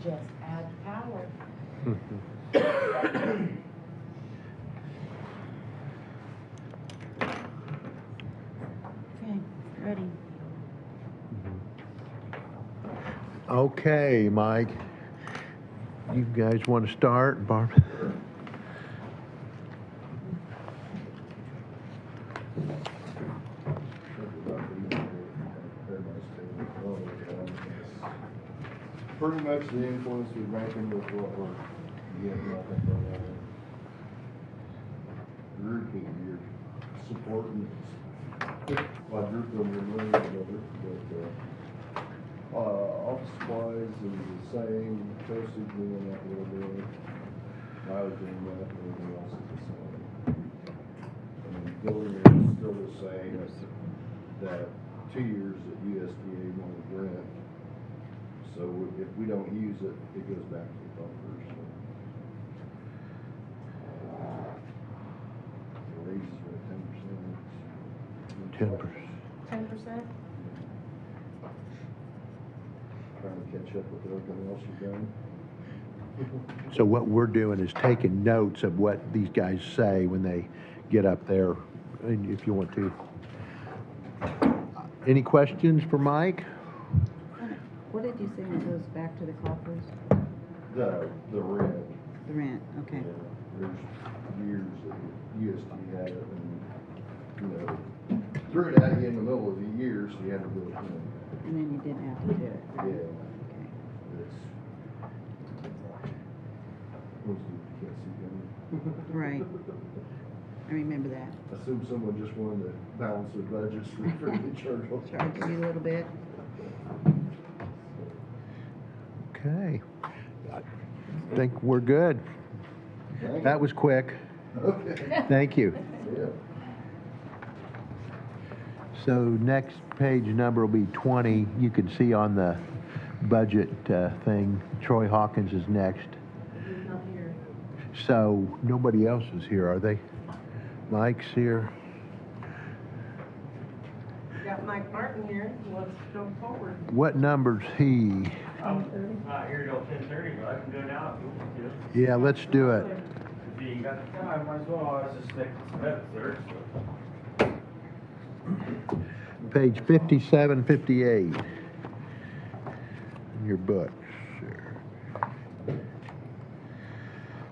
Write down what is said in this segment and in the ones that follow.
Just add power. Okay, ready. Okay, Mike. You guys want to start, Barb? Pretty much the influence we're making with what we're getting, I think, on that group that you're supporting. Well, group that we're running together, but, office supplies is the same, postage doing that a little bit, mileage doing that, everything else is the same. And building is still the same, that 2 years that USDA wanted grant. So if we don't use it, it goes back to the buffers. So. The raises are 10%. 10%. 10%? Trying to catch up with everything else you've done. So what we're doing is taking notes of what these guys say when they get up there, and if you want to. Any questions for Mike? What did you say when it goes back to the coffers? The rent. The rent, okay. Yeah, there's years that USD had it, and threw it at you in the middle of the year, so you had to do it. And then you didn't have to do it. Yeah. Okay. It's most of you can't see them. Right. I remember that. I assume someone just wanted to balance their budgets for the charge. Charge you a little bit. Okay. I think we're good. That was quick. Okay. Thank you. Yeah. So next page number will be 20. You can see on the budget thing, Troy Hawkins is next. He's not here. So nobody else is here, are they? Mike's here. Got Mike Martin here. Let's go forward. What number's he? I'm not here till 10:30, but I can go now if you want to. Yeah, let's do it. If you got the time, might as well. I was just making some notes there. Page 57, 58 in your books.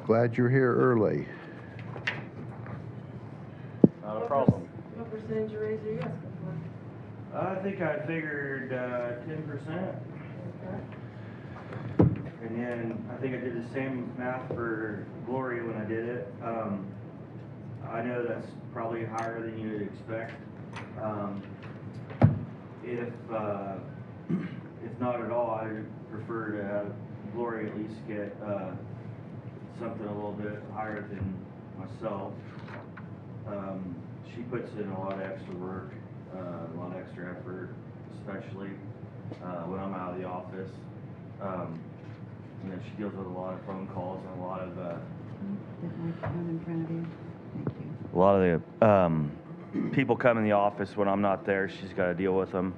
Glad you're here early. Not a problem. What percentage raise are you asking for? I think I figured 10%. Okay. And then I think I did the same math for Gloria when I did it. I know that's probably higher than you would expect. If not at all, I prefer to have Gloria at least get something a little bit higher than myself. She puts in a lot of extra work, a lot of extra effort, especially when I'm out of the office. She deals with a lot of phone calls and a lot of That microphone in front of you. Thank you. a lot of the people come in the office when I'm not there. She's got to deal with them.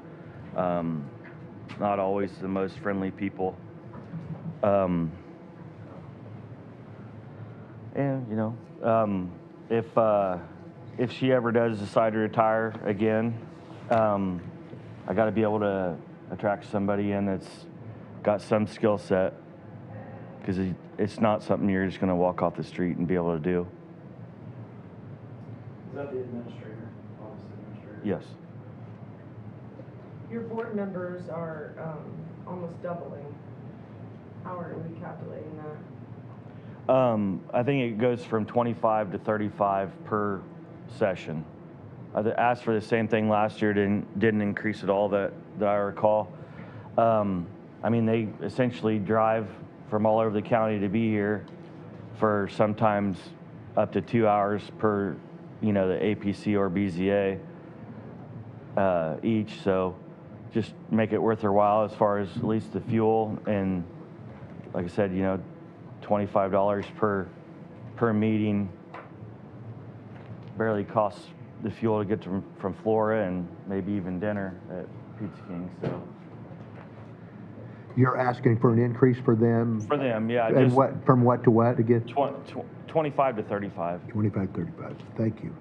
Not always the most friendly people. And if she ever does decide to retire again, I got to be able to attract somebody in that's got some skill set, because it's not something you're just going to walk off the street and be able to do. Is that the administrator, office administrator? Yes. Your board members are almost doubling. How are we calculating that? I think it goes from 25 to 35 per session. I asked for the same thing last year, didn't increase at all that I recall. They essentially drive from all over the county to be here for sometimes up to 2 hours per, the APC or BZA each. So just make it worth their while as far as at least the fuel, and like I said, $25 per meeting barely costs the fuel to get from Flora, and maybe even dinner at Pizza King. So You're asking for an increase for them? For them, yeah. And just what, from what to what again? 25 to 35. 25, 35. Thank you.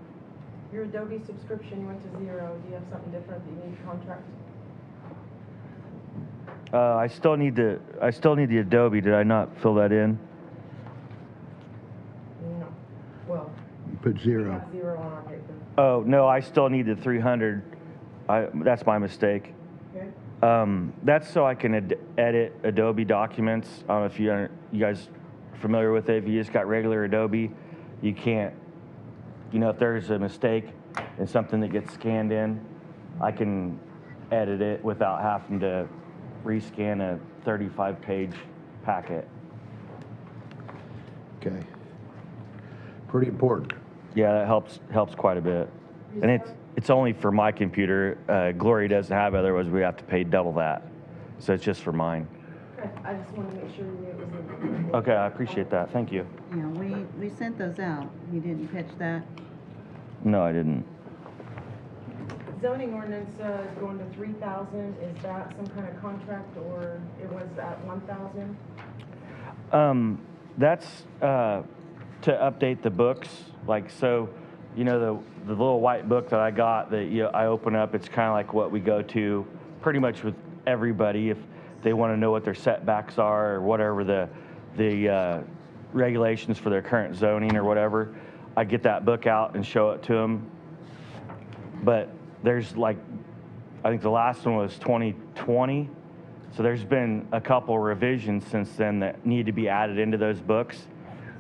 Your Adobe subscription went to 0. Do you have something different that you need to contract? I still need the Adobe. Did I not fill that in? No. Well, You put we 0. have 0 on our paper. Oh, no, I still need the 300. That's my mistake. Okay? That's so I can edit Adobe documents. I don't know if you guys are familiar with it. If you just got regular Adobe, you can't, if there's a mistake and something that gets scanned in, I can edit it without having to rescan a 35-page packet. Okay. Pretty important. Yeah, that helps quite a bit. And it's only for my computer. Glory doesn't have it, otherwise we have to pay double that. So it's just for mine. Okay, I just wanted to make sure you knew it was in. Okay, I appreciate that. Thank you. Yeah, we sent those out. You didn't catch that? No, I didn't. Zoning ordinance is going to 3,000. Is that some kind of contract, or it was at 1,000? That's to update the books. Like, so, the little white book that I got that I open up, it's kind of like what we go to pretty much with everybody if they want to know what their setbacks are or whatever the regulations for their current zoning or whatever. I get that book out and show it to them. But there's I think the last one was 2020. So there's been a couple revisions since then that need to be added into those books.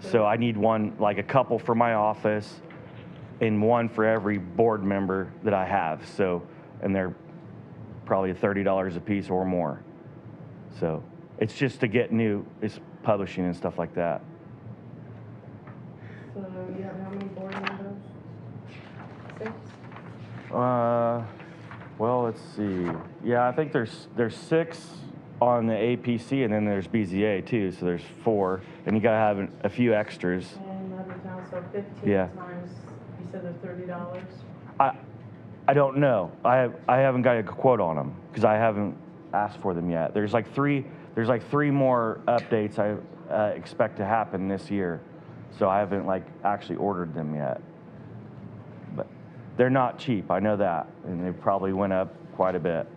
So I need one, a couple for my office and one for every board member that I have. So, and they're probably $30 a piece or more. So it's just to get it's publishing and stuff like that. So you have how many board members? 6? Well, let's see. Yeah, I think there's 6 on the APC, and then there's BZA too. So there's 4, and you gotta have a few extras. And other towns, so 15 Yeah. times, you said they're $30? I don't know. I haven't got a quote on them because I haven't asked for them yet. There's 3 more updates I expect to happen this year, so I haven't actually ordered them yet. But they're not cheap. I know that, and they probably went up quite a bit.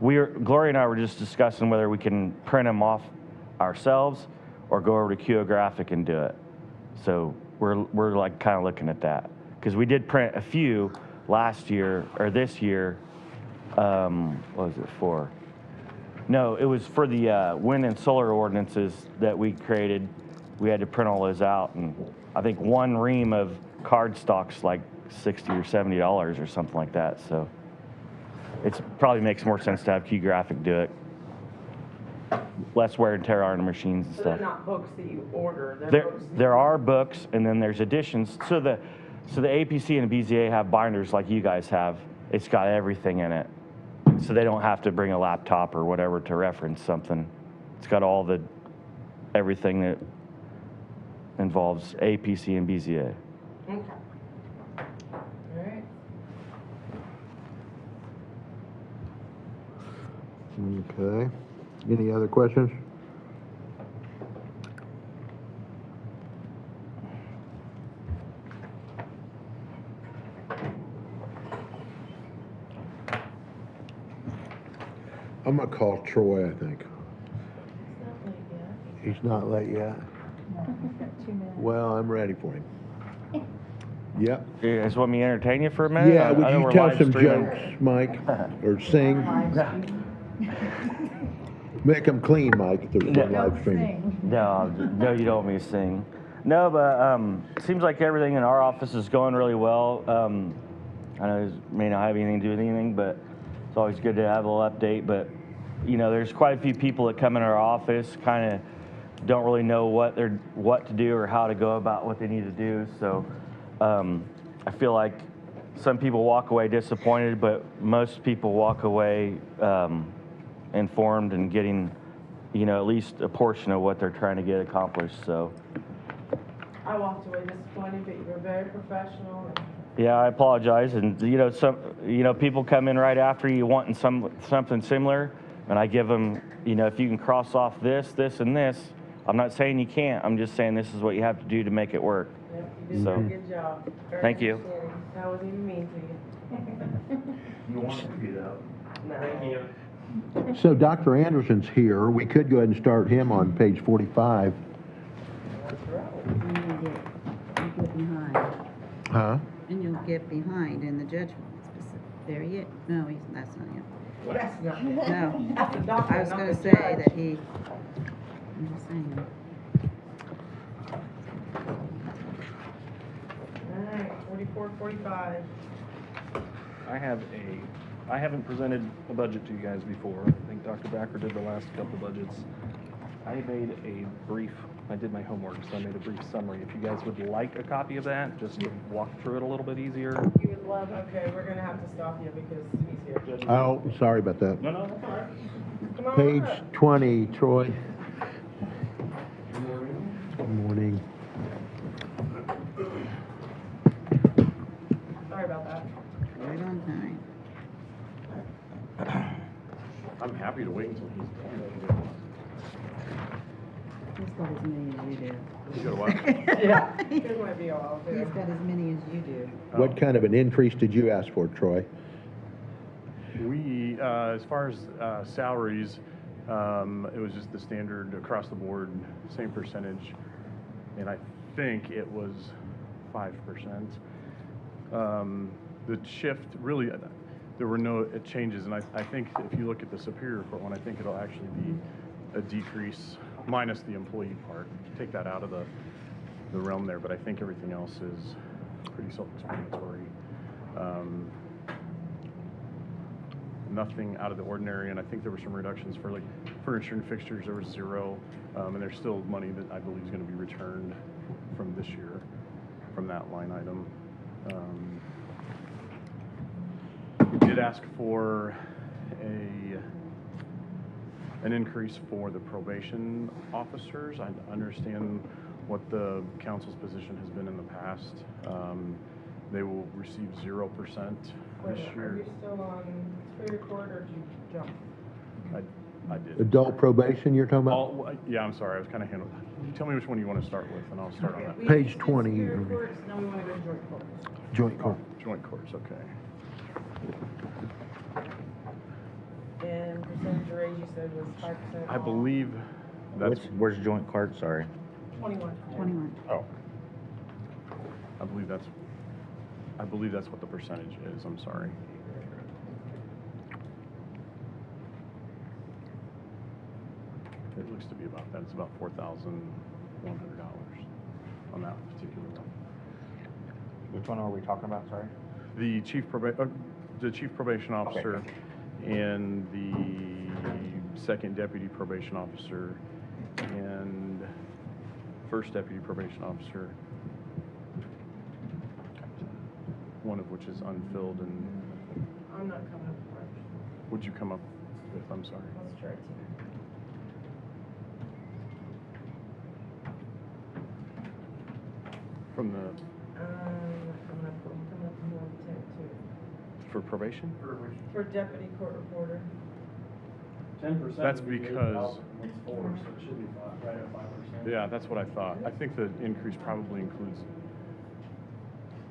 Gloria and I were just discussing whether we can print them off ourselves or go over to Geographic and do it. So we're kind of looking at that because we did print a few last year or this year. What was it for? No, it was for the wind and solar ordinances that we created. We had to print all those out, and I think one ream of card stock's like $60 or $70 or something like that. So it probably makes more sense to have Geographic do it. Less wear and tear on the machines and So stuff. they're not books that you order, they're books. There are books, and then there's additions. So the APC and the BZA have binders like you guys have. It's got everything in it. So they don't have to bring a laptop or whatever to reference something. It's got everything that involves APC and BZA. Okay. All right. Okay. Any other questions? I'm gonna call Troy, I think. It's not late yet. He's not late yet. Well, I'm ready for him. Yep. You guys want me to entertain you for a minute? Yeah, I know would we're you tell live some streaming. jokes, Mike? Or sing? Make them clean, Mike, if there's one live streaming. No, you don't want me to sing. No, but seems like everything in our office is going really well. I know this may not have anything to do with anything, but it's always good to have a little update. But, there's quite a few people that come in our office, kind of don't really know what to do or how to go about what they need to do. So I feel like some people walk away disappointed, but most people walk away informed and getting, at least a portion of what they're trying to get accomplished. So I walked away disappointed, but you were very professional. yeah, I apologize. And some people come in right after you wanting something similar, And I give them, you know, if you can cross off this, this, and this, I'm not saying you can't, I'm just saying this is what you have to do to make it work. Yep, you did So- a good job. Very Thank you. understanding. That wasn't even mean to you. You want it to be that. No. Thank you. So Dr. Anderson's here. We could go ahead and start him on page 45. Let's roll. And you'll get behind, Huh? and you'll get behind in the judgment. There he is. No, that's not him. That's not. No. That's the doctor, I was not gonna the say judge. that I'm just saying. Alright, 44, 45. I haven't presented a budget to you guys before. I think Dr. Backer did the last couple budgets. I did my homework, so I made a brief summary. If you guys would like a copy of that, just to walk through it a little bit easier. You would love, okay, we're gonna have to stop you because he's here. Oh, sorry about that. No, that's all right. Come on Page up. 20, Troy. Good morning. Sorry about that. Right on time. I'm happy to wait until he's done. He's got as many as you do. You got what? Yeah. It might be a while He's too. got as many as you do. What kind of an increase did you ask for, Troy? We, as far as salaries, it was just the standard across the board, same percentage, and I think it was 5%. The shift, really, there were no changes, and I think if you look at the Superior Court one, I think it'll actually be a decrease minus the employee part. Take that out of the realm there, but I think everything else is pretty self-explanatory. Nothing out of the ordinary, and I think there were some reductions for like furniture and fixtures. There was 0, and there's still money that I believe is going to be returned from this year from that line item. We did ask for an increase for the probation officers. I understand what the council's position has been in the past. They will receive 0% Wait this a minute, are year. you still on Superior Court or did you jump? I did. Adult probation you're talking about? Yeah, I'm sorry, I was kind of handling. You tell me which one you want to start with, and I'll start on that. We Page just did 20. Superior Courts, now we wanna go to joint courts. Joint court. Joint courts, okay. And percentage raise you said was 5%. I believe that's, Where's joint cart, sorry? 21. 21. oh. I believe that's what the percentage is, I'm sorry. It looks to be about that. It's about $4,100 on that particular one. Which one are we talking about, sorry? The chief probation officer and the second deputy probation officer and first deputy probation officer, one of which is unfilled. And I'm not coming up with much. what'd you come up with? I'm sorry. Let's try to. From the, I'm coming up with more than 10 too. for probation? For deputy court reporter. 10%. That's would be because- 8,000, it's 4, so it should be right at 5%. Yeah, that's what I thought. I think the increase probably includes,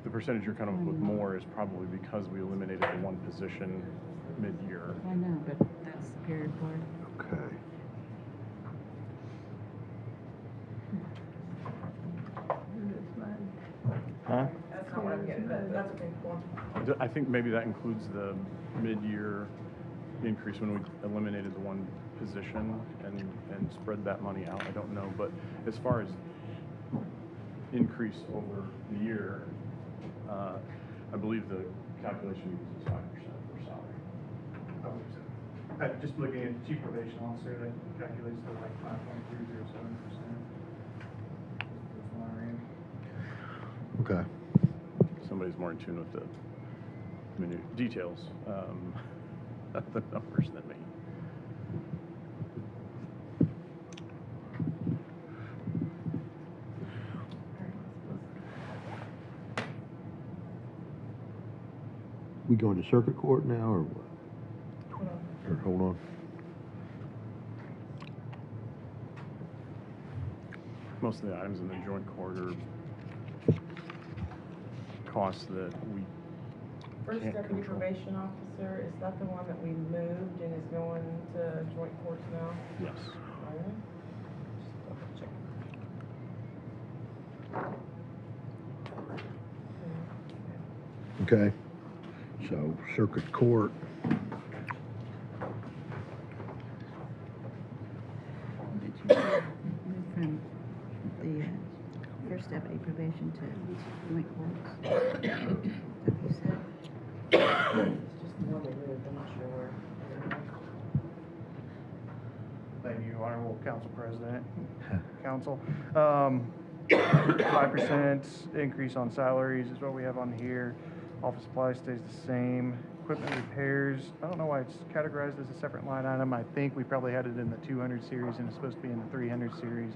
the percentage you're coming up with more is probably because we eliminated the one position mid-year. I know, but that's Superior Court. Okay. Huh? That's not what I'm getting, but that's okay. Go on. I think maybe that includes the mid-year increase when we eliminated the one position and spread that money out. I don't know, but as far as increase over the year, I believe the calculation uses 5% for salary. Just looking at chief probation officer, that calculates to like 5.307%. That's what I ran. Okay. Somebody's more in tune with the details of the numbers than me. We going to circuit court now, or what? Hold on. Or hold on. most of the items in the joint court are costs that we First can't deputy control. probation officer, is that the one that we moved and is going to joint courts now? Yes. Really? Just double check. Okay, so circuit court, But you moved from the first deputy probation to joint courts. Is that what you said? It's just the one we moved, I'm not sure where. Thank you, Honorable Council President, Council. 5% increase on salaries is what we have on here. Office supplies stays the same. Equipment repairs, I don't know why it's categorized as a separate line item. I think we probably had it in the 200 series and it's supposed to be in the 300 series.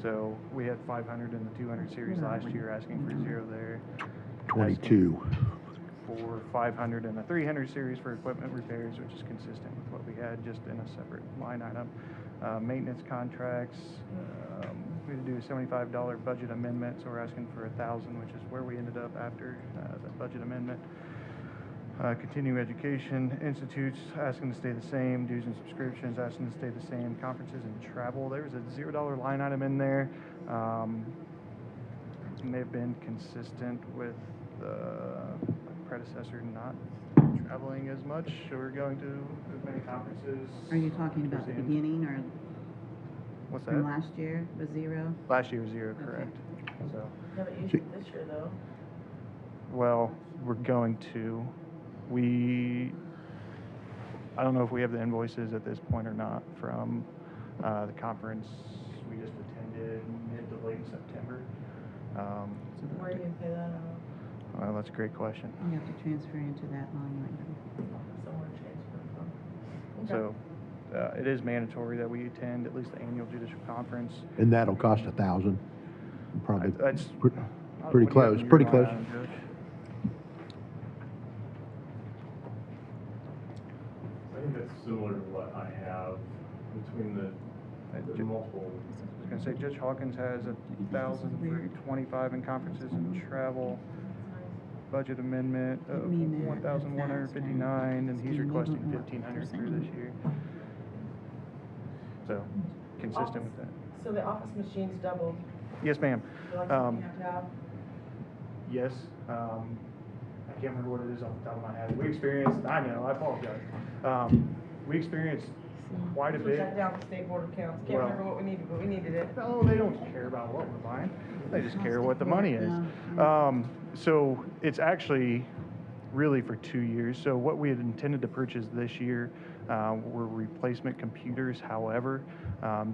So we had 500 in the 200 series last year, asking for 0 there. 22. For 500 and the 300 series for equipment repairs, which is consistent with what we had, just in a separate line item. Maintenance contracts, we had to do a $75 budget amendment, so we're asking for 1,000, which is where we ended up after the budget amendment. Continuing education institutes, asking to stay the same. Dues and subscriptions, asking to stay the same. Conferences and travel, there was a $0 line item in there. May have been consistent with my predecessor not traveling as much, so we're going to as many conferences. Are you talking about the beginning or What's from that? last year was 0? Last year was 0, correct. So, Haven't used it this year though. well, we're going to. I don't know if we have the invoices at this point or not from the conference we just attended mid to late September. Where do you pay that out? Well, that's a great question. You have to transfer into that line item. Somewhere transfer from. So it is mandatory that we attend at least the annual judicial conference. And that'll cost 1,000, probably. That's Pretty what do you have close, in your pretty line close. item, Judge? I think that's similar to what I have between the multiple. I was gonna say Judge Hawkins has 1,000 for 25 in conferences and travel. Budget amendment of Didn't mean that 1,159, and he's Being requesting able to what 1,500 for percent. this year. So, consistent with that. So the office machines doubled, Yes, ma'am. like something you have to have? Yes, I can't remember what it is off the top of my head. We experienced, I know, I apologize. We experienced quite a We bit. got down to state board of accounts, can't Well- remember what we needed, but we needed it. No, they don't care about what we're buying. They just care what the money is. Yeah. So it's actually really for 2 years. So what we had intended to purchase this year were replacement computers. However,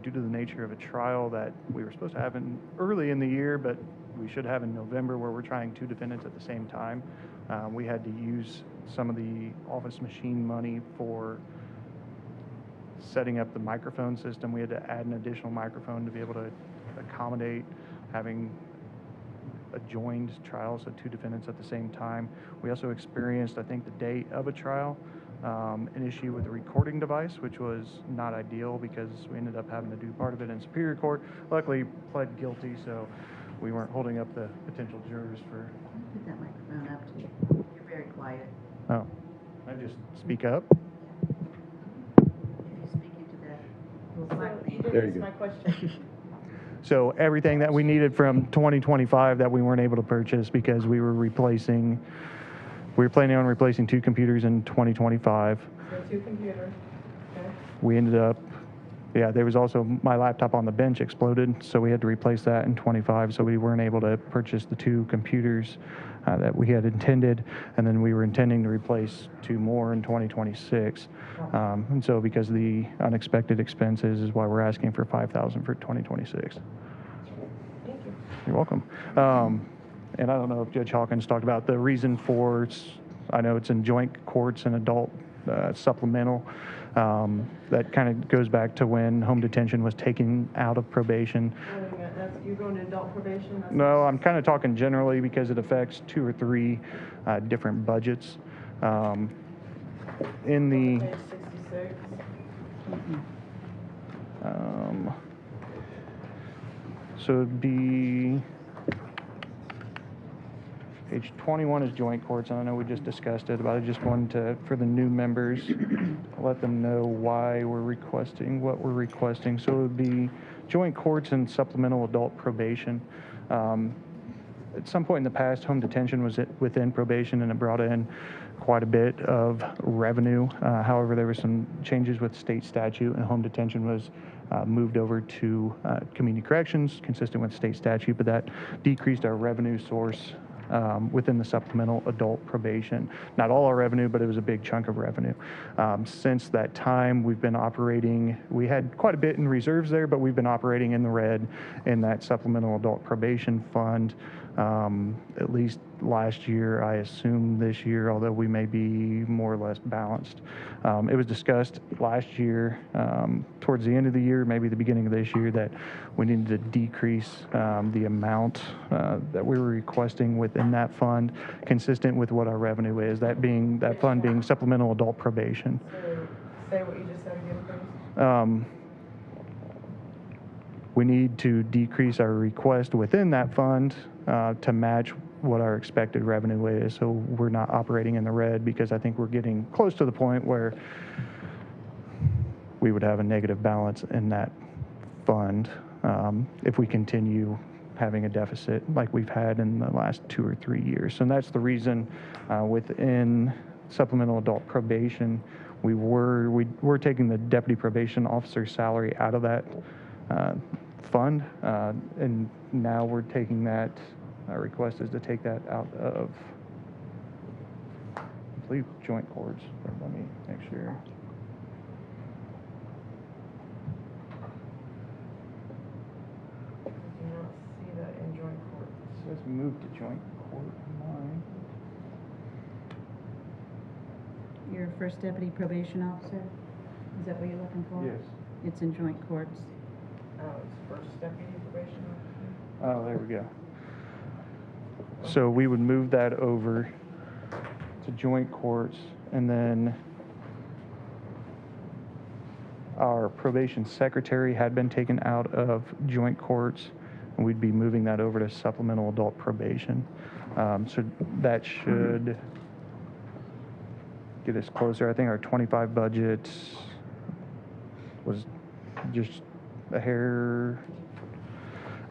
due to the nature of a trial that we were supposed to have early in the year, but we should have in November, where we're trying 2 defendants at the same time, we had to use some of the office machine money for setting up the microphone system. We had to add an additional microphone to be able to accommodate having a joined trial, so 2 defendants at the same time. We also experienced, I think, the day of a trial, an issue with the recording device, which was not ideal because we ended up having to do part of it in Superior Court. Luckily, pled guilty, so we weren't holding up the potential jurors for. Put that microphone up to you. You're very quiet. Oh, I just speak up. If you speak into that little So black you thing. didn't There you answer go. my question. So everything that we needed from 2025 that we weren't able to purchase because we were planning on replacing 2 computers in 2025. So 2 computers, okay? We ended up, there was also, my laptop on the bench exploded, so we had to replace that in 25, so we weren't able to purchase the 2 computers that we had intended, and then we were intending to replace 2 more in 2026. And so because of the unexpected expenses is why we're asking for $5,000 for 2026. Thank you. You're welcome. And I don't know if Judge Hawkins talked about the reason for, I know it's in joint courts and adult supplemental. That kind of goes back to when home detention was taken out of probation. Wait a minute, that's, you're going to adult probation? That's- No, I'm kind of talking generally because it affects 2 or 3 different budgets. In the, Page 66. So it'd be page 21 is joint courts, and I know we just discussed it, but I just wanted to, for the new members, let them know why we're requesting what we're requesting. So it would be joint courts and supplemental adult probation. At some point in the past, home detention was within probation, and it brought in quite a bit of revenue. However, there were some changes with state statute, and home detention was moved over to community corrections, consistent with state statute, but that decreased our revenue source within the supplemental adult probation. Not all our revenue, but it was a big chunk of revenue. Since that time, we've been operating, we had quite a bit in reserves there, but we've been operating in the red in that supplemental adult probation fund. At least last year, I assume this year, although we may be more or less balanced. It was discussed last year, towards the end of the year, maybe the beginning of this year, that we needed to decrease the amount that we were requesting within that fund, consistent with what our revenue is, that fund being supplemental adult probation. So, say what you just said again, please. We need to decrease our request within that fund to match what our expected revenue is. So we're not operating in the red, because I think we're getting close to the point where we would have a negative balance in that fund if we continue having a deficit like we've had in the last 2 or 3 years. So that's the reason within supplemental adult probation, we're taking the deputy probation officer salary out of that fund, and now we're taking that, our request is to take that out of, I believe, joint courts, but let me make sure. I do not see that in joint court. It says move to joint court on mine. Your first deputy probation officer? Is that what you're looking for? Yes. It's in joint courts. Oh, it's first deputy probation officer. Oh, there we go. So we would move that over to joint courts, and then our probation secretary had been taken out of joint courts, and we'd be moving that over to supplemental adult probation. So that should get us closer. I think our 25 budget was just a hair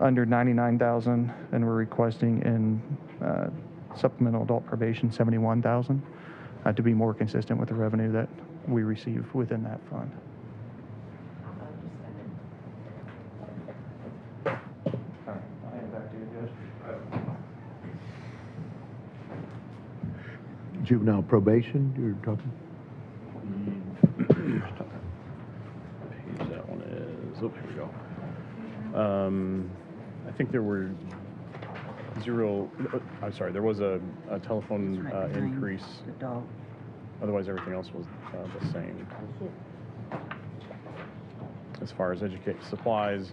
under 99,000, and we're requesting in supplemental adult probation 71,000 to be more consistent with the revenue that we receive within that fund. All right, I'll hand it back to you, Judge. Juvenile probation, you're talking? Page that one is, oh, here we go. I think there were there was a telephone It's right behind increase. The dog. Otherwise, everything else was the same. As far as supplies,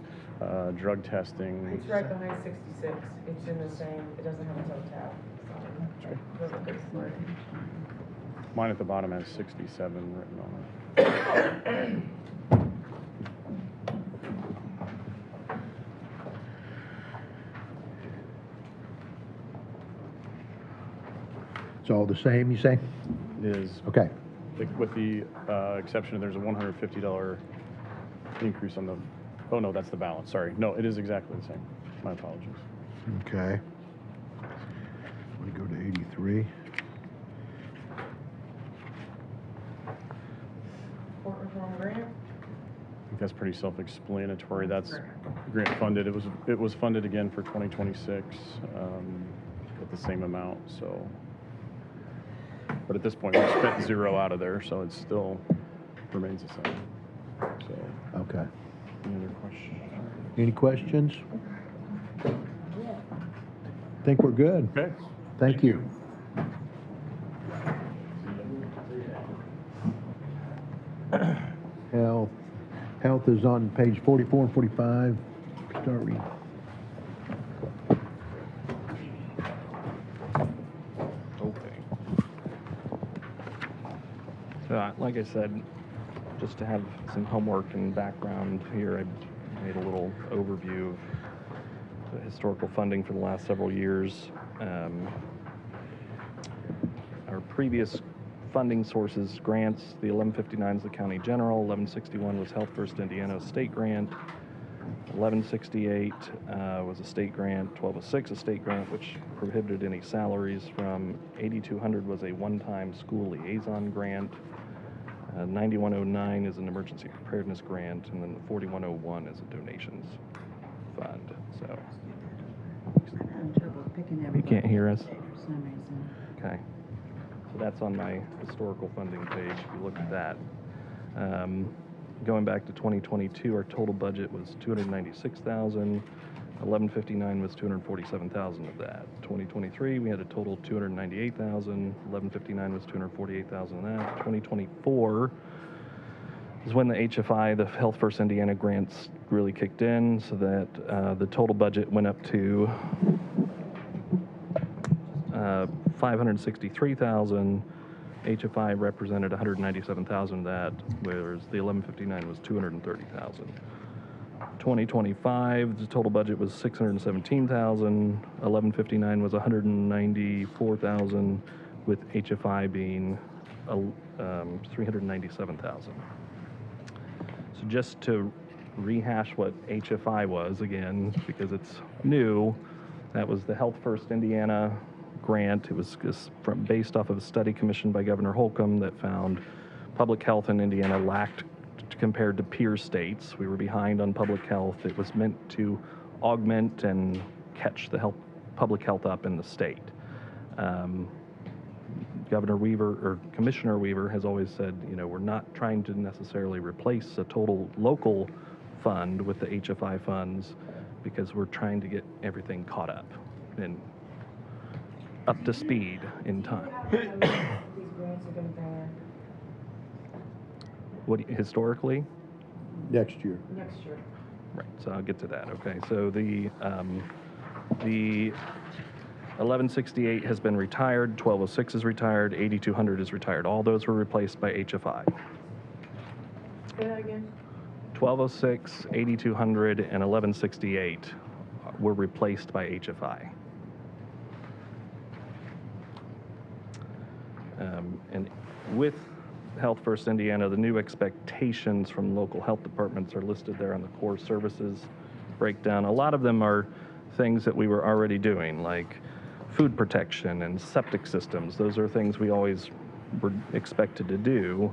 drug testing. It's right behind 66. It's in the same, it doesn't have its own tab. Sorry. It doesn't display. Mine at the bottom has 67 written on it. It's all the same, you say? It is, Okay. with the exception of there's a $150 increase on the, oh no, that's the balance, sorry. No, it is exactly the same. My apologies. Okay. We go to 83. Court reform grant. I think that's pretty self-explanatory. That's grant funded. It was funded again for 2026 at the same amount, so. But at this point, we spent 0 out of there, so it still remains the same. So, Okay. any other questions? Any questions? Think we're good. Okay. Thank you. Health is on page 44 and 45. Start reading. Okay. So, like I said, just to have some homework and background here, I made a little overview of historical funding for the last several years. Our previous funding sources, grants, the 1159 is the county general, 1161 was Health First Indiana state grant, 1168 was a state grant, 1206 a state grant, which prohibited any salaries from, 8200 was a one-time school liaison grant, 9109 is an emergency preparedness grant, and then the 4101 is a donations fund. So I'm having trouble picking everybody. can't hear us? For some reason. okay, so that's on my historical funding page. If you look at that, going back to 2022, our total budget was 296,000. 1159 was 247,000 of that. 2023, we had a total of 298,000. 1159 was 248,000 of that. 2024 is when the HFI, the Health First Indiana grants, really kicked in, so that the total budget went up to 563,000. HFI represented 197,000 of that, whereas the 1159 was 230,000. 2025, the total budget was 617,000. 1159 was 194,000, with HFI being 397,000. So just to rehash what HFI was again, because it's new, that was the Health First Indiana grant. It was based off of a study commissioned by Governor Holcomb that found public health in Indiana lacked compared to peer states. We were behind on public health. It was meant to augment and catch the public health up in the state. Governor Weaver, or Commissioner Weaver, has always said, you know, we're not trying to necessarily replace a total local fund with the HFI funds, because we're trying to get everything caught up and up to speed in time. These grants are gonna bring What historically? Next year. next year. Right, so I'll get to that. Okay, so the 1168 has been retired, 1206 is retired, 8200 is retired. All those were replaced by HFI. Say that again? 1206, 8200, and 1168 were replaced by HFI. And with Health First Indiana, the new expectations from local health departments are listed there on the core services breakdown. A lot of them are things that we were already doing, like food protection and septic systems. Those are things we always were expected to do,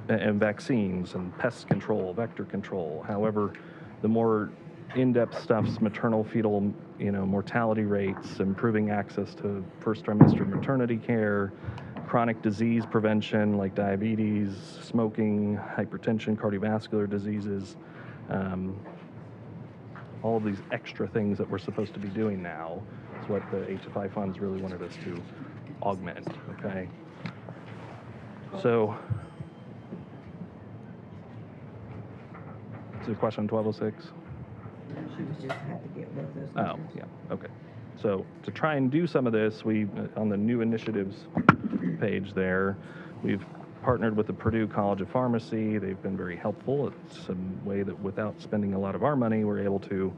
and vaccines and pest control, vector control. However, the more in-depth stuff's maternal fetal, mortality rates, improving access to first trimester maternity care, chronic disease prevention like diabetes, smoking, hypertension, cardiovascular diseases, all of these extra things that we're supposed to be doing now is what the HFI funds really wanted us to augment, okay? So, is there a question on 1206? She was just had to get both those Oh, numbers. yeah, okay. So to try and do some of this, we, on the new initiatives page there, we've partnered with the Purdue College of Pharmacy. They've been very helpful. It's a way that without spending a lot of our money, we're able to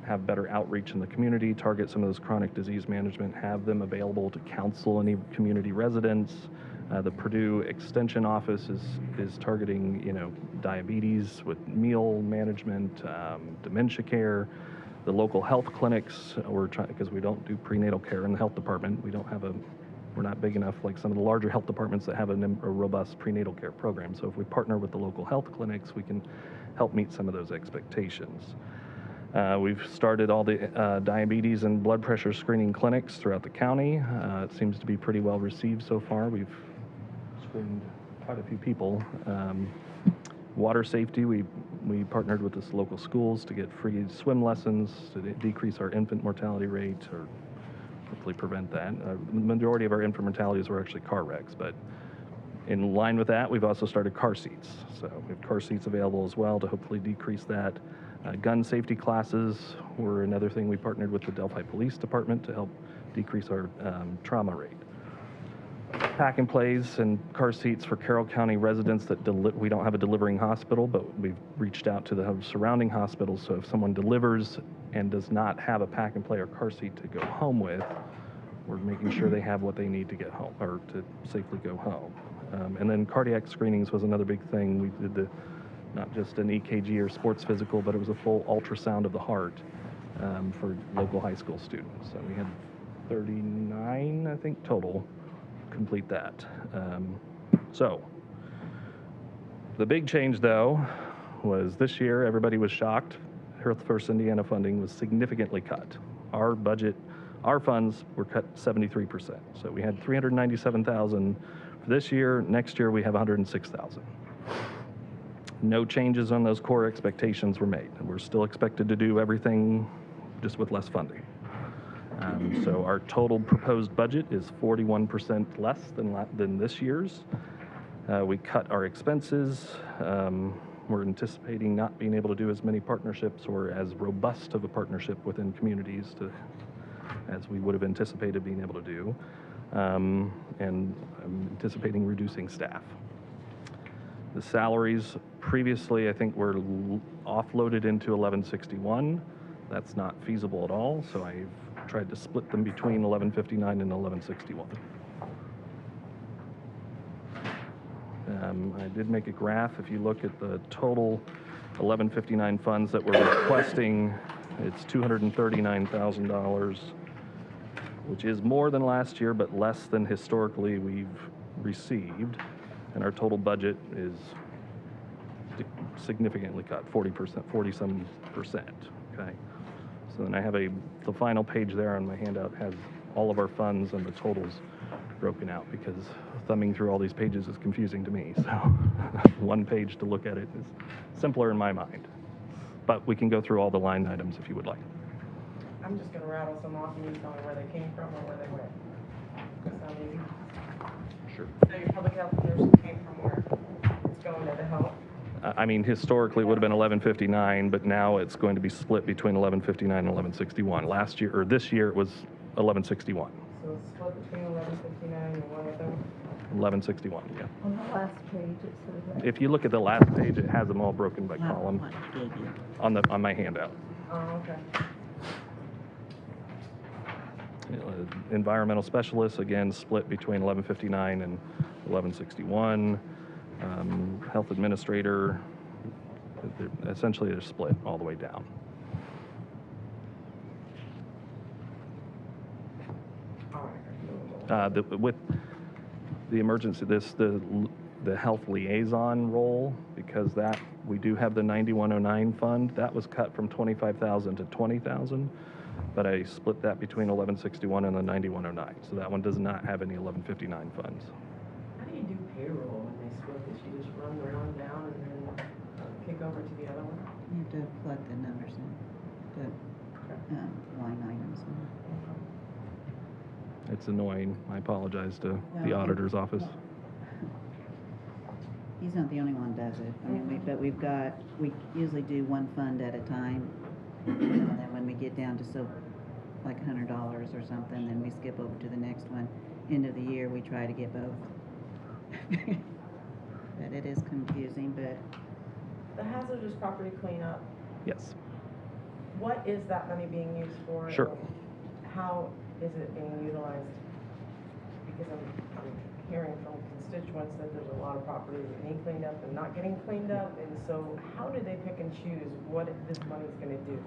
have better outreach in the community, target some of those chronic disease management, have them available to counsel any community residents. The Purdue Extension Office is targeting, diabetes with meal management, dementia care. The local health clinics, we're trying, because we don't do prenatal care in the health department. We're not big enough like some of the larger health departments that have a robust prenatal care program. So if we partner with the local health clinics, we can help meet some of those expectations. We've started all the diabetes and blood pressure screening clinics throughout the county. It seems to be pretty well received so far. We've screened quite a few people. Water safety, we partnered with this local schools to get free swim lessons to decrease our infant mortality rate, or hopefully prevent that. The majority of our infant mortalities were actually car wrecks, but in line with that, we've also started car seats. So we have car seats available as well to hopefully decrease that. Gun safety classes were another thing. We partnered with the Delphi Police Department to help decrease our trauma rate. pack and plays and car seats for Carroll County residents that we don't have a delivering hospital, but we've reached out to the surrounding hospitals. So if someone delivers and does not have a pack and play or car seat to go home with, we're making sure they have what they need to get home or to safely go home. And then cardiac screenings was another big thing. We did not just an EKG or sports physical, but it was a full ultrasound of the heart for local high school students. So we had 39, I think, total complete that. So the big change, though, was this year everybody was shocked. Health First Indiana funding was significantly cut. Our budget, our funds were cut 73%. So we had 397,000 for this year. Next year we have 106,000. No changes on those core expectations were made. We're still expected to do everything just with less funding. So our total proposed budget is 41% less than this year's. We cut our expenses. We're anticipating not being able to do as many partnerships or as robust of a partnership within communities as we would have anticipated being able to do. And I'm anticipating reducing staff. The salaries previously, I think, were offloaded into 1161. That's not feasible at all, so I've tried to split them between 1159 and 1161. I did make a graph. If you look at the total 1159 funds that we're requesting, it's $239,000, which is more than last year, but less than historically we've received. And our total budget is significantly cut, 40-some percent, okay? So then I have the final page there on my handout has all of our funds and the totals broken out, because thumbing through all these pages is confusing to me. So one page to look at it is simpler in my mind. But we can go through all the line items if you would like. I'm just gonna rattle some off and you tell me where they came from or where they went. That sound easy? Sure. So your public health nurse came from where? It's going to the health? I mean, historically it would have been 1159, but now it's going to be split between 1159 and 1161. Last year, or this year, it was 1161. So it's split between 1159 and one of them? 1161, yeah. On the last page, it says that. If you look at the last page, it has them all broken by column What I gave you. on my handout. Oh, okay. Environmental specialists, again, split between 1159 and 1161. Health administrator, essentially they're split all the way down. All right. With the emergency, the health liaison role, because that we do have the 9109 fund, that was cut from 25,000 to 20,000, but I split that between 1161 and the 9109. So that one does not have any 1159 funds. How do you do payroll when they split this? You just run the one down and then kick over to the other one? You have to plug the numbers in, the line items in. It's annoying. I apologize to the Well, auditor's office. He's not the only one that does it. I mean, we usually do one fund at a time. And then when we get down to like $100 or something, then we skip over to the next one. End of the year, we try to get both. But it is confusing, but The hazardous property cleanup, Yes. what is that money being used for? Sure. and How is it being utilized? Because I'm hearing from constituents that there's a lot of properties that need cleaned up and not getting cleaned up, and so how do they pick and choose what this money's gonna do?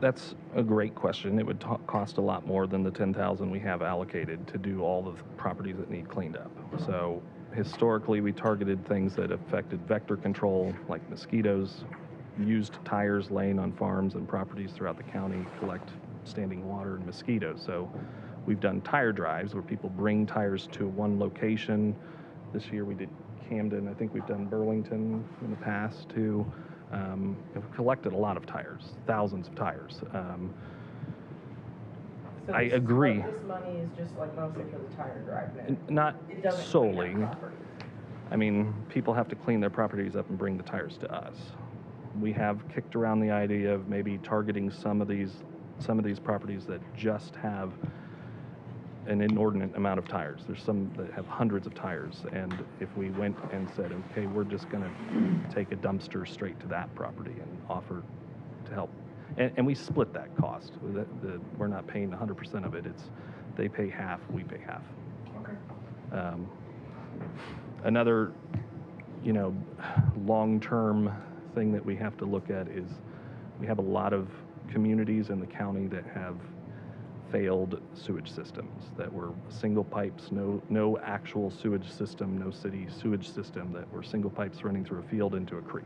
That's a great question. It would cost a lot more than the 10,000 we have allocated to do all the properties that need cleaned up. So historically, we targeted things that affected vector control, like mosquitoes, used tires laying on farms and properties throughout the county collect standing water and mosquitoes. So we've done tire drives where people bring tires to one location. This year we did Camden. I think we've done Burlington in the past too. We've collected a lot of tires, thousands of tires. So I agree. This money is just like mostly for the tire drive then? Not It doesn't solely. clean up property. I mean, people have to clean their properties up and bring the tires to us. We have kicked around the idea of maybe targeting some of these properties that just have an inordinate amount of tires. There's some that have hundreds of tires, and if we went and said, okay, we're just going to take a dumpster straight to that property and offer to help, and we split that cost. We're not paying 100% of it. It's they pay half, we pay half. Okay. Another, long-term thing that we have to look at is we have a lot of communities in the county that have failed sewage systems that were single pipes, no actual sewage system, no city sewage system, that were single pipes running through a field into a creek.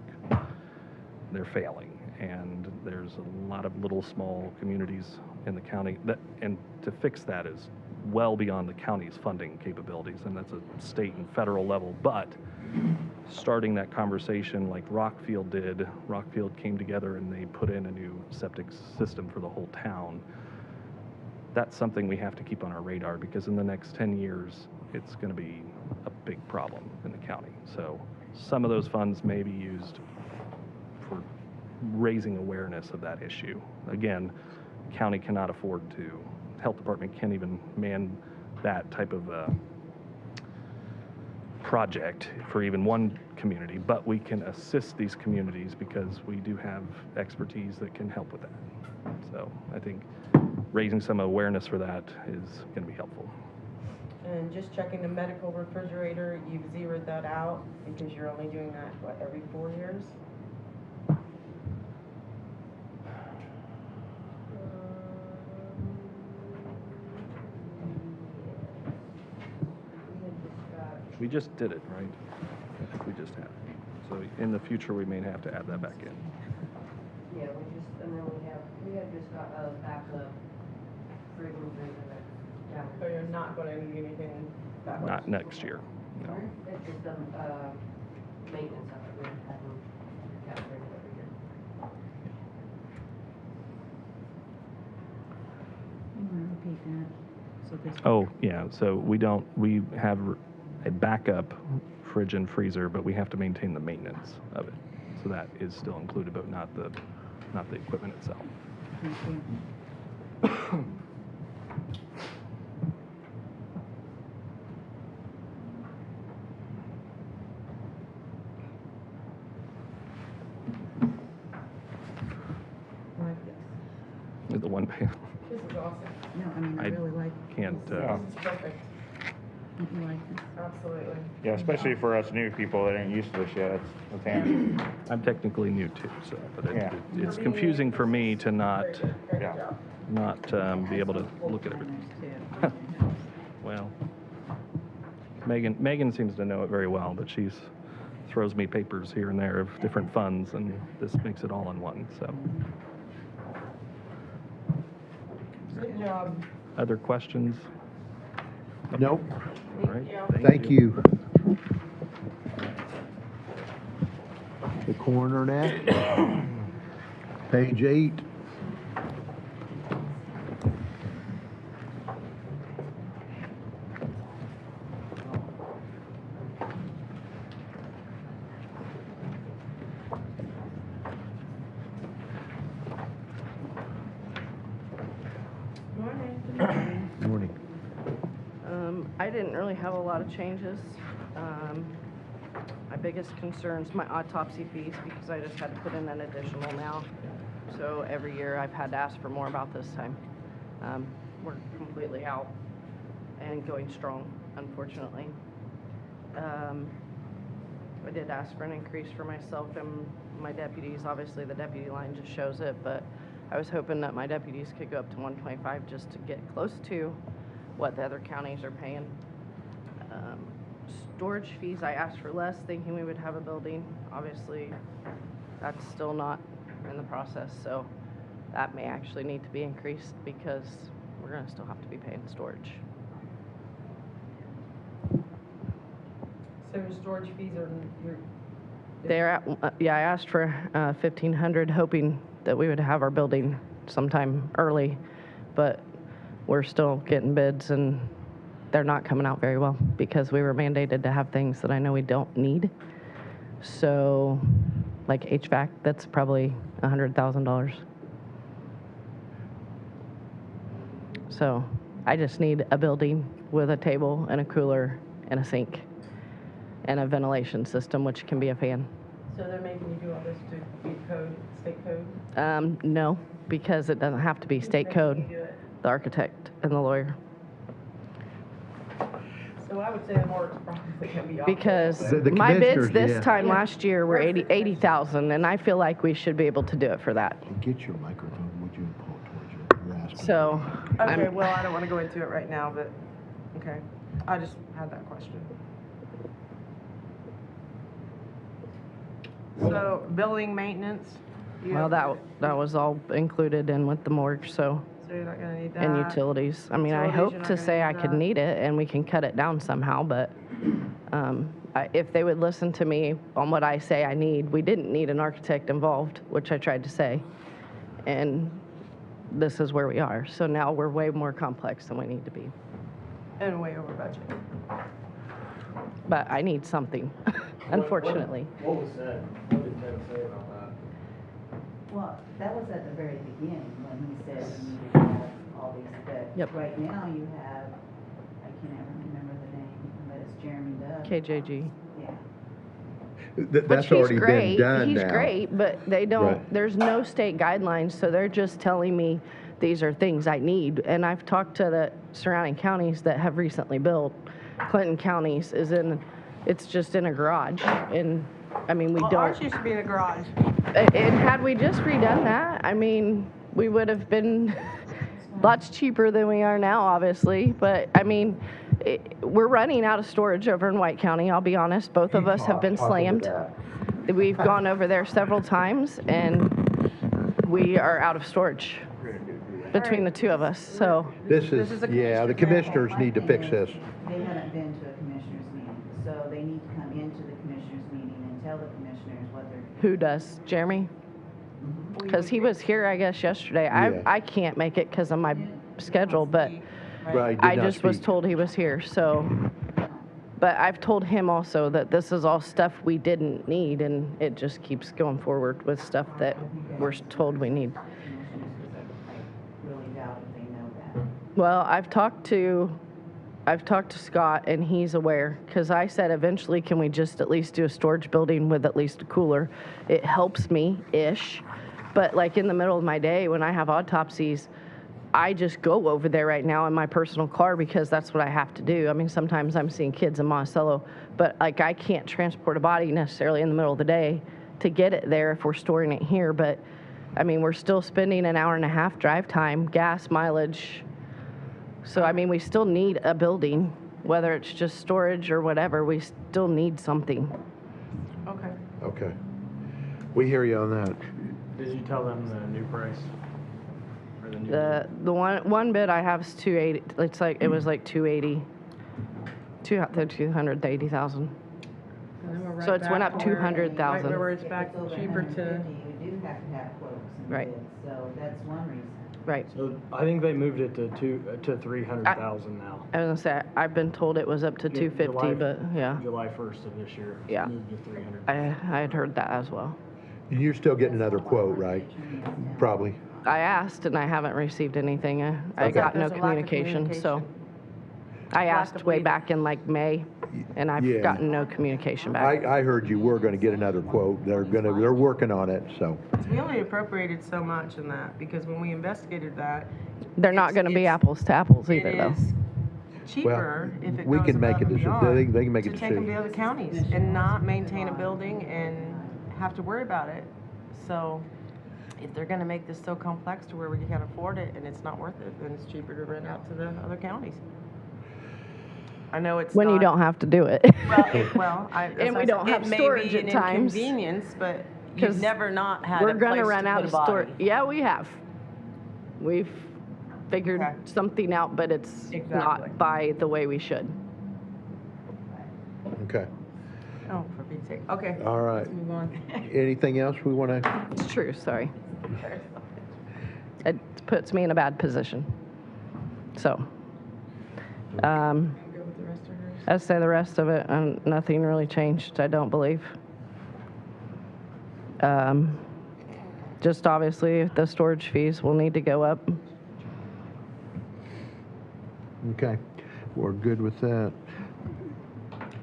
They're failing, and there's a lot of little small communities in the county and to fix that is well beyond the county's funding capabilities, and that's a state and federal level. But starting that conversation like Rockfield did, Rockfield came together and they put in a new septic system for the whole town. That's something we have to keep on our radar, because in the next 10 years, it's going to be a big problem in the county. So some of those funds may be used for raising awareness of that issue. Again, county cannot afford to, health department can't even man that type of project for even one community, but we can assist these communities because we do have expertise that can help with that. So I think raising some awareness for that is going to be helpful. And just checking the medical refrigerator, you've zeroed that out because you're only doing that, what, every 4 years? We just did it, right? We just have. So in the future, we may have to add that back in. Yeah, and then we have just got a backup fridge and freezer that's down. So you're not going to need anything that much? Not next year, no. It's just maintenance of it, we have them calculated every year. You want to repeat that? So this. Oh, yeah, so we have a backup fridge and freezer, but we have to maintain the maintenance of it. So that is still included, but not the equipment itself. Thank you. I like this. The one panel, This is awesome. No, I mean, I I really like. can't, This is perfect. Don't you like this? Absolutely. Yeah, especially for us new people that ain't used to this yet, it's handy. I'm technically new too, so, but Yeah. it's confusing for me to not, Very good. Great Yeah. job. not be able to look at everything. Too. Well, Megan seems to know it very well, but she's throws me papers here and there of different funds, and this makes it all in one, so. Good job. Other questions? Nope. All right, Thank you. The coroner net. Page 8. Morning. Morning. I didn't really have a lot of changes. My biggest concern's my autopsy fees, because I just had to put in an additional now. So every year I've had to ask for more about this time. We're completely out and going strong, unfortunately. I did ask for an increase for myself and my deputies. Obviously, the deputy line just shows it, but I was hoping that my deputies could go up to 125 just to get close to what the other counties are paying. Storage fees, I asked for less, thinking we would have a building. Obviously, that's still not in the process, so that may actually need to be increased because we're gonna still have to be paying storage. So your storage fees are, They're at, yeah, I asked for 1,500, hoping that we would have our building sometime early, but we're still getting bids and they're not coming out very well because we were mandated to have things that I know we don't need. So, like HVAC, that's probably $100,000. So, I just need a building with a table and a cooler and a sink and a ventilation system, which can be a fan. So they're making you do all this to beat code, state code? No, because it doesn't have to be state Who's code, making you do it? the architect and the lawyer. So I would say the more it's probably gonna be off. Because The my bids commissioners, this yeah. time last year were 80,000, and I feel like we should be able to do it for that. Get your microphone, would you, and pull it towards you? You're asking. So, Okay, I'm, well, I don't wanna go into it right now, but, okay, I just had that question. So, building maintenance? you well, have- that was all included in with the morgue, so, So you're not gonna need that? and utilities. I mean, I Utilities, hope you're not to gonna say need I could that. need it and we can cut it down somehow, but if they would listen to me on what I say I need, we didn't need an architect involved, which I tried to say. And this is where we are. So now we're way more complex than we need to be. And way over budget. But I need something, unfortunately. What was said? What did Ted say about that? Well, that was at the very beginning when he said you needed to have all these, but Yep. right now you have, I can't ever remember the name, but it's Jeremy Dove. KJG. Yeah. That's Which he's already been great. done He's now. great, but they don't, Right. there's no state guidelines, so they're just telling me these are things I need. And I've talked to the surrounding counties that have recently built. Clinton counties it's just in a garage. And, I mean, we Well, don't. ours used to be in a garage. And had we just redone that, I mean, we would have been lots cheaper than we are now, obviously. But, I mean, we're running out of storage over in White County, I'll be honest. Both of us have been Talk into slammed. that. We've gone over there several times, and we are out of storage between the two of us, so. This This is, is a yeah, the commissioner's commissioners need to fix this. They haven't been to a commissioners meeting, so they need to come into the commissioners meeting and tell the commissioners what they're. Who does? Jeremy? Because he was here, I guess, yesterday. Yeah. I can't make it because of my schedule, but Right, did I not just was speak. told he was here, so. But I've told him also that this is all stuff we didn't need, and it just keeps going forward with stuff that we're told we need. Commissioners, because I really doubt if they know that. Well, I've talked to Scott, and he's aware, because I said eventually, can we just at least do a storage building with at least a cooler? It helps me-ish, but like in the middle of my day, when I have autopsies, I just go over there right now in my personal car because that's what I have to do. I mean, sometimes I'm seeing kids in Monticello, but like I can't transport a body necessarily in the middle of the day to get it there if we're storing it here, but I mean, we're still spending an hour and a half drive time, gas mileage. So, I mean, we still need a building, whether it's just storage or whatever, we still need something. Okay. Okay. We hear you on that. Did you tell them the new price? Or the new The one bid I have is 280, it's like, it was like 280, 280,000. And then we're right So it's went back up to where- 200,000. Right where it's If back it's over cheaper to, 150, you do have to have quotes and Right. bids, so that's one reason. Right. So I think they moved it to 300,000 now. I was gonna say, I've been told it was up to 250, July- but yeah, July 1st of this year. It's Yeah. moved to 300. I had heard that as well. And you're still getting another quote, right? Probably. I asked and I haven't received anything. I Okay. got no There's a lack of communication, so. communication. I Lack asked of way lead. back in like May, and I've Yeah. gotten no communication back. I heard you were gonna get another quote. They're working on it, so. we only appropriated so much in that, because when we investigated that. They're not gonna be it's- apples to apples either, It though. is cheaper if it we goes can make above a and decision. beyond They can make a to take them to decision. other counties and not maintain a building and have to worry about it. So if they're gonna make this so complex to where we can't afford it and it's not worth it, then it's cheaper to rent out to the other counties. I know it's When you not- don't have to do it. that's And what we I don't said. have It may storage be at an times. inconvenience, but 'Cause you've never not had a We're place gonna to run out put of a body. storage. Yeah, we have. We've figured Okay. something out, but it's Exactly. not by the way we should. Okay. Oh, for Pete's sake. Okay. All right. Let's move on. Anything else we wanna? It's true, sorry. It puts me in a bad position. So, Go with the rest of hers. I'd say the rest of it, nothing really changed, I don't believe. Just obviously, the storage fees will need to go up. Okay, we're good with that.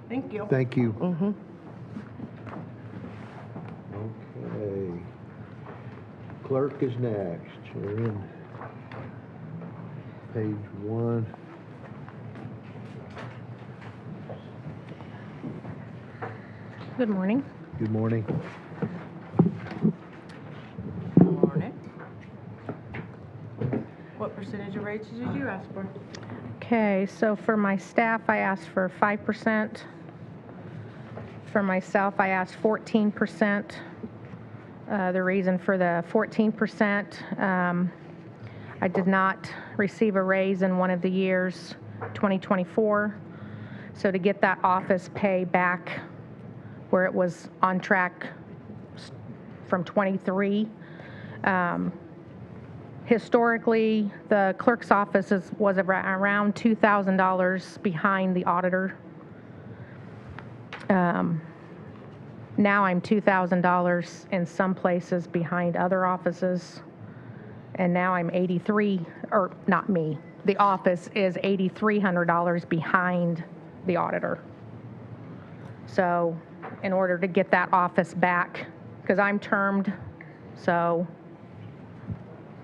Thank you. Thank you. Mm-hmm. Okay. Clerk is next. We're in page 1. Good morning. Good morning. Morning. What percentage of raises did you ask for? Okay, so for my staff, I asked for 5%. For myself, I asked 14%. The reason for the 14%, I did not receive a raise in one of the years, 2024. So to get that office pay back where it was on track from 23, historically, the clerk's office was around $2,000 behind the auditor. Now I'm $2,000 in some places behind other offices. And now I'm 83, or not me, the office is $8,300 behind the auditor. So in order to get that office back, because I'm termed, so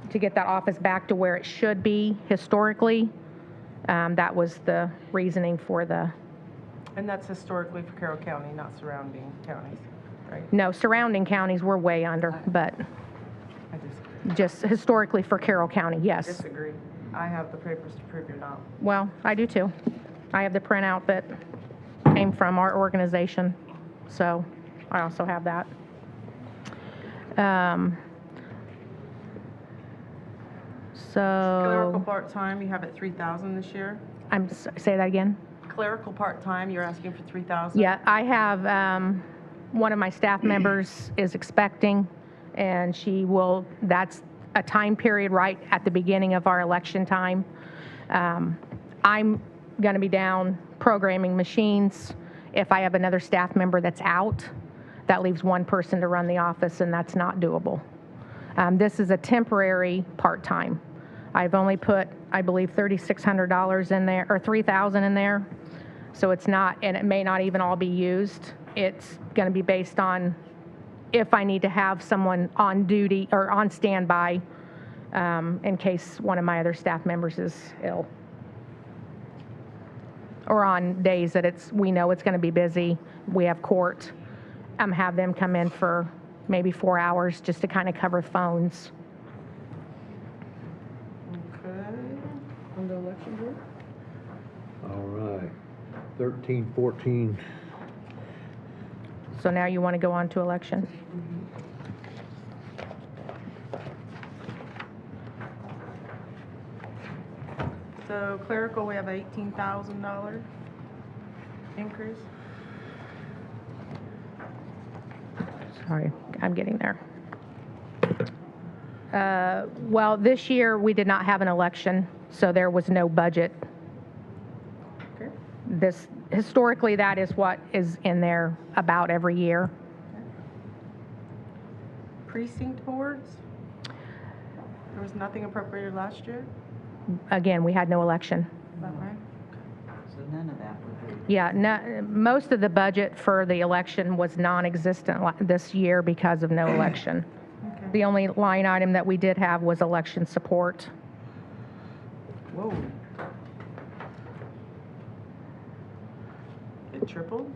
to get that office back to where it should be historically, that was the reasoning for the, And that's historically for Carroll County, not surrounding counties, right? no, surrounding counties were way under, but I disagree. just historically for Carroll County, yes. Disagree. I have the papers to prove you're not. Well, I do too. I have the printout that came from our organization, so I also have that. Clerical So, part-time, you have it 3,000 this year? say that again? Clerical part-time, you're asking for 3,000? Yeah, I have, one of my staff members is expecting, and she will, that's a time period right at the beginning of our election time. I'm going to be down programming machines. If I have another staff member that's out, that leaves one person to run the office, and that's not doable. This is a temporary part-time. I've only put, I believe, $3,600 in there, or $3,000 in there. So it's not, and it may not even all be used. It's going to be based on if I need to have someone on duty or on standby in case one of my other staff members is ill. Or on days that we know it's going to be busy, we have court, have them come in for maybe 4 hours just to kind of cover phones. Okay. On the election board? All right. 13, 14. So now you want to go on to election? So clerical, we have $18,000 increase. Sorry, I'm getting there. Well, this year we did not have an election, so there was no budget. Okay. Historically, that is what is in there about every year. Precinct boards? There was nothing appropriated last year? Again, we had no election. Is that right? So none of that would be. Yeah, most of the budget for the election was non-existent this year because of no election. Okay. The only line item that we did have was election support. Whoa. It tripled?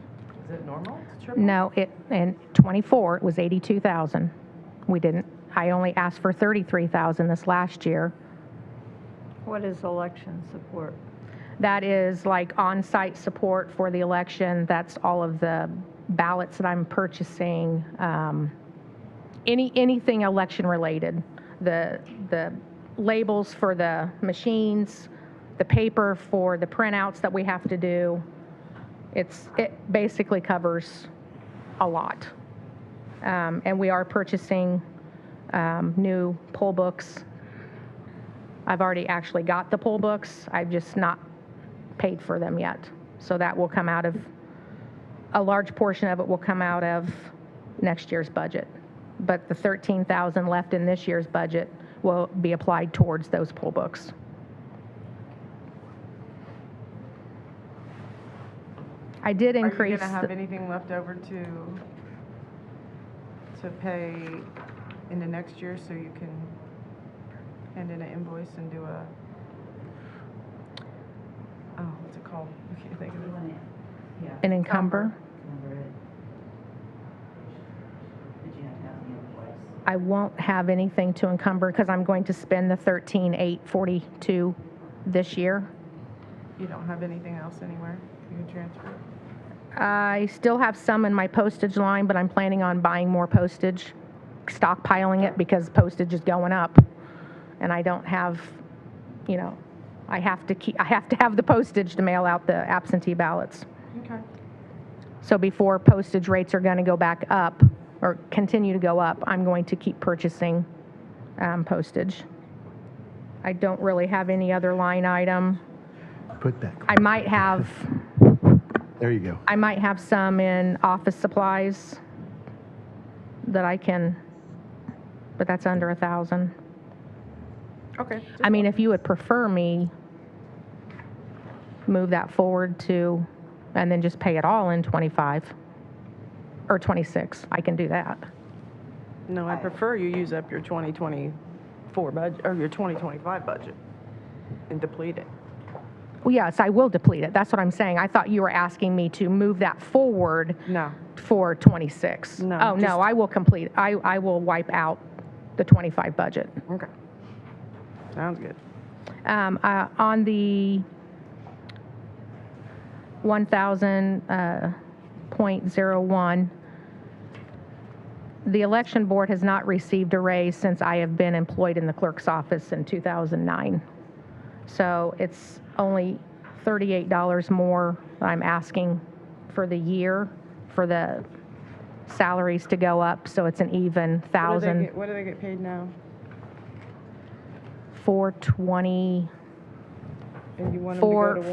Is it normal to triple? No, in 24, it was 82,000. I only asked for 33,000 this last year. What is election support? That is like on-site support for the election. That's all of the ballots that I'm purchasing, anything election related. The labels for the machines, the paper for the printouts that we have to do. It basically covers a lot. And we are purchasing new poll books. I've already actually got the poll books. I've just not paid for them yet. So that will come out of, a large portion of it will come out of next year's budget. But the 13,000 left in this year's budget will be applied towards those poll books. I did Are you increase. gonna have anything left over to pay in the next year so you can hand in an invoice and do a, oh, what's it called? I can't think of it. Yeah. An encumber? Remember it. Did you have to have the invoice? I won't have anything to encumber because I'm going to spend the 13,842 this year. You don't have anything else anywhere you can transfer? I still have some in my postage line, but I'm planning on buying more postage, stockpiling it because postage is going up. And I don't have, you know, I have to have the postage to mail out the absentee ballots. Okay. So before postage rates are going to go back up or continue to go up, I'm going to keep purchasing postage. I don't really have any other line item. Put that, I might have there you go. I might have some in office supplies that I can, but that's under 1,000. Okay. I mean, if you would prefer me move that forward to, and then just pay it all in 25 or 26, I can do that. No, I prefer you use up your 2024 budget, or your 2025 budget and deplete it. Well, yes, I will deplete it. That's what I'm saying. I thought you were asking me to move that forward No. for 26. No, Oh, just- no, I will complete, I will wipe out the 25 budget. Okay. Sounds good. On the 1,000.01, the election board has not received a raise since I have been employed in the clerk's office in 2009. So it's only $38 more that I'm asking for the year for the salaries to go up, so it's an even thousand. What do they get paid now? 420, And you want them to go to what?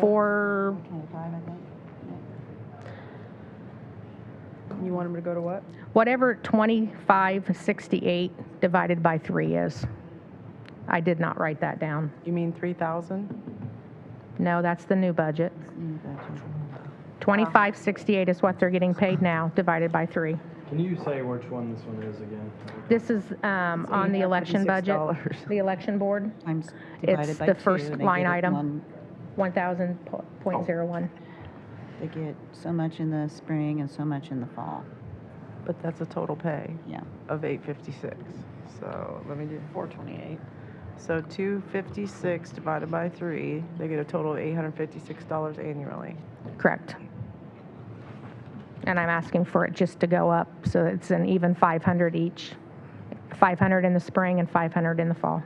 25, I think. You want them to go to what? whatever 2568 divided by 3 is. I did not write that down. You mean 3,000? No, that's the new budget. New budget. 2568 is what they're getting paid now, divided by 3. Can you say which one this one is again? This is on the election budget, $856. the election board. Times divided It's by the 2, first they line get it item. 1,000.01. They get so much in the spring and so much in the fall. But that's a total pay Yeah. of 856. So let me do 428. So 256 divided by 3, they get a total of $856 annually. Correct. And I'm asking for it just to go up, so it's an even 500 each. 500 in the spring and 500 in the fall.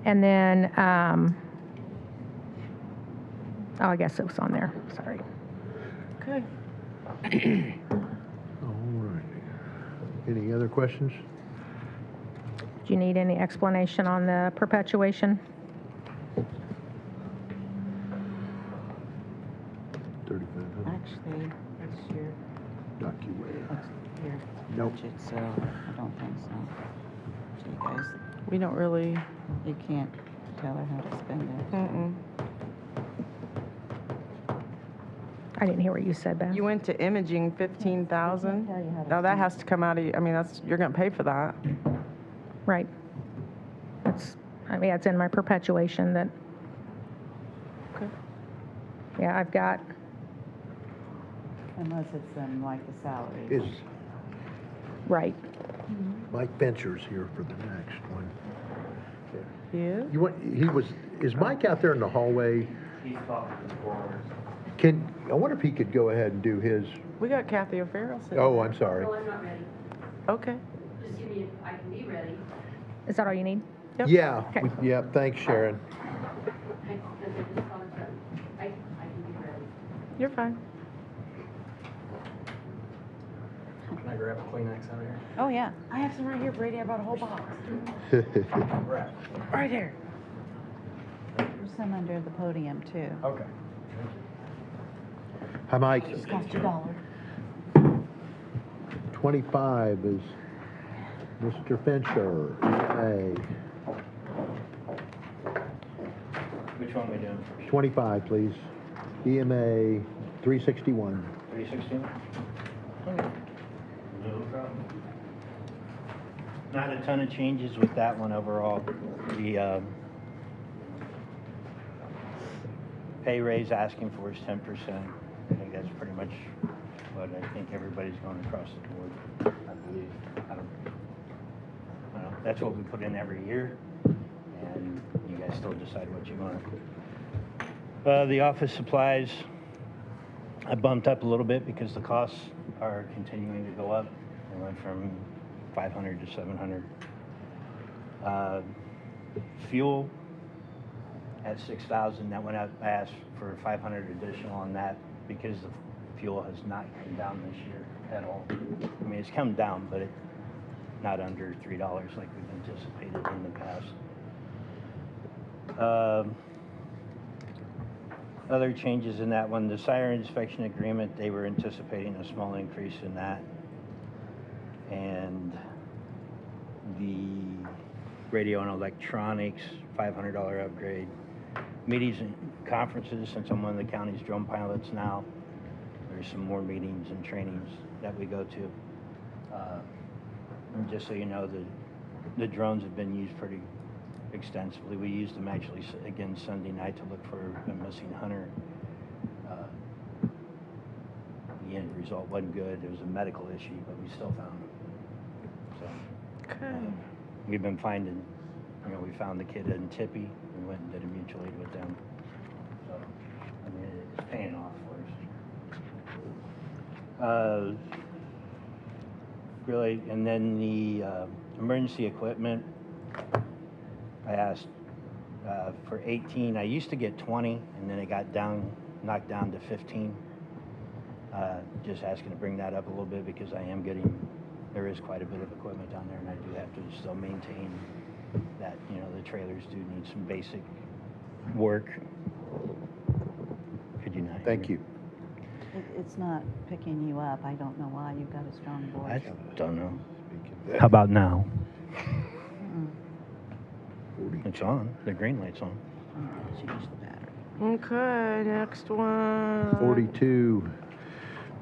And then, oh, I guess it was on there, sorry. Okay. All right. Any other questions? Do you need any explanation on the perpetuation? 3,500. Actually, it's your, Document. it's your Nope. budget, so I don't think so. So you guys, We don't really, you can't tell her how to spend it. I didn't hear what you said, Beth. You went to imaging 15,000? tell you how to Now that spend has to come out of, I mean, that's, you're gonna pay for that. Right. That's, I mean, it's in my perpetuation that, Okay. yeah, I've got, Unless it's like the salary. Is right. Mike Venture's here for the next one? He is? You want, is Mike out there in the hallway? He's talking to the foreigners. I wonder if he could go ahead and do his, We got Kathy O'Farrell sitting. oh, I'm sorry. Well, I'm not ready. Okay. Just give me, I can be ready. Is that all you need? Yep. Yeah, Okay. yeah, thanks, Sharon. I can be ready. You're fine. Can I grab a Kleenex out of here? Oh, yeah. I have some right here, Brady. I bought a whole box. Right. Right here. There's some under the podium, too. Okay. Hi, Mike. Cost $1. 25 is Mr. Fincher. Yay. Which Which one we doing first? 25, please. EMA 361. 316? No problem. Not a ton of changes with that one overall. The pay raise asking for is 10%. I think that's pretty much what I think everybody's going across the board, I believe. I don't know. That's what we put in every year, and you guys still decide what you want. The office supplies, I bumped up a little bit because the costs are continuing to go up. They went from 500 to 700. Fuel at 6,000, that went up. I asked for 500 additional on that because the fuel has not come down this year at all. I mean, it's come down, but not under $3 like we've anticipated in the past. Other changes in that one, the siren inspection agreement, they were anticipating a small increase in that. And the radio and electronics, $500 upgrade. Meetings and conferences, since I'm one of the county's drone pilots now, there's some more meetings and trainings that we go to. And just so you know, the drones have been used pretty extensively. We used them actually again Sunday night to look for a missing hunter. The end result wasn't good. It was a medical issue, but we still found him. So we've been finding, we found the kid in Tippy. We went and did a mutual aid with them. So, I mean, it's paying off for us. Really, and then the emergency equipment, I asked for 18. I used to get 20, and then it got knocked down to 15. Just asking to bring that up a little bit because there is quite a bit of equipment down there, and I do have to still maintain that, the trailers do need some basic work. Could you not hear Thank me? you. It's not picking you up. I don't know why. You've got a strong voice. I don't know. How about now? It's on. The green light's on. I'm gonna change the battery. Okay, next one. 42.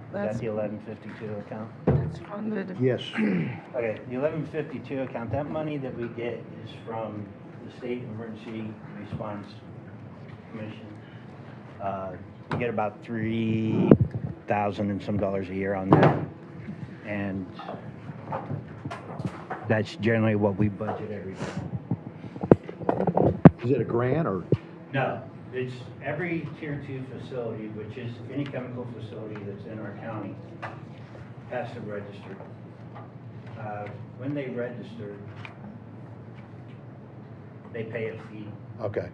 Is that the 1152 account? That's funded. Yes. Okay, the 1152 account, that money that we get is from the State Emergency Response Commission. We get about $3,000 and some dollars a year on that. And that's generally what we budget every year. Is it a grant or? No, it's every Tier 2 facility, which is any chemical facility that's in our county, has to register. When they register, they pay a fee, Okay.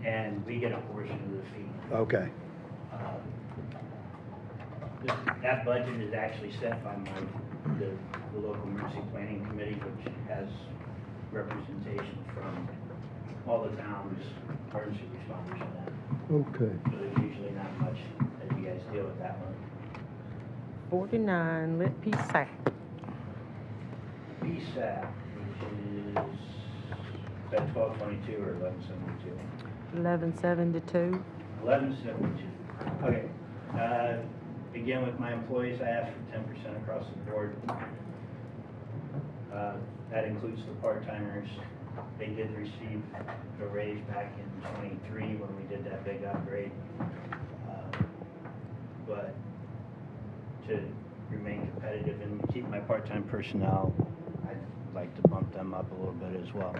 and we get a portion of the fee. Okay. That budget is actually set by the local emergency planning committee, which has representation from all the towns, emergency responders and that. Okay. So there's usually not much that you guys deal with that one. 49, lit PSAC. BSAP, which is that 1222 or 1172? 1172. 1172. Okay. Again, with my employees, I asked for 10% across the board. That includes the part-timers. They did receive a raise back in 23 when we did that big upgrade. But to remain competitive and keep my part-time personnel, I'd like to bump them up a little bit as well.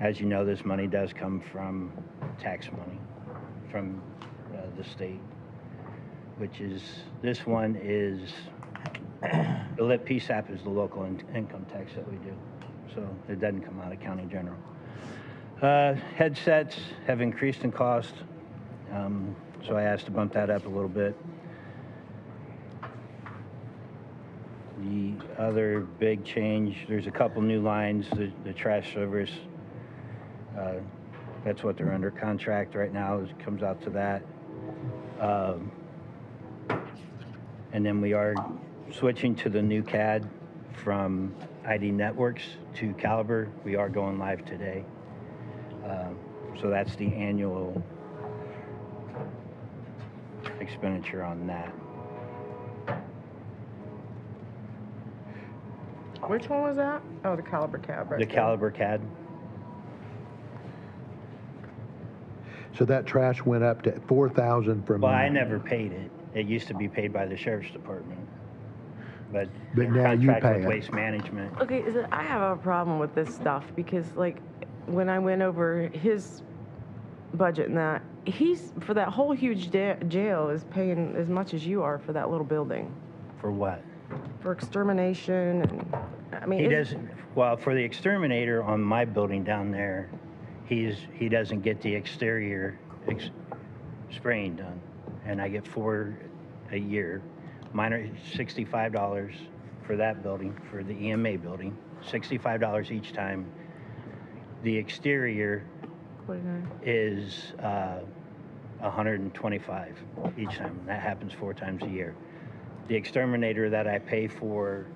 As you know, this money does come from tax money from the state, which is, this one is, the lit PSAP is the local income tax that we do. So it doesn't come out of county general. Headsets have increased in cost, so I asked to bump that up a little bit. The other big change, there's a couple new lines, the trash service, that's what they're under contract right now, it comes out to that. And then we are switching to the new CAD from ID Networks to Caliber. We are going live today. So that's the annual expenditure on that. Which one was that? Oh, the Caliber cab, right The there. Caliber CAD. So that trash went up to 4,000 from. Well, I never paid it. It used to be paid by the sheriff's department. But But now you contract pay with it. Waste Management. Okay, I have a problem with this stuff because, like, when I went over his budget and that, he's, for that whole huge jail, is paying as much as you are for that little building. For what? For extermination and, I mean. He it's- doesn't, well, for the exterminator on my building down there, he doesn't get the exterior spraying done. And I get 4 a year. Mine are $65 for that building, for the EMA building, $65 each time. The exterior 49. is $125 each time. That happens 4 times a year. The exterminator that I pay for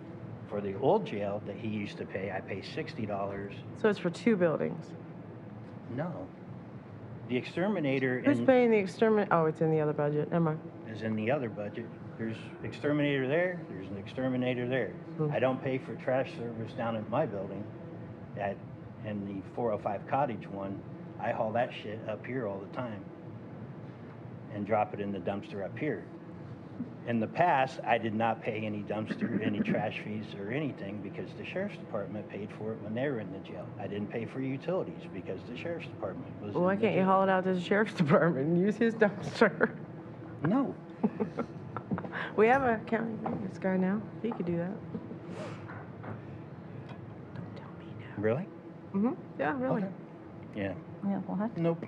the old jail that he used to pay, I pay $60. So it's for 2 buildings. No. The exterminator Who's paying the exterminate? Oh, it's in the other budget. Never mind. is in the other budget. There's exterminator there, there's an exterminator there. I don't pay for trash service down at my building. And the 405 Cottage one, I haul that shit up here all the time and drop it in the dumpster up here. In the past, I did not pay any dumpster, any trash fees or anything because the sheriff's department paid for it when they were in the jail. I didn't pay for utilities because the sheriff's department was Well, why in the can't you jail. haul it out to the sheriff's department and use his dumpster? No. We have a county maintenance guy now. He could do that. Don't tell me no. Really? Mm-hmm. Yeah, really. Okay. Yeah. Yeah, what? Nope.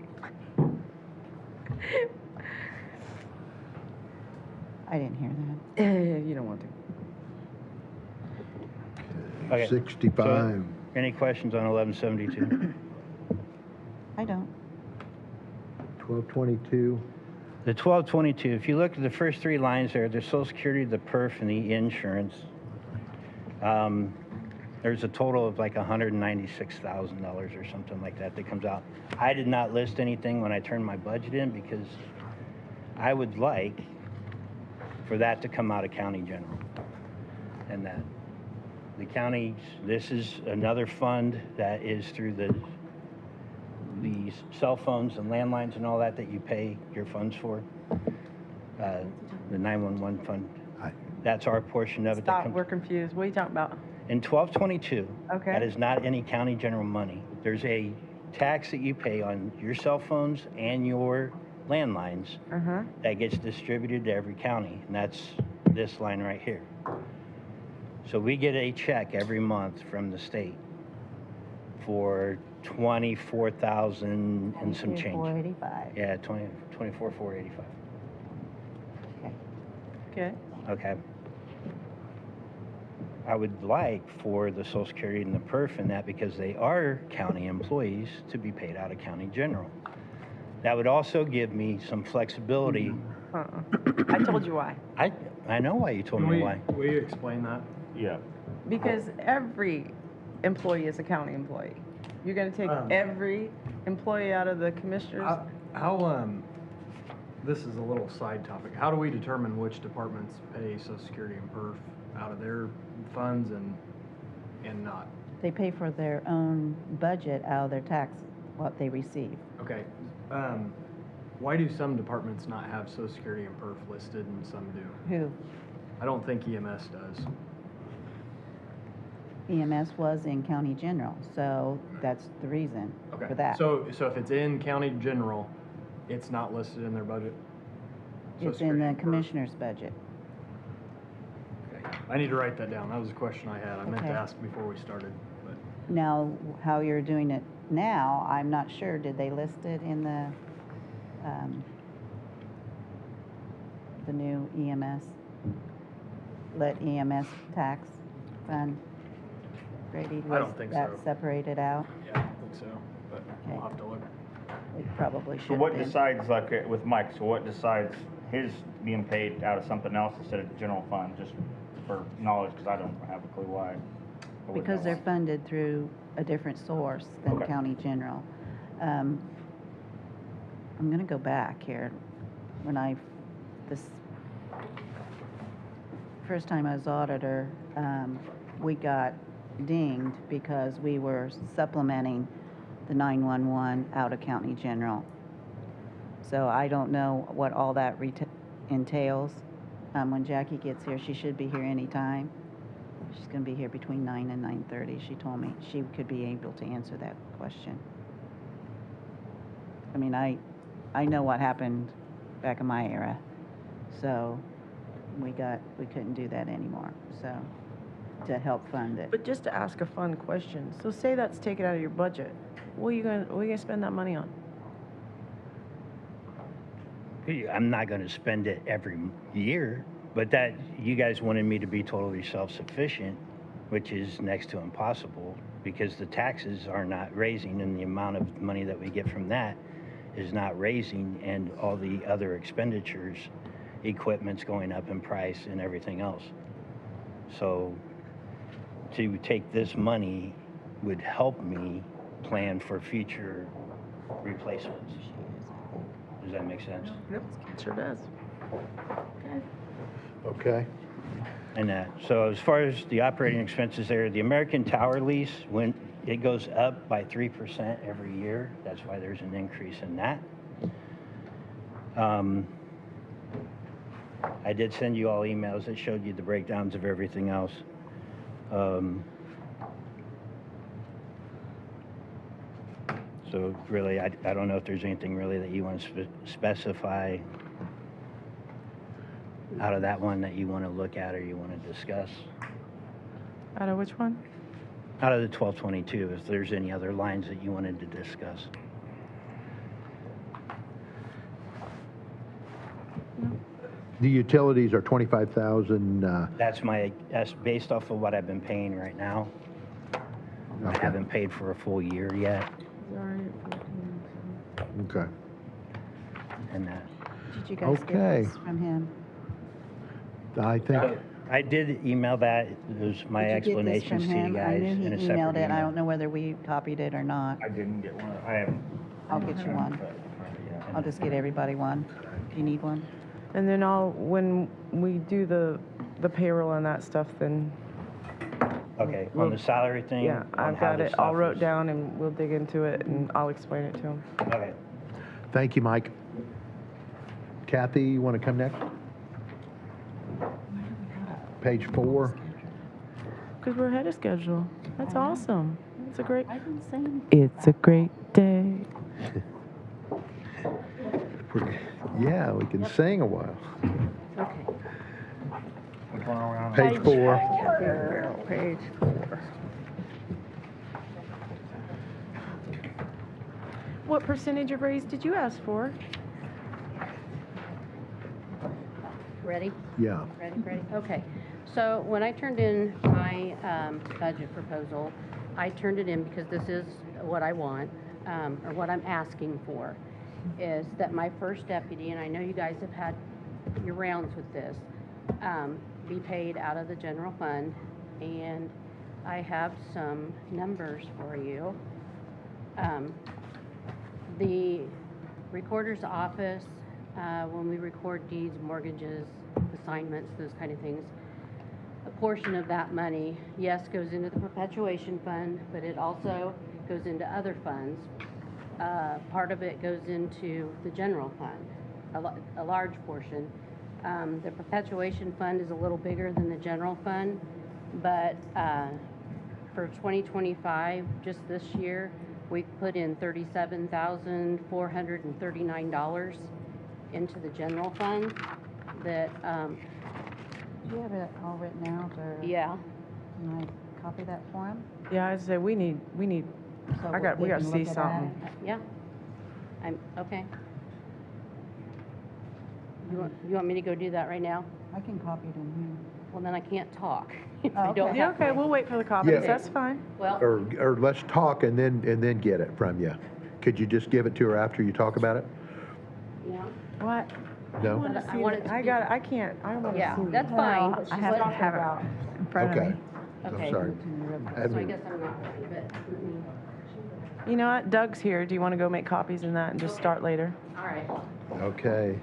I didn't hear that. You don't want to. Okay. 65. Any questions on 1172? I don't. 1222. The 1222, if you look at the first 3 lines there, the Social Security, the PERF, and the insurance, there's a total of like $196,000 or something like that comes out. I did not list anything when I turned my budget in because I would like for that to come out of county general. And that the county, this is another fund that is through the cell phones and landlines and all that you pay your funds for. The 911 fund. That's our portion of it. that Stop, comes- we're confused. What are you talking about? In 1222, Okay. that is not any county general money. There's a tax that you pay on your cell phones and your landlines Uh-huh. that gets distributed to every county, and that's this line right here. So we get a check every month from the state for 24,000 and some change. 485. Yeah, 24,485. Okay. Okay. Okay. I would like for the Social Security and the PERF and that, because they are county employees, to be paid out of county general. That would also give me some flexibility. I told you why. I know why you told me why. Will you explain that? Yeah. Because every employee is a county employee. You're gonna take every employee out of the commissioners? How, this is a little side topic. How do we determine which departments pay Social Security and PERF out of their funds and not? They pay for their own budget out of their tax, what they receive. Okay. Why do some departments not have Social Security and PERF listed and some do? Who? I don't think EMS does. EMS was in county general, so that's the reason Okay. for that. So if it's in county general, it's not listed in their budget? Social It's in Security the and PERF. commissioner's budget. Okay. I need to write that down. That was a question I had. I meant to Okay. ask before we started, but. Now, how you're doing it now, I'm not sure. Did they list it in the new EMS? Let EMS tax fund? Grady, I don't was think that so. separated out? Yeah, I don't think so, but we'll Okay. have to look. It probably should So have what been. decides, like with Mike, so what decides his being paid out of something else instead of the general fund, just for knowledge, because I don't have a clue why? Because they're funded through a different source than Okay. county general. I'm gonna go back here. When this first time I was auditor, we got dinged because we were supplementing the 911 out of county general. So I don't know what all that entails. When Jackie gets here, she should be here anytime. She's gonna be here between 9 and 9:30. She told me she could be able to answer that question. I mean, I know what happened back in my era, so we couldn't do that anymore, so, to help fund it. But just to ask a fun question, so say that's taken out of your budget, what are you gonna spend that money on? I'm not gonna spend it every year, but that, you guys wanted me to be totally self-sufficient, which is next to impossible, because the taxes are not raising, and the amount of money that we get from that is not raising, and all the other expenditures, equipment's going up in price and everything else. So to take this money would help me plan for future replacements. Does that make sense? Yep, sure does. Okay. And so as far as the operating expenses there, the American Tower lease, when it goes up by 3% every year, that's why there's an increase in that. I did send you all emails that showed you the breakdowns of everything else. So really, I don't know if there's anything really that you want to specify out of that one that you want to look at or you want to discuss. Out of which one? Out of the 1222, if there's any other lines that you wanted to discuss. The utilities are 25,000, That's based off of what I've been paying right now. I Okay. haven't paid for a full year yet, okay. and Did you guys get Okay. this from him? I think, I did email that. It was my Did you get this explanations from to you him? guys I in knew a he separate emailed it. I email. don't know whether we copied it or not. I didn't get one. I haven't. I'll get you one. I'll just get everybody one. Do you need one? And then when we do the payroll and that stuff, then, Okay, on the salary thing? yeah, on I've how got the it all stuff wrote is- down and we'll dig into it and I'll explain it to him. Okay. thank you, Mike. Kathy, you want to come next? Page 4. Because we're ahead of schedule. That's awesome. It's a great, I didn't say anything. it's a great day. Yeah, we can sing a while. Okay. Which one are we on? Page 4. Page 4. What percentage of raise did you ask for? Ready? Yeah. Ready? Okay. So when I turned in my budget proposal, I turned it in because this is what I want, or what I'm asking for, is that my first deputy, and I know you guys have had your rounds with this, be paid out of the general fund. And I have some numbers for you. The recorder's office, when we record deeds, mortgages, assignments, those kind of things, a portion of that money, yes, goes into the perpetuation fund, but it also goes into other funds. Part of it goes into the general fund, a large portion. The perpetuation fund is a little bigger than the general fund, but for 2025, just this year, we put in $37,439 into the general fund that, Do you have it all written out, or? yeah. Can I copy that for him? Yeah, I say we need, So we they gotta can see look at that? something. Yeah. Okay. You want me to go do that right now? I can copy it in Well, then I can't talk. if Oh, I don't okay. Yeah, have okay, my- we'll wait for the copies. Yeah. That's fine. Well, Or let's talk and then get it from you. Could you just give it to her after you talk about it? yeah. What? No? wanna I see want it. it to I be- got it. I can't. I want to Yeah, see. that's here. fine. Well, I have to have it in front of Okay. me. I'm Okay. sorry. So I guess I'm not ready, but let me. You know what? Doug's here. Do you want to go make copies in that and just start later? All right, Okay.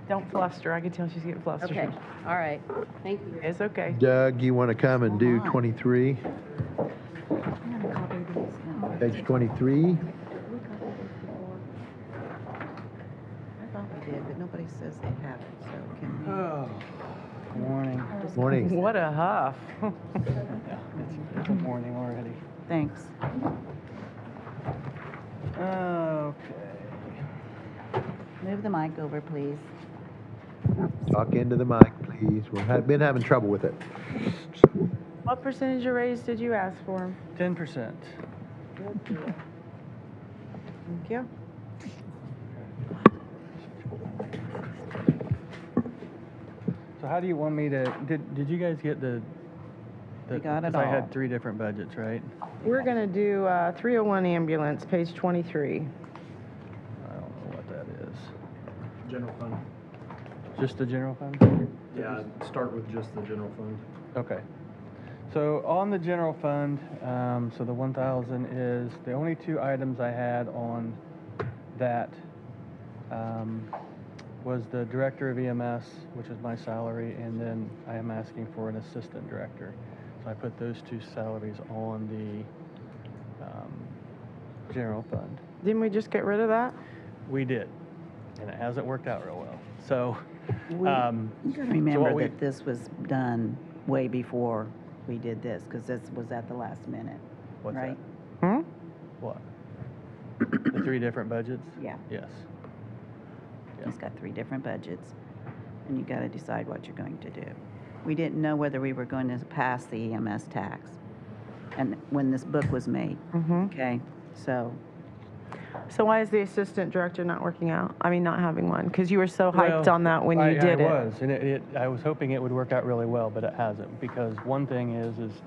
Don't fluster. I can tell she's getting flustered. okay, all right, thank you. It's okay. Doug, you want to come and do Come on. 23? I have a copy of these. Oh. Page 23? We copied these before. I thought we did, but nobody says they have it, so can we? Oh, good morning. Morning. What a huff. Yeah, it's good morning already. Thanks. Okay. Move the mic over, please. Talk into the mic, please. We've been having trouble with it. What percentage of raise did you ask for? 10%. Thank you. So how do you want me to, did you guys get the? We got it 'cause I all. had 3 different budgets, right? We're going to do 301 ambulance, page 23. I don't know what that is. General fund. Just the general fund? Yeah, start with just the general fund. Okay. So on the general fund, so the 1,000 is, the only 2 items I had on that was the director of EMS, which is my salary, and then I am asking for an assistant director. So I put those 2 salaries on the general fund. Didn't we just get rid of that? We did, and it hasn't worked out real well. So, You gotta remember what we- that this was done way before we did this, because this was at the last minute, what's right? that? What? The 3 different budgets? Yeah. Yes. He's got 3 different budgets, and you gotta decide what you're going to do. We didn't know whether we were going to pass the EMS tax, and when this book was made, okay? So, So why is the assistant director not working out? I mean, not having one? Because you were so hyped Well, on that when you I did it. was, and I was hoping it would work out really well, but it hasn't. Because one thing is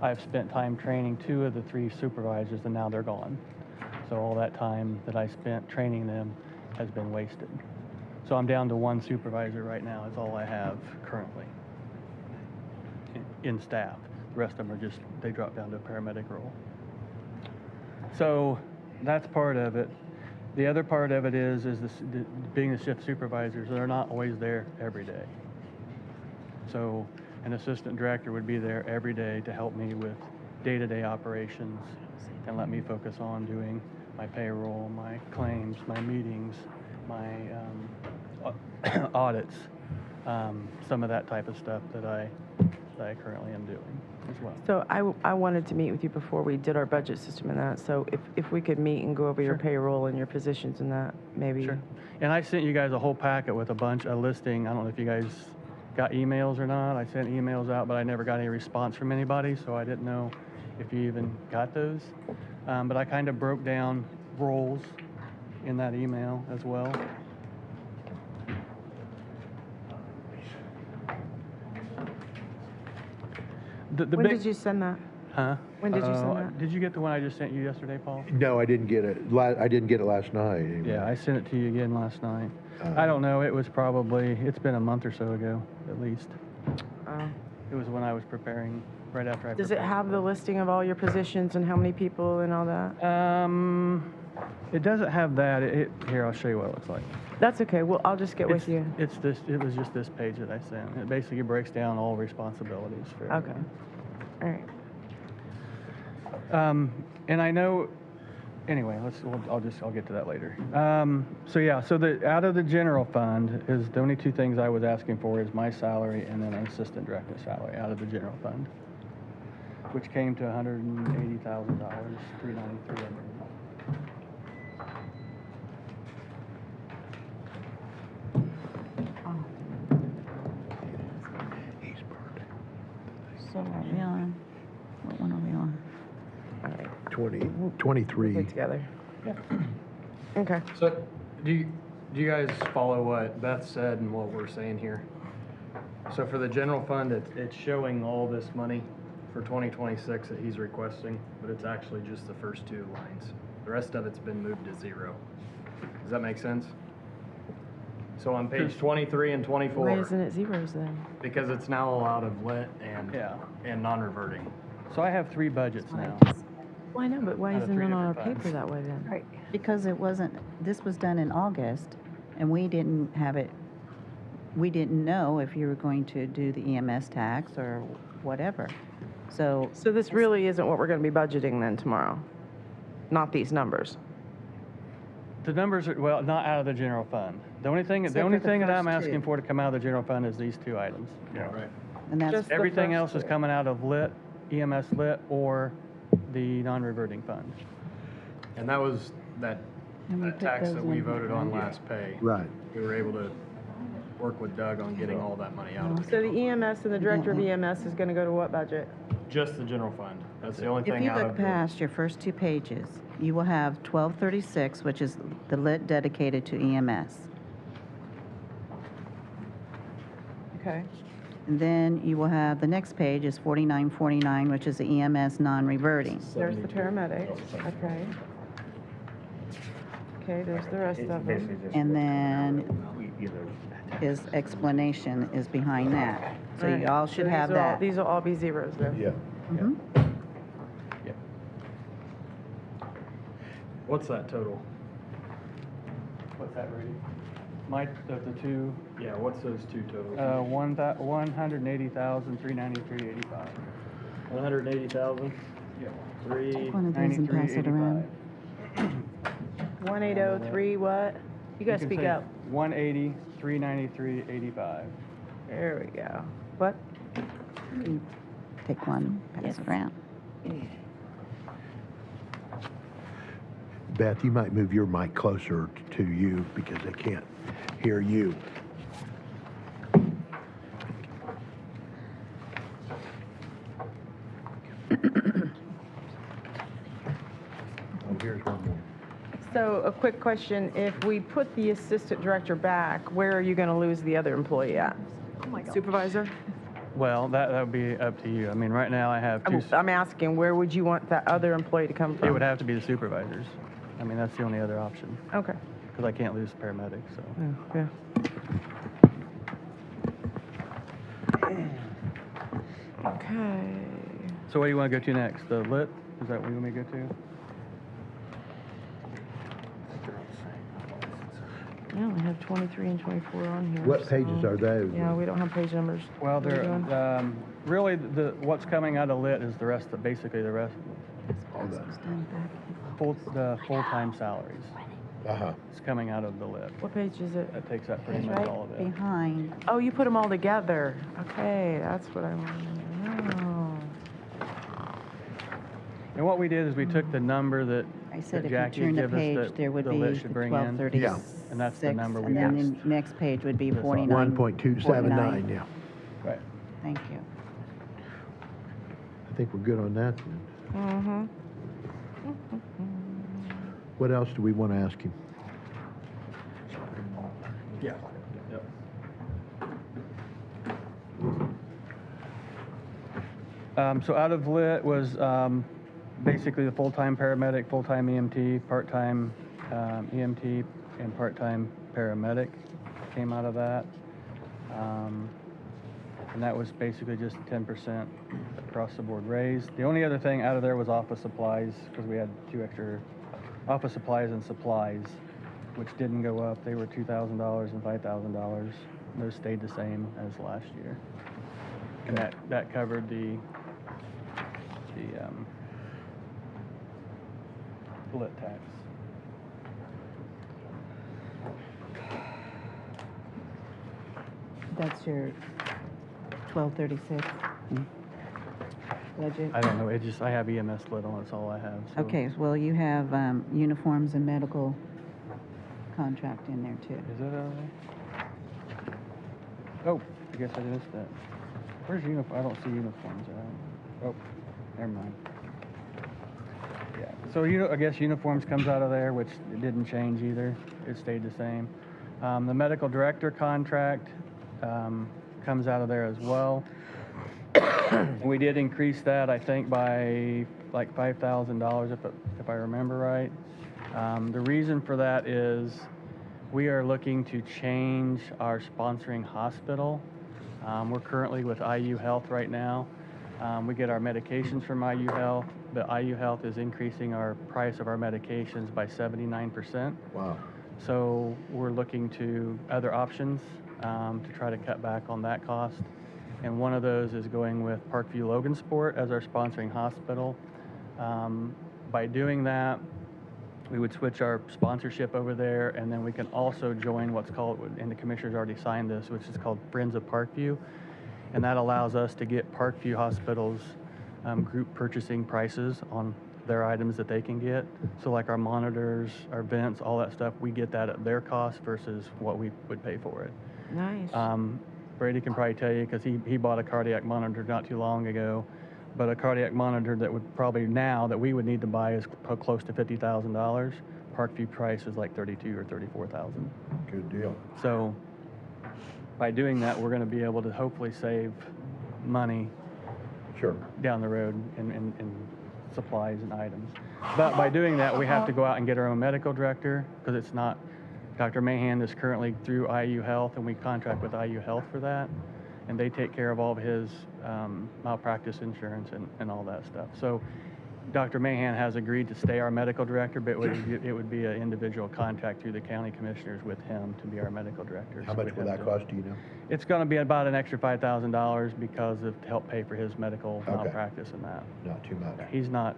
I've spent time training 2 of the 3 supervisors, and now they're gone. So all that time that I spent training them has been wasted. So I'm down to 1 supervisor right now. Is all I have currently in staff. The rest of them are just, they drop down to a paramedic role. So that's part of it. The other part of it is being the shift supervisors, they're not always there every day. So an assistant director would be there every day to help me with day-to-day operations and let me focus on doing my payroll, my claims, my meetings, my audits, some of that type of stuff that I currently am doing as well. So I wanted to meet with you before we did our budget system and that. So if we could meet and go over your Sure. payroll and your positions and that, maybe. Sure. And I sent you guys a whole packet with a listing. I don't know if you guys got emails or not. I sent emails out, but I never got any response from anybody, so I didn't know if you even got those. But I kind of broke down roles in that email as well. When did you send that? Huh? When did you send that? Did you get the one I just sent you yesterday, Paul? No, I didn't get it. I didn't get it last night. Anyway. Yeah, I sent it to you again last night. I don't know, it was probably, it's been a month or so ago, at least. It was when I was preparing, right after I Does it prepared. have the listing of all your positions and how many people and all that? It doesn't have that. Here, I'll show you what it looks like. That's okay. Well, I'll just get with you. It's this, it was just this page that I sent. It basically breaks down all responsibilities for Okay. everyone. All right. And I know, anyway, I'll get to that later. So yeah, so out of the general fund is the only 2 things I was asking for is my salary and then an assistant director salary out of the general fund, which came to $180,000, $393. so are we on? What one are we on? All right. 23. Get together. Yeah. Okay. So, do you guys follow what Beth said and what we're saying here? So for the general fund, it's showing all this money for 2026 that he's requesting, but it's actually just the first 2 lines. The rest of it's been moved to 0. Does that make sense? So on page 23 and 24. Why isn't it zeros then? Because it's now allowed of lit and non-reverting. So I have 3 budgets now. Well, I know, but why Out of isn't three it on our different paper funds. that way then? Right. Because it wasn't, this was done in August, and we didn't have it, we didn't know if you were going to do the EMS tax or whatever. So, So this really isn't what we're going to be budgeting then tomorrow? Not these numbers? The numbers are, well, not out of the general fund. The only thing Except that for the I'm first asking two. for to come out of the general fund is these two items. Yeah. Right. and that's, Just the Everything first else is two. coming out of lit, EMS lit, or the non-reverting fund. And that was that And we put tax those that we in voted on here. last pay. Right. We were able to work with Doug on getting all that money out of the So the general EMS and the director of EMS is going to go to what budget? fund. Just the general fund. That's the only if thing you out look of the. past your first two pages, you will have 1236, which is the lit dedicated to EMS. Okay. And then you will have, the next page is 4949, which is the EMS non-reverting. There's the paramedics. Okay. Okay, there's the rest It's of basically them. just And what's then coming out of either. his explanation is behind that. So you Right. all should So have these are all- that. These will all be zeros then? Yeah. Mhm. Yep. What's that total? What's that rating? Mike, of the two, Yeah, what's those two totals? 180,393.85. 180,000? Yeah. Take one of these and pass it around. 1803 what? You guys speak up. 180,393.85. There we go. What? You Take one, pass it around. Beth, you might move your mic closer to you because they can't hear you. Oh, here's one more. So a quick question, if we put the assistant director back, where are you going to lose the other employee at? Supervisor? Well, that would be up to you. I mean, right now I have two, I'm asking, where would you want that other employee to come from? it would have to be the supervisors. I mean, that's the only other option, Okay. because I can't lose the paramedic, so. Yeah. Okay. So what do you want to go to next? The lit? Is that what you want me to go to? Yeah, we have 23 and 24 on here. What pages so- are those? Yeah, we don't have page numbers. Well, What are we they're, doing? really, what's coming out of lit is the rest, basically the rest, the full-time salaries. Uh-huh. It's coming out of the lit. What page is it? That takes up pretty It's much right all of it. behind. Oh, you put them all together. Okay, that's what I wanted to know. And what we did is we took the number that I said that if Jackie you turn had the given us page, that there would the be lit the should bring in. 1236. And that's the number we And then used. the next page would be This one. 49. 1.279, yeah. Right. Thank you. I think we're good on that then. Mm-hmm. What else do we want to ask him? Yeah. Yep. So out of lit was basically the full-time paramedic, full-time EMT, part-time EMT, and part-time paramedic came out of that. And that was basically just 10% across the board raise. The only other thing out of there was office supplies, because we had two extra office supplies and supplies, which didn't go up. They were $2,000 and $5,000. Those stayed the same as last year. And that covered the lit tax. That's your 1236 budget? I don't know, I have EMS lit on, that's all I have. so- Okay, well, you have uniforms and medical contract in there too. Is that oh, I guess I missed that. Where's uniform? I don't see uniforms around. Oh, never mind. Yeah, so I guess uniforms comes out of there, which it didn't change either. It stayed the same. The medical director contract comes out of there as well. We did increase that, I think, by like $5,000 if I remember right. The reason for that is we are looking to change our sponsoring hospital. We're currently with IU Health right now. We get our medications from IU Health, but IU Health is increasing our price of our medications by 79%. Wow. So we're looking to other options to try to cut back on that cost. And one of those is going with Parkview Logansport as our sponsoring hospital. By doing that, we would switch our sponsorship over there, and then we can also join what's called, and the commissioners already signed this, which is called Friends of Parkview. And that allows us to get Parkview Hospital's group purchasing prices on their items that they can get. So like our monitors, our vents, all that stuff, we get that at their cost versus what we would pay for it. Nice. Brady can probably tell you, because he bought a cardiac monitor not too long ago, but a cardiac monitor that would probably now that we would need to buy is close to $50,000. Parkview price is like $32,000 or $34,000. Good deal. So by doing that, we're going to be able to hopefully save money Sure. down the road in supplies and items. But by doing that, we have to go out and get our own medical director, because it's not, Dr. Mahan is currently through IU Health, and we contract with IU Health for that. And they take care of all of his malpractice insurance and all that stuff. So Dr. Mahan has agreed to stay our medical director, but it would be an individual contract through the county commissioners with him to be our medical director. How So much we'd will have that to- cost, do you know? It's going to be about an extra $5,000 because of to help pay for his medical Okay. malpractice and that. Not too much. He's not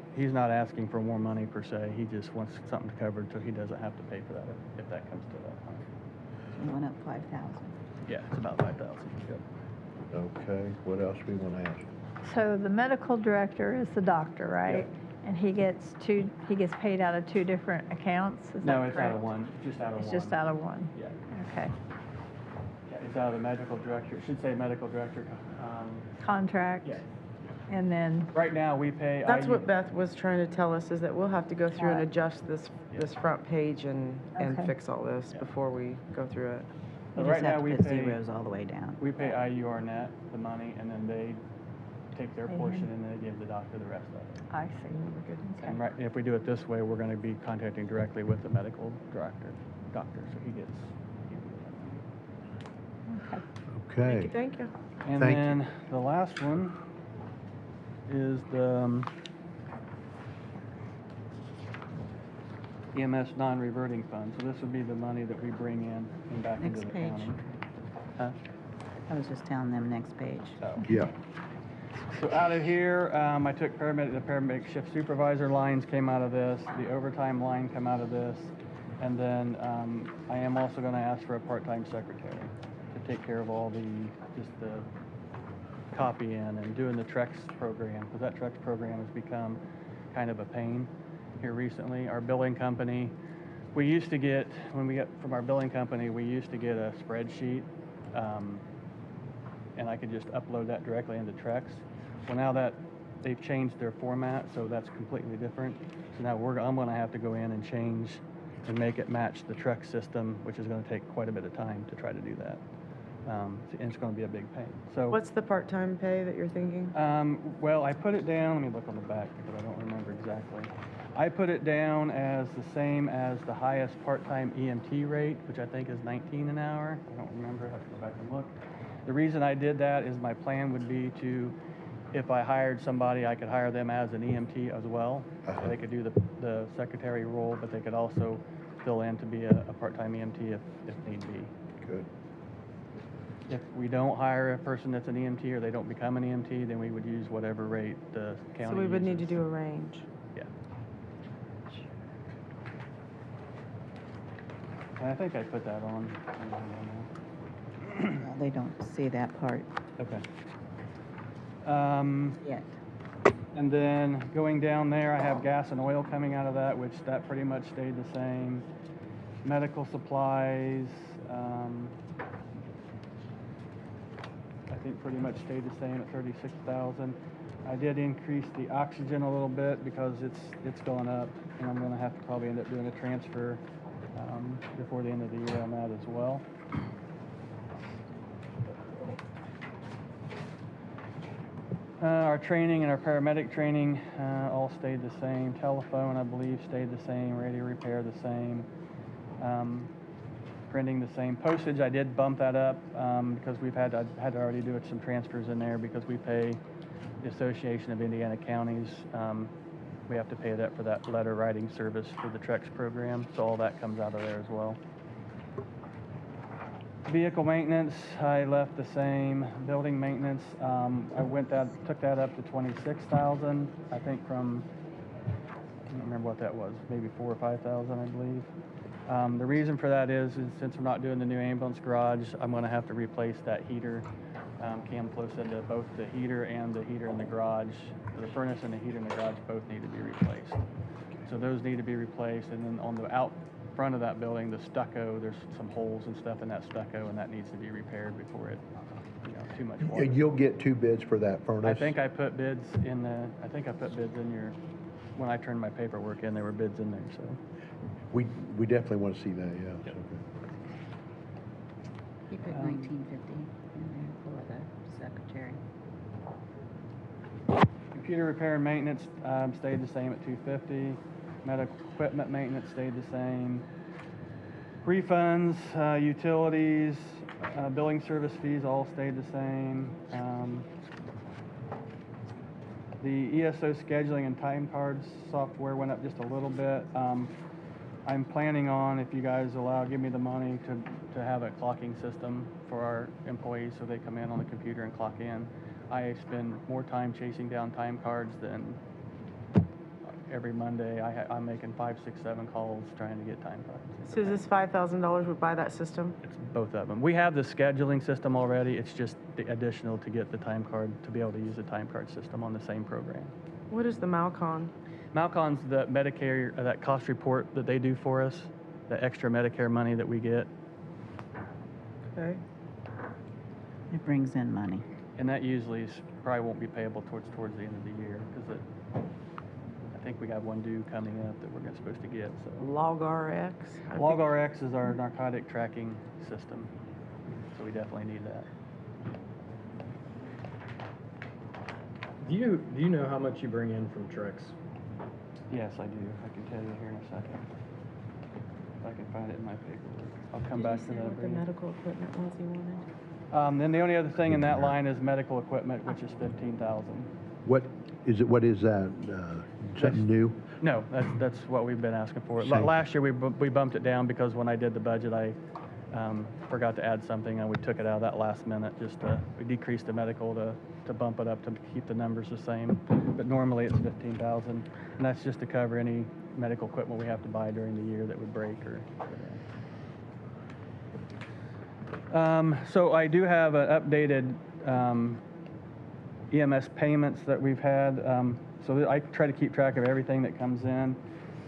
asking for more money per se. He just wants something covered so he doesn't have to pay for that if that comes to that time. We went up 5,000. Yeah, it's about 5,000. Yep. Okay, what else we want to ask? So the medical director is the doctor, right? And he gets paid out of two different accounts, is No, that it's out of correct? one, just out of one. It's just out of one? Yeah. Okay. Yeah, it's out of the medical director, it should say medical director. Contract? Yeah. And then, Right now, we pay. That's IU what Beth was trying to tell us, is that we'll have to go through and Right. adjust this front page and Okay. fix all this Yeah. before we go through it. You But just right have now, to we put pay, zeros all the way down. we pay IU Arnett the money, and then they take their Pay portion, him. and they give the doctor the rest of it. I see. Okay. And right, if we do it this way, we're gonna be contacting directly with the medical doctor, so he gets Okay. Okay. Thank you. And Thank you. then the last one is the EMS non-reverting fund. So this would be the money that we bring in and back into Next the page. county. Huh? I was just telling them next page. So, Yeah. so out of here, I took the paramedic shift supervisor lines came out of this, the overtime line come out of this, and then I am also gonna ask for a part-time secretary to take care of all just the copy in and doing the Trex program, because that Trex program has become kind of a pain here recently. Our billing company, we used to get, when we get from our billing company, we used to get a spreadsheet, and I could just upload that directly into Trex. Well, now that they've changed their format, so that's completely different. So now I'm gonna have to go in and change and make it match the Trex system, which is gonna take quite a bit of time to try to do that. And it's gonna be a big pain. So. What's the part-time pay that you're thinking? Well, I put it down, let me look on the back because I don't remember exactly. I put it down as the same as the highest part-time EMT rate, which I think is 19 an hour. I don't remember, I have to go back and look. The reason I did that is my plan would be to, if I hired somebody, I could hire them as an EMT as well. So they could do the secretary role, but they could also fill in to be a part-time EMT if need be. Good. If we don't hire a person that's an EMT or they don't become an EMT, then we would use whatever rate the county So we would need to uses. do a range. Yeah. And I think I put that on. Well, they don't see that part Okay. yet. And then going down there, I have gas and oil coming out of that, which that pretty much stayed the same. Medical supplies, I think pretty much stayed the same at 36,000. I did increase the oxygen a little bit because it's going up, and I'm gonna have to probably end up doing a transfer before the end of the year on that as well. Our training and our paramedic training all stayed the same. Telephone, I believe, stayed the same. Radio repair, the same. Printing, the same. Postage, I did bump that up because I had to already do some transfers in there because we pay the Association of Indiana Counties. We have to pay that for that letter writing service for the Trex program, so all that comes out of there as well. Vehicle maintenance, I left the same. Building maintenance, took that up to 26,000. I think from, I don't remember what that was, maybe 4,000 or 5,000, I believe. The reason for that is since we're not doing the new ambulance garage, I'm going to have to replace that heater. Cam Flo said that both the heater and the heater in the garage, the furnace and the heater in the garage both need to be replaced. So those need to be replaced, and then on the out front of that building, the stucco, there's some holes and stuff in that stucco, and that needs to be repaired before it, too much water. You'll get 2 bids for that furnace? I think I put bids in your, when I turned my paperwork in, there were bids in there, so. We definitely want to see that, yeah. Yep. You put 1950 in there for the secretary. Computer repair and maintenance stayed the same at 250. Medical equipment maintenance stayed the same. Refunds, utilities, billing service fees all stayed the same. The ESO scheduling and time cards software went up just a little bit. I'm planning on, if you guys give me the money to have a clocking system for our employees so they come in on the computer and clock in. I spend more time chasing down time cards than every Monday. I'm making 5, 6, 7 calls trying to get time cards. So is this $5,000 would buy that system? It's both of them. We have the scheduling system already. It's just the additional to get the time card, to be able to use the time card system on the same program. What is the Malcon? Malcon's the Medicare, that cost report that they do for us, the extra Medicare money that we get. Okay. It brings in money. And that usually probably won't be payable towards the end of the year, because I think we got one due coming up that we're supposed to get. So LogRx? LogRx is our narcotic tracking system, so we definitely need that. Do you know how much you bring in from Trex? Yes, I do. I can tell you here in a second. If I can find it in my paperwork. I'll come back to that. What the medical equipment was you wanted? Then the only other thing in that line is medical equipment, which is 15,000. What is that? Something new? No, that's what we've been asking for. Same. Last year, we bumped it down because when I did the budget, I forgot to add something, and we took it out of that last minute. We decreased the medical to bump it up to keep the numbers the same. But normally it's 15,000, and that's just to cover any medical equipment we have to buy during the year that would break or whatever. So I do have an updated EMS payments that we've had. So I try to keep track of everything that comes in.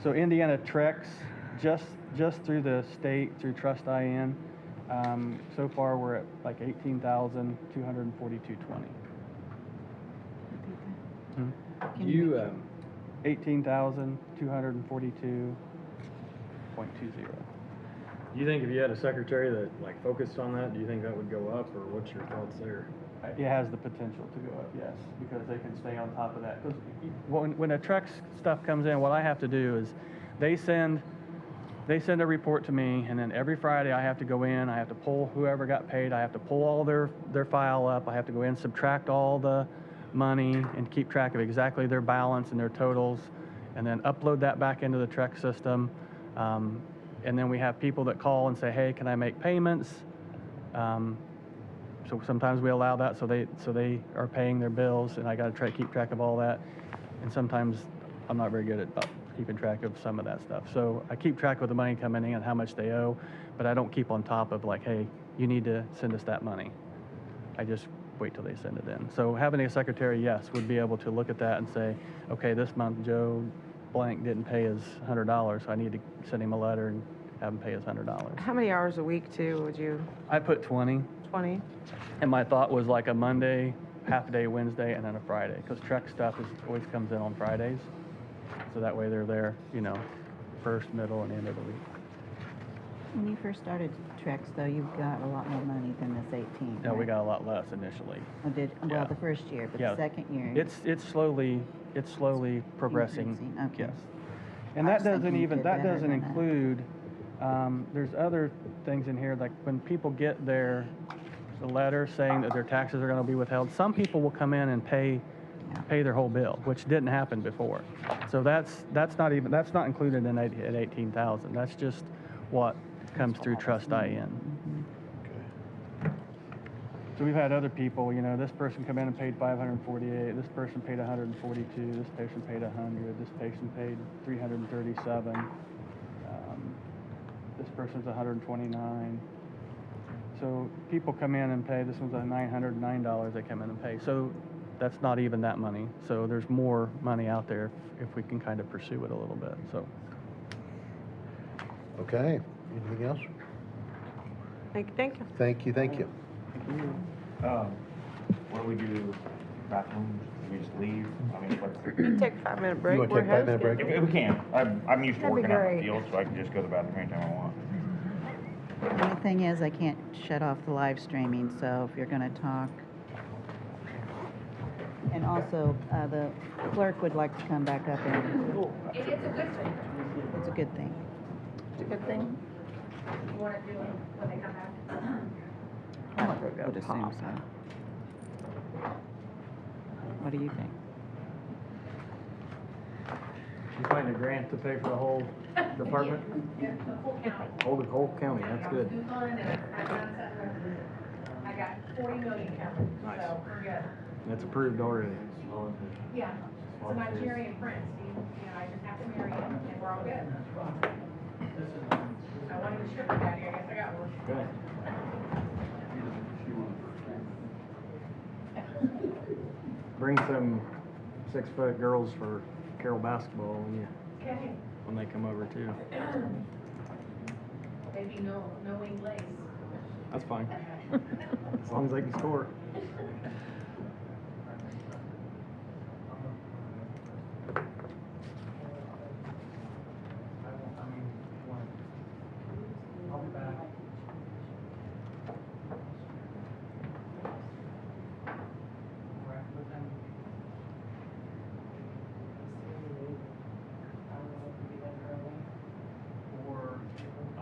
So Indiana Trex, just through the state, through Trust IN, so far we're at like 18,242.20. Do you 18,242.20. Do you think if you had a secretary that focused on that, do you think that would go up, or what's your thoughts there? It has the potential to go up, yes, because they can stay on top of that. Because when a Trex stuff comes in, what I have to do is they send a report to me, and then every Friday I have to go in, I have to pull whoever got paid, I have to pull all their file up, I have to go in, subtract all the money, and keep track of exactly their balance and their totals, and then upload that back into the Trex system. And then we have people that call and say, hey, can I make payments? So sometimes we allow that, so they are paying their bills, and I got to try to keep track of all that. And sometimes I'm not very good at keeping track of some of that stuff. So I keep track of the money coming in and how much they owe, but I don't keep on top of hey, you need to send us that money. I just wait till they send it in. So having a secretary, yes, would be able to look at that and say, okay, this month Joe blank didn't pay his $100, so I need to send him a letter and have him pay his $100. How many hours a week, too, would you? I put 20. 20? And my thought was like a Monday, half a day Wednesday, and then a Friday, because Trex stuff always comes in on Fridays. So that way they're there, first, middle, and end of the week. When you first started Trex, though, you've got a lot more money than this 18. No, right? we got a lot less initially. Oh, Yeah. the first year, but Yeah. the second year. It's slowly progressing. Increasing, okay. Yes. And I that was doesn't thinking you even, did that better doesn't than that. include, there's other things in here, like when people get the letter saying that their taxes are going to be withheld, some people will come in and pay pay their whole bill, which didn't happen before. So that's not included in at 18,000. That's just what comes through Trust IN. So we've had other people, this person come in and paid 548, this person paid 142, this patient paid 100, this patient paid 337, this person's 129. So people come in and pay, this one's $909 they come in and pay. So that's not even that money. So there's more money out there if we can kind of pursue it a little bit, so. Okay, anything else? Thank you. Thank you, thank you. What do we do, bathrooms, do we just leave? I mean, what's You can take a 5-minute break. You wanna take a 5-minute break? If we can, I'm used to That'd be working out in great. the field, so I can just go to the bathroom anytime I want. The only thing is, I can't shut off the live streaming, so if you're gonna talk. And also, the clerk would like to come back up and, It's a good thing. it's a good thing. It's a good thing. You want to do it when they come back? I would assume so. What do you think? You find a grant to pay for the whole department? Yeah, the whole county. Whole county, that's good. I got 40 million counted, Nice. so we're good. That's approved already. Yeah, so my Jerry and Prince, I just have to marry him, and we're all good. I wanted a stripper daddy, I guess I got one. Good. Bring some 6-foot girls for Carroll basketball Okay. when they come over too. Maybe no wing lace. That's fine. As long as they can score. I'll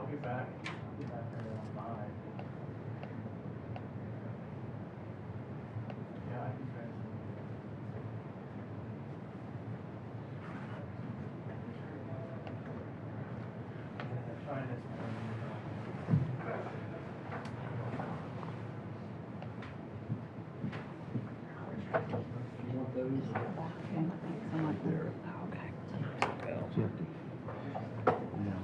be back. I'll be back there around 5. Yeah, I can transfer. Try this You want those? Okay, someone there. Okay. It's empty. Yeah.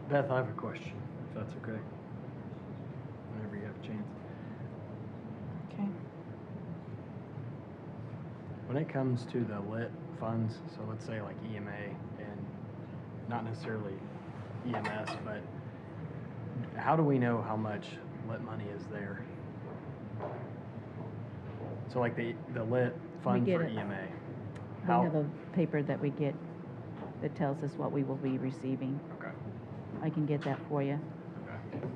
Beth, I have a question, if that's okay. Whenever you have a chance. Okay. When it comes to the lit funds, so let's say like EMA and not necessarily EMS, but how do we know how much lit money is there? So like the lit fund get for it. EMA. We have a paper that we get that tells us what we will be receiving. Okay. I can get that for you. Okay.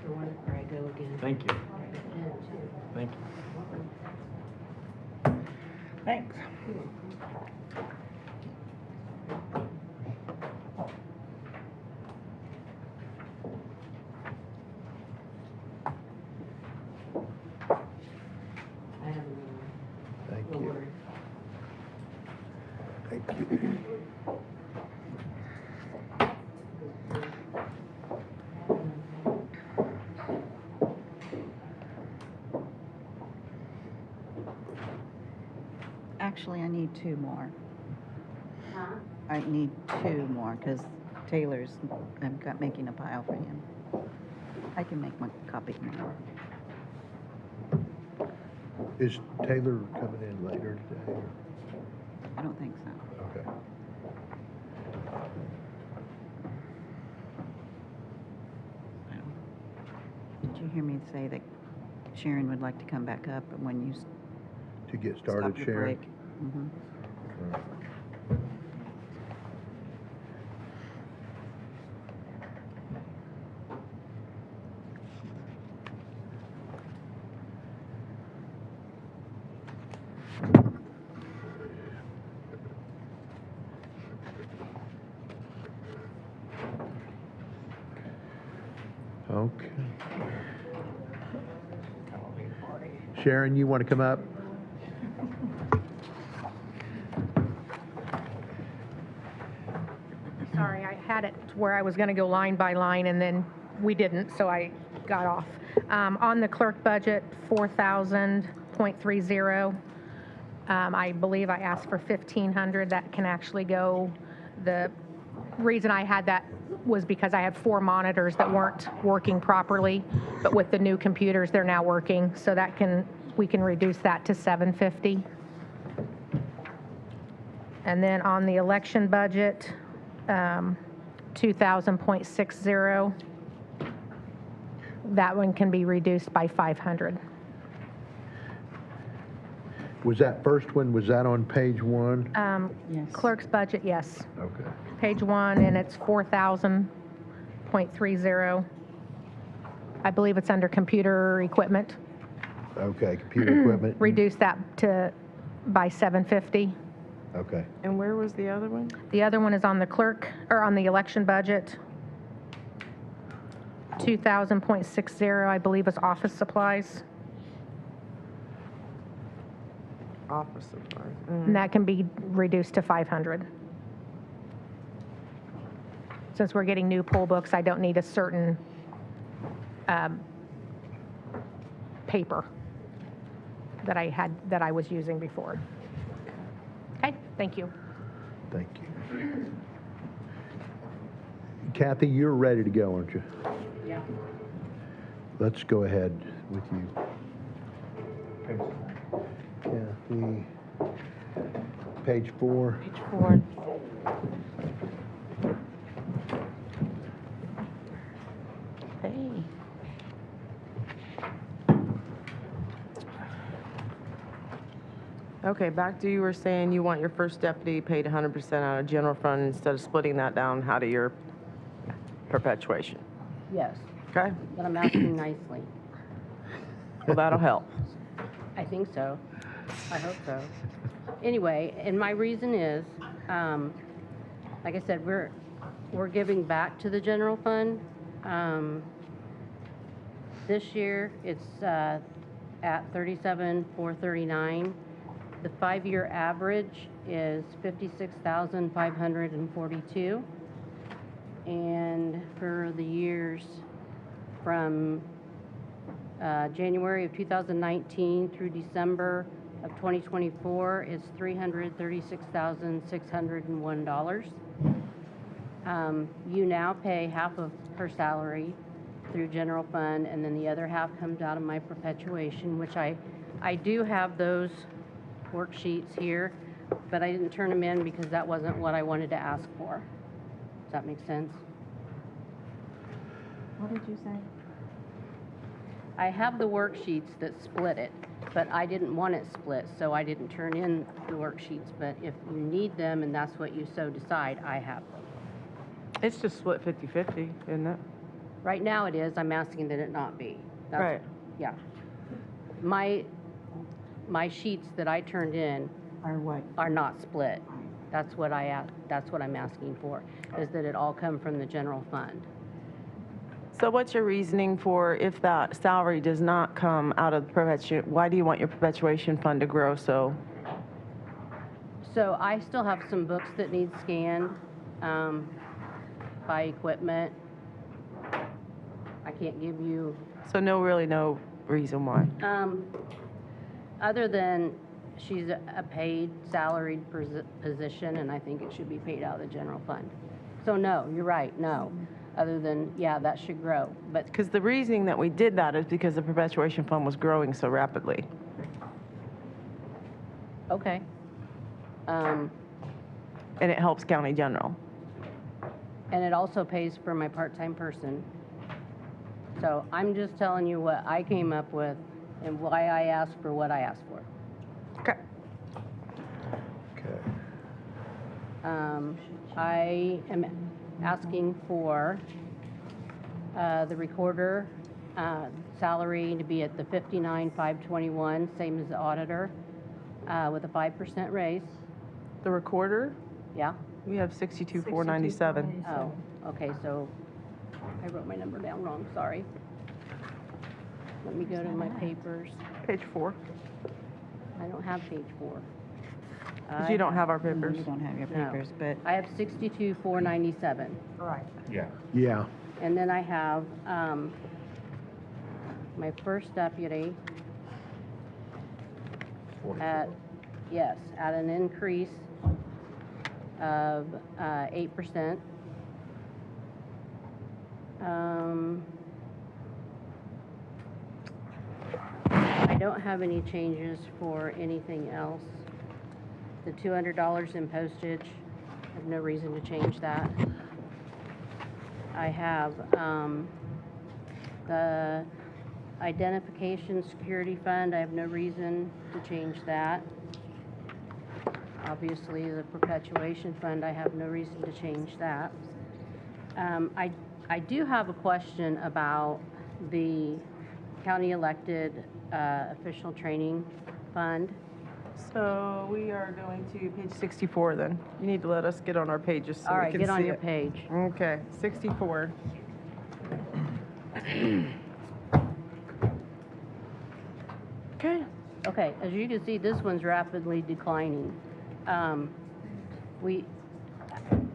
Before I go again. Thank you. Thank you. Thanks. I have Thank no you. worries. Thank you. Actually, I need 2 more. Huh? I need 2 more because Taylor's, I've got making a pile for him. I can make my copy more. Is Taylor coming in later today? Or? I don't think so. Okay. Did you hear me say that Sharon would like to come back up when you To get started, stop your Sharon? break? Mhm. Okay. Sharon, you want to come up? Sorry, I had it where I was going to go line by line, and then we didn't, so I got off. On the clerk budget, 4,000.30. I believe I asked for 1,500. That can actually go. The reason I had that was because I had 4 monitors that weren't working properly, but with the new computers, they're now working. So we can reduce that to 750. And then on the election budget, 2,000.60. That one can be reduced by 500. Was that first one, was that on page 1? Yes. Clerk's budget, yes. Okay. Page 1, and it's 4,000.30. I believe it's under computer equipment. Okay, computer equipment. Reduce that by 750. Okay. And where was the other one? The other one is on the clerk, or on the election budget. 2,000.60, I believe, is office supplies. Office supplies. And that can be reduced to 500. Since we're getting new poll books, I don't need a certain paper that I was using before. Okay, thank you. Thank you. Kathy, you're ready to go, aren't you? Yeah. Let's go ahead with you. Kathy, page 4. Page 4. Hey. Okay, back to you were saying you want your first deputy paid 100% out of general fund instead of splitting that down out of your perpetuation. Yes, Okay? but I'm asking nicely. Well, that'll help. I think so. I hope so. Anyway, and my reason is, like I said, we're giving back to the general fund. This year, it's at 37,439. The 5-year average is 56,542. And for the years from January of 2019 through December of 2024 is $336,601. You now pay half of her salary through general fund, and then the other half comes out of my perpetuation, which I do have those worksheets here, but I didn't turn them in because that wasn't what I wanted to ask for. Does that make sense? What did you say? I have the worksheets that split it, but I didn't want it split, so I didn't turn in the worksheets. But if you need them and that's what you so decide, I have them. It's just split 50-50, isn't it? Right now it is. I'm asking that it not be. That's, Right. Yeah. My sheets that I turned in Or what? are not split. That's what that's what I'm asking for, is that it all come from the general fund. So what's your reasoning for if that salary does not come out of the perpetuation, why do you want your perpetuation fund to grow so? So I still have some books that need scanned, by equipment. I can't give you, So no reason why? other than she's a paid salaried position, and I think it should be paid out of the general fund. So no, you're right, no. Other than, yeah, that should grow, but Because the reasoning that we did that is because the perpetuation fund was growing so rapidly. okay. And it helps county general. And it also pays for my part-time person. So I'm just telling you what I came up with and why I asked for what I asked for. Okay. Okay. I am asking for the recorder salary to be at the 59,521, same as the auditor, with a 5% raise. The recorder, Yeah? we have 62,497. Oh, okay, so I wrote my number down wrong, sorry. Let me go to my papers. Page 4, I don't have page 4. because you don't have our No, papers. you don't have your No. papers, but I have 62,497. Right. Yeah. Yeah. And then I have my first deputy at, yes, at an increase of 8%. I don't have any changes for anything else. The $200 in postage, I have no reason to change that. I have the identification security fund, I have no reason to change that. Obviously, the perpetuation fund, I have no reason to change that. I do have a question about the county elected official training fund. So we are going to page 64 then. You need to let us get on our pages so All we right, can get on see your it. page. Okay, 64. Okay. Okay, as you can see, this one's rapidly declining.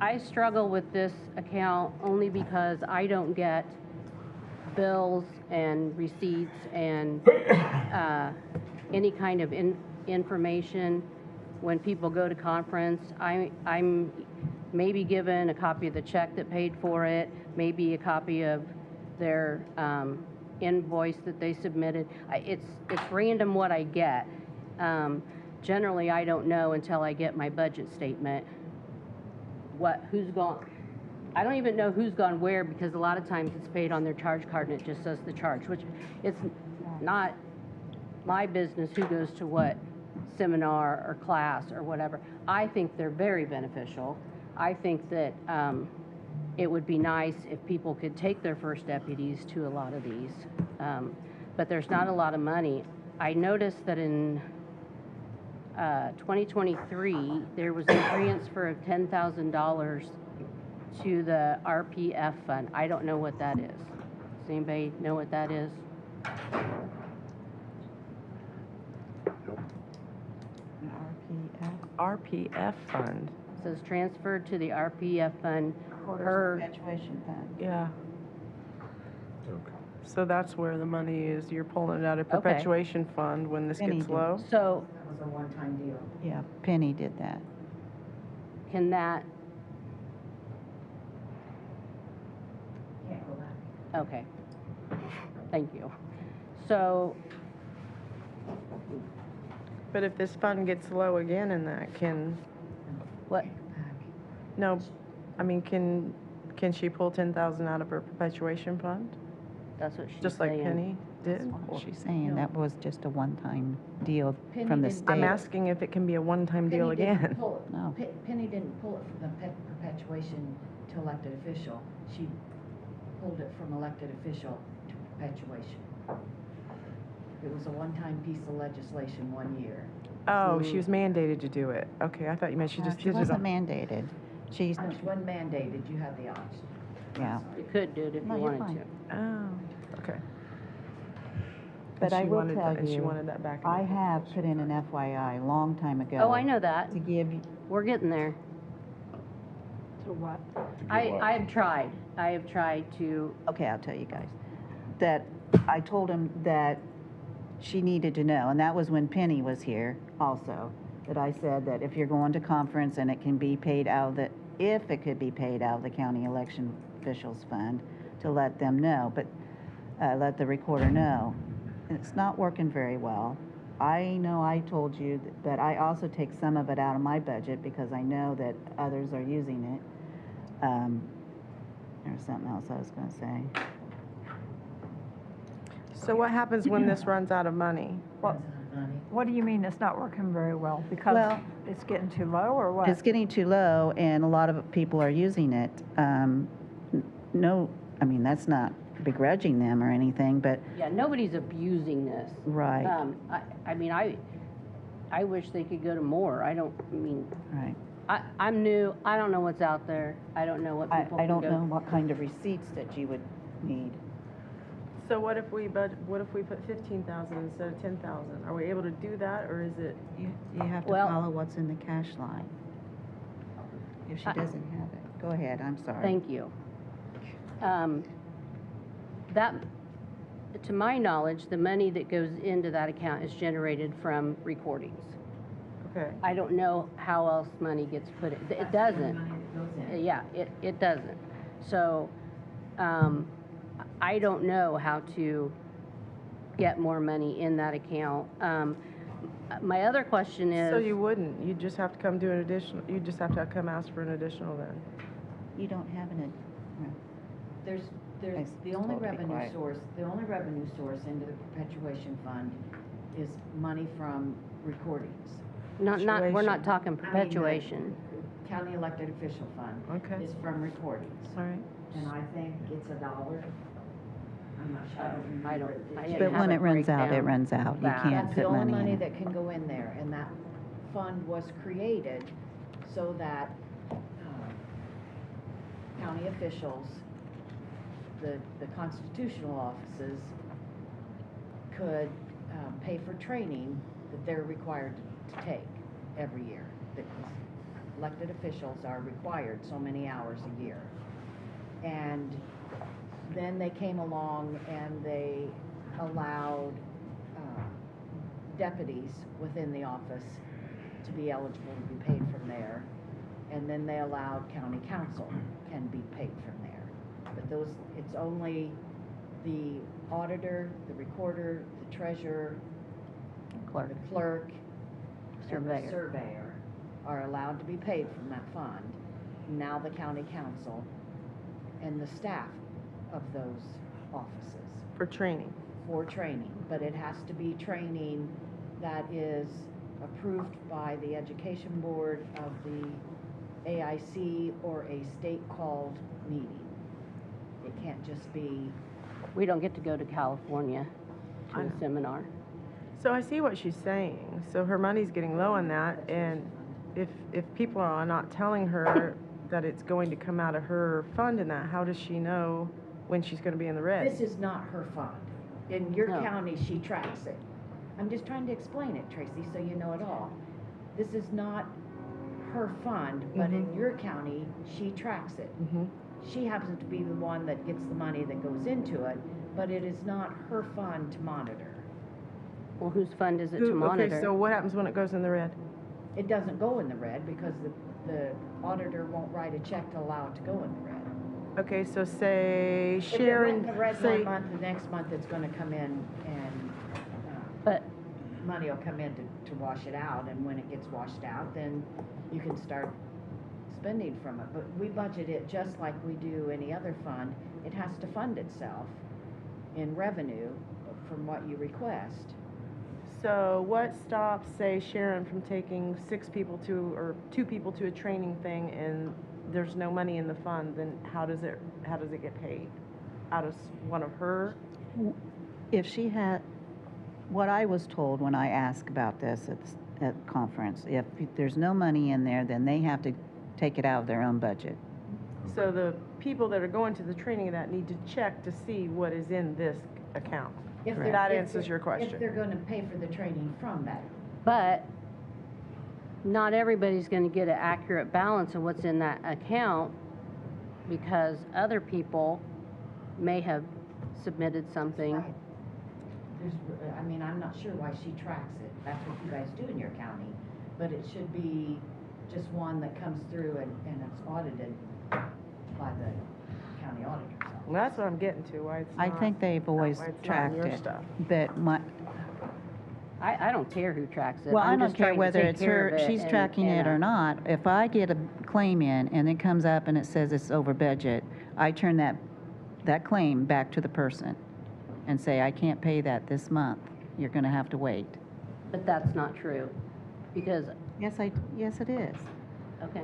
I struggle with this account only because I don't get bills and receipts and any kind of information when people go to conference. I'm maybe given a copy of the check that paid for it, maybe a copy of their invoice that they submitted. It's random what I get. Generally, I don't know until I get my budget statement who's gone. I don't even know who's gone where because a lot of times it's paid on their charge card and it just says the charge, which it's not my business who goes to what seminar or class or whatever. I think they're very beneficial. I think that it would be nice if people could take their first deputies to a lot of these, but there's not a lot of money. I noticed that in 2023, there was a transfer of $10,000 to the RPF fund. I don't know what that is. Does anybody know what that is? RPF fund. It says transferred to the RPF fund per, perpetuation fund. Yeah. So that's where the money is. You're pulling it out of Okay. perpetuation fund when this Penny gets did. low. so That was a one-time deal. Yeah, Penny did that. can that, Can't go back. okay, thank you. So, But if this fund gets low again in that, what, no, I mean, can she pull 10,000 out of her perpetuation fund? that's what she's saying. Just like Penny did? What she's saying, that was just a one-time deal Penny from the didn't- state. I'm asking if it can be a one-time deal Penny didn't again. pull it. No. Penny didn't pull it from the perpetuation to elected official. She pulled it from elected official to perpetuation. It was a one-time piece of legislation 1 year. Oh, she was mandated to do it. Okay, I thought you meant she No, just she did it. wasn't on- mandated. She's, No, she wasn't mandated, you had the option. yeah. You could do it if No, you you're wanted fine. to. Oh, okay. But And I she will wanted tell that- and she you, wanted that back in I the have put in an FYI a long time ago. Oh, I know that. To give, We're getting there. So what? I have tried. I have tried to, okay, I'll tell you guys, that I told him that she needed to know, and that was when Penny was here also, that I said that if you're going to conference and it can be paid out of the, if it could be paid out of the county election officials fund, to let them know, but let the recorder know. And it's not working very well. I know I told you that I also take some of it out of my budget because I know that others are using it. There's something else I was going to say. So what happens when this runs out of money? What do you mean it's not working very well? Because Well- it's getting too low or what? It's getting too low, and a lot of people are using it. No, I mean, that's not begrudging them or anything, but, Yeah, nobody's abusing this. right, I mean, I wish they could go to more. right. I'm new, I don't know what's out there. I don't know what people I can don't go. know what kind of receipts that you would need. So what if we put 15,000 instead of 10,000? Are we able to do that, or is it? You have to Well- follow what's in the cash line. If she doesn't have it. Go ahead, I'm sorry. Thank you. That, to my knowledge, the money that goes into that account is generated from recordings. Okay. I don't know how else money gets put in. It doesn't. Yeah, it doesn't. So, I don't know how to get more money in that account. My other question is. So you wouldn't, you'd just have to come do an additional, you'd just have to come ask for an additional then? You don't have an, There's, Nice. the only Told to be revenue quiet. source, the only revenue source into the perpetuation fund is money from recordings. We're not Perpetuation. talking I mean, the perpetuation. County elected official fund Okay. is from recordings. All right. And I think it's $1. I'm not sure. I don't. I didn't but have when a it runs out, it breakdown. runs out. You that. can't That's the put only money money in it. that can go in there, and that fund was created so that county officials, the constitutional offices could pay for training that they're required to take every year. That elected officials are required so many hours a year. And then they came along and they allowed deputies within the office to be eligible to be paid from there. And then they allowed county council can be paid from there. But those, it's only the auditor, the recorder, the treasurer, Clerk. the clerk, and the Surveyor. surveyor are allowed to be paid from that fund. Now the county council and the staff of those offices For training? for training, but it has to be training that is approved by the education board of the AIC or a state-called meeting. It can't just be, We don't get to go to California to I a know. seminar. So I see what she's saying. So her money's getting low on that, and if people are not telling her that it's going to come out of her fund in that, how does she know when she's gonna be in the red? this is not her fund. In your No. county, she tracks it. I'm just trying to explain it, Tracy, so you know it all. This is not her fund, but in your county, she tracks it. Mhm. She happens to be the one that gets the money that goes into it, but it is not her fund to monitor. Well, whose fund is it to monitor? Okay, so what happens when it goes in the red? It doesn't go in the red because the auditor won't write a check to allow it to go in the red. Okay, so say If it Sharon, went in the red say, one month, the next month it's gonna come in and, But money will come in to wash it out, and when it gets washed out, then you can start spending from it. But we budget it just like we do any other fund. It has to fund itself in revenue from what you request. so what stops, say Sharon from taking 6 people to, or 2 people to a training thing and there's no money in the fund, then how does it get paid? Out of one of her? If she had, what I was told when I asked about this at conference, if there's no money in there, then they have to take it out of their own budget. So the people that are going to the training of that need to check to see what is in this account. If Correct. they're- That if answers they're- your question. If they're gonna pay for the training from that. But not everybody's going to get an accurate balance of what's in that account because other people may have submitted something. Right. I mean, I'm not sure why she tracks it. That's what you guys do in your county. But it should be just one that comes through and it's audited by the county auditor's office. Well, that's what I'm getting to, why it's I not- think they've always why it's not in tracked your it. stuff. But I don't care who tracks it. well, I I'm don't just care trying to whether take it's care her, of it she's and- tracking it or not. If I get a claim in and it comes up and it says it's over budget, I turn that claim back to the person. and say, I can't pay that this month, you're gonna have to wait. But that's not true, because, Yes, yes, it is. okay.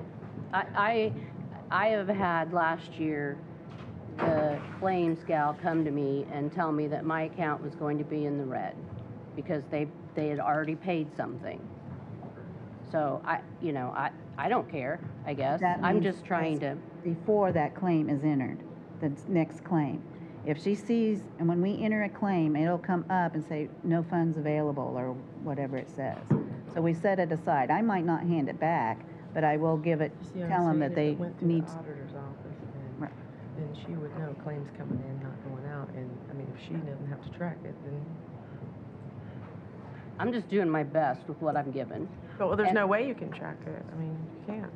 I have had last year, the claims gal come to me and tell me that my account was going to be in the red, because they had already paid something. So I don't care, I guess. That I'm means just trying to, Before that claim is entered, the next claim. If she sees, and when we enter a claim, it'll come up and say, no funds available, or whatever it says. So we set it aside. I might not hand it back, but I will give it, See, I'm tell them saying that if they it went through need. the auditor's office, Right. then she would know claims coming in, not going out, and, I mean, if she doesn't have to track it, then. I'm just doing my best with what I'm given. Well, there's And- no way you can track it, I mean, you can't.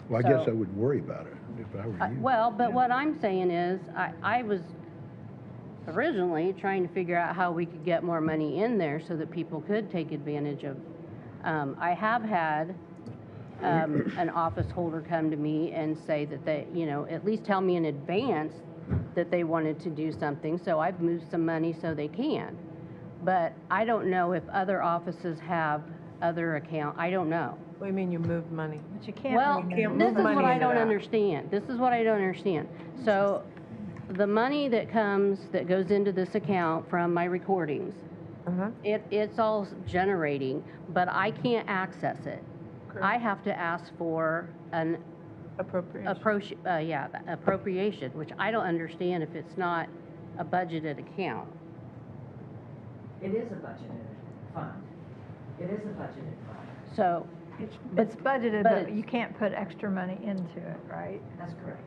Well, I guess So- I wouldn't worry about it if I were you. Well, but what I'm saying is, I was originally trying to figure out how we could get more money in there so that people could take advantage of. I have had an office holder come to me and say that they, at least tell me in advance that they wanted to do something, so I've moved some money so they can. But I don't know if other offices have other account, I don't know. What do you mean you moved money? But you can't. Well, remove this move is money what I into don't that. understand. This is what I don't understand. So, the money that goes into this account from my recordings, Uh-huh. it's all generating, but I can't access it. I have to ask for an Appropriation. appropriation, which I don't understand if it's not a budgeted account. It is a budgeted fund. It is a budgeted fund. So, It's budgeted, but but it's- you can't put extra money into it, right? That's correct.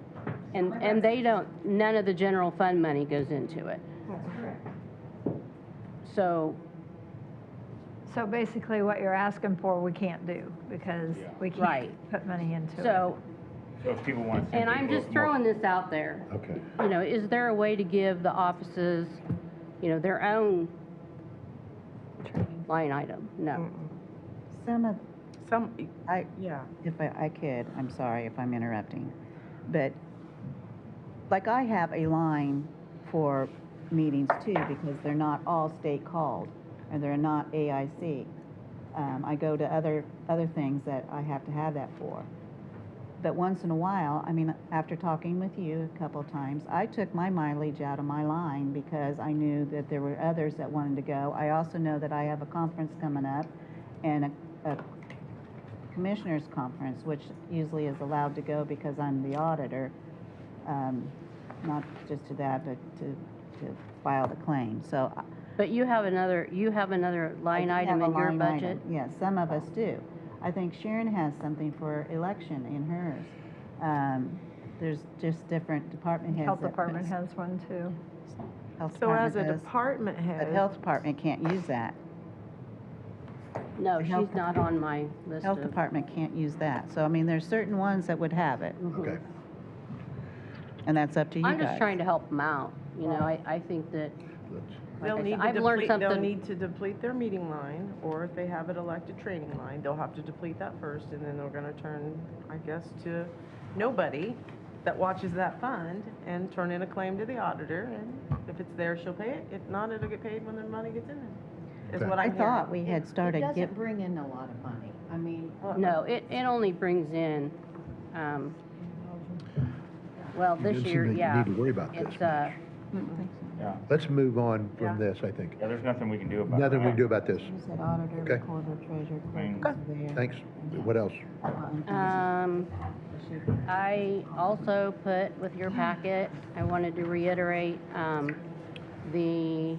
and they don't, none of the general fund money goes into it. That's correct. So, So basically what you're asking for, we can't do because we can't Right. put money into it. so, So if people want to. and I'm just throwing this out there. Okay. Is there a way to give the offices, their own line item? No. Some of, I, Yeah. if I could, I'm sorry if I'm interrupting, but like I have a line for meetings too, because they're not all state called, and they're not AIC. I go to other things that I have to have that for. But once in a while, I mean, after talking with you a couple of times, I took my mileage out of my line because I knew that there were others that wanted to go. I also know that I have a conference coming up and a commissioners conference, which usually is allowed to go because I'm the auditor. Not just to that, but to file the claim. So But you have another line I do item have in a your line budget? item. Yes, some of us do. I think Sharon has something for election in hers. There's just different department heads. Health that put department us- has one too. Health So as a does, department But head. health department can't use that. No, The she's health not on my list Health of. department can't use that. So, I mean, there's certain ones that would have it, Okay. and that's up to you guys. I'm just trying to help them out. I think that, Let's- They'll like I need said, to I've learned deplete, they'll something. need to deplete their meeting line, or if they have an elected training line, they'll have to deplete that first, and then they're gonna turn, I guess, to nobody that watches that fund and turn in a claim to the auditor, and if it's there, she'll pay it. If not, it'll get paid when the money gets in there, is Okay. what I I'm hearing. thought we had started It doesn't getting. bring in a lot of money. I mean, No, it only brings in, well, You this didn't seem year, like you yeah. need to worry about this It's, much. Yeah. Let's move on Yeah. from this, I think. Yeah, there's nothing we can do about it. Nothing we can do about this. You said auditor, Okay. recorder, treasurer, Fine. clerk, surveyor. Thanks. What else? I also put with your packet, I wanted to reiterate, the,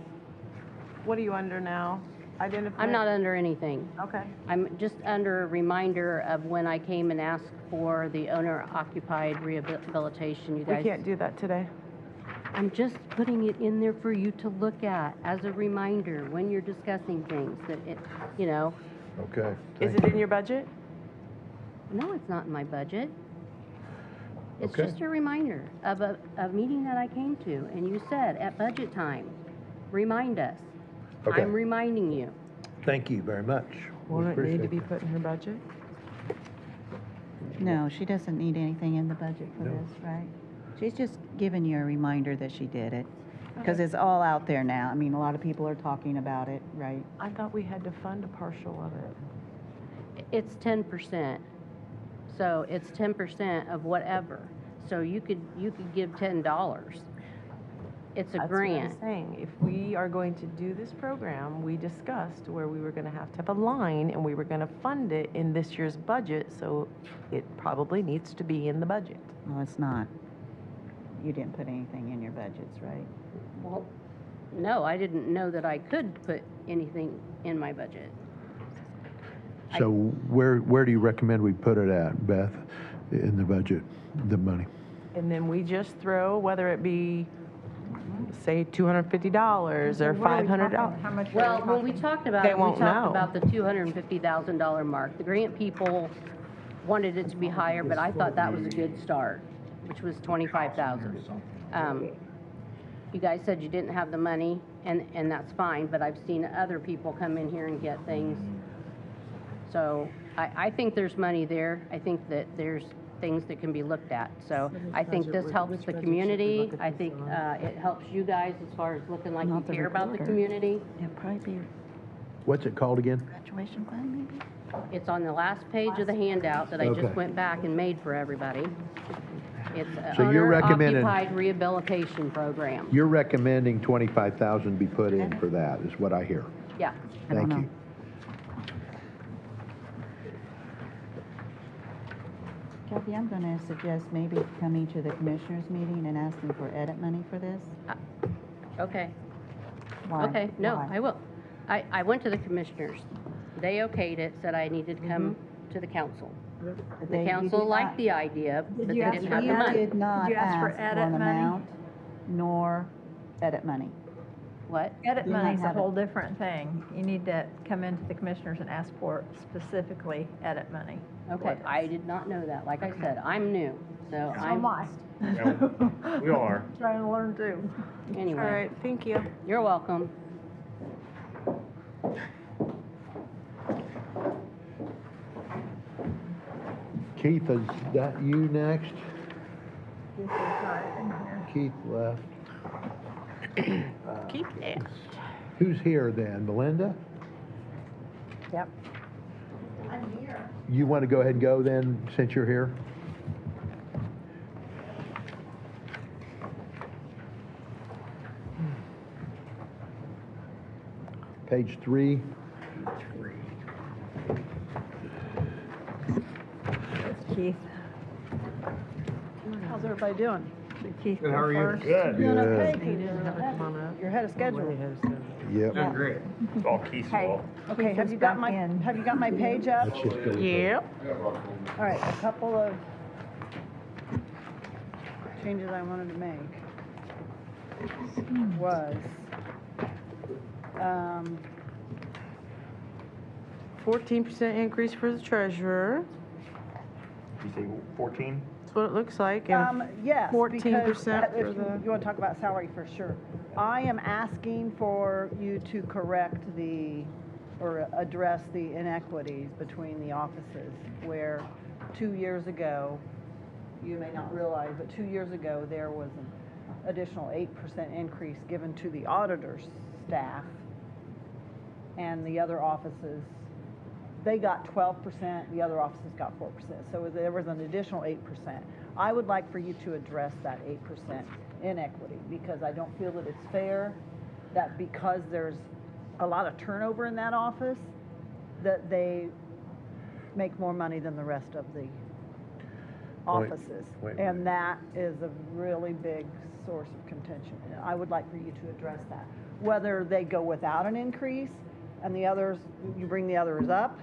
What are you under now? Identify. I'm not under anything. Okay. I'm just under a reminder of when I came and asked for the owner-occupied rehabilitation, you We guys. can't do that today. I'm just putting it in there for you to look at as a reminder when you're discussing things, that it, Okay. Is thank it you. in your budget? no, it's not in my budget. It's Okay. just a reminder of a meeting that I came to, and you said at budget time, remind us. Okay. I'm reminding you. Thank you very much. We Won't it need to appreciate be that. put in her budget? No, she doesn't need anything in the budget for No. this, right? She's just giving you a reminder that she did it. Because it's all out there now. I mean, a lot of people are talking about it, right? I thought we had to fund a partial of it. It's 10%. So it's 10% of whatever. So you could give $10. It's a That's grant. what I'm saying. If we are going to do this program, we discussed where we were gonna have a line and we were gonna fund it in this year's budget, so it probably needs to be in the budget. Well, it's not. You didn't put anything in your budgets, right? Well, no, I didn't know that I could put anything in my budget. So where do you recommend we put it at, Beth, in the budget, the money? And then we just throw, whether it be, say, $250 or $500. How much? Well, when we talked about They it, we won't talked know. about the $250,000 mark. The grant people wanted it to be higher, but I thought that was a good start, which was $25,000. You guys said you didn't have the money, and that's fine, but I've seen other people come in here and get things. So I think there's money there. I think that there's things that can be looked at. So I think this helps the community. I think it helps you guys as far as looking like you Not the care about the recorder. community. It'd probably be What's it called again? graduation fund, maybe? It's on the last page of the handout that I just Okay. went back and made for everybody. It's So an you're recommending- owner-occupied rehabilitation program. You're recommending 25,000 be put in for that, is what I hear. Yeah. I don't Thank know. you. Kathy, I'm going to suggest maybe coming to the commissioners meeting and asking for edit money for this. Okay. Why? Okay, no, Why? I will. I went to the commissioners. They okayed it, said I needed to come to the council. But The they- you council did liked not- the idea, but they you ask didn't for have the edit? money. did not Did you ask for ask for edit an money? amount nor edit money. What? Edit You might money's a have it. whole different thing. You need to come into the commissioners and ask for specifically edit money. Okay, I did not know that. Like I said, I'm new, so So I'm, am I. We all are. Trying to learn too. All anyway. right, thank you. You're welcome. Keith, is that you next? Keith left. Keep it. Who's here then? Melinda? Yep. You want to go ahead and go then, since you're here? Page 3. Keith. How's everybody doing? Keith, Good, how are you? first. Good. Doing okay, He didn't have to because come on up. you're ahead of schedule. Yep. Yeah. Great. It's all Keith's Hey. fault. Okay, Keith have is you got back my, in. have you got my page up? Let's just go. Yep. All right, a couple of changes I wanted to make was, 14% increase for the treasurer. You say 14? That's what it looks like. And yes, 14% because if for you the. you want to talk about salary for sure. I am asking for you to correct or address the inequities between the offices where 2 years ago, you may not realize, but 2 years ago, there was an additional 8% increase given to the auditor's staff, and the other offices, they got 12%, the other offices got 4%. So there was an additional 8%. I would like for you to address that 8% inequity, because I don't feel that it's fair that because there's a lot of turnover in that office, that they make more money than the rest of the offices. wait a minute. And that is a really big source of contention. And I would like for you to address that. Whether they go without an increase and the others, you bring the others up,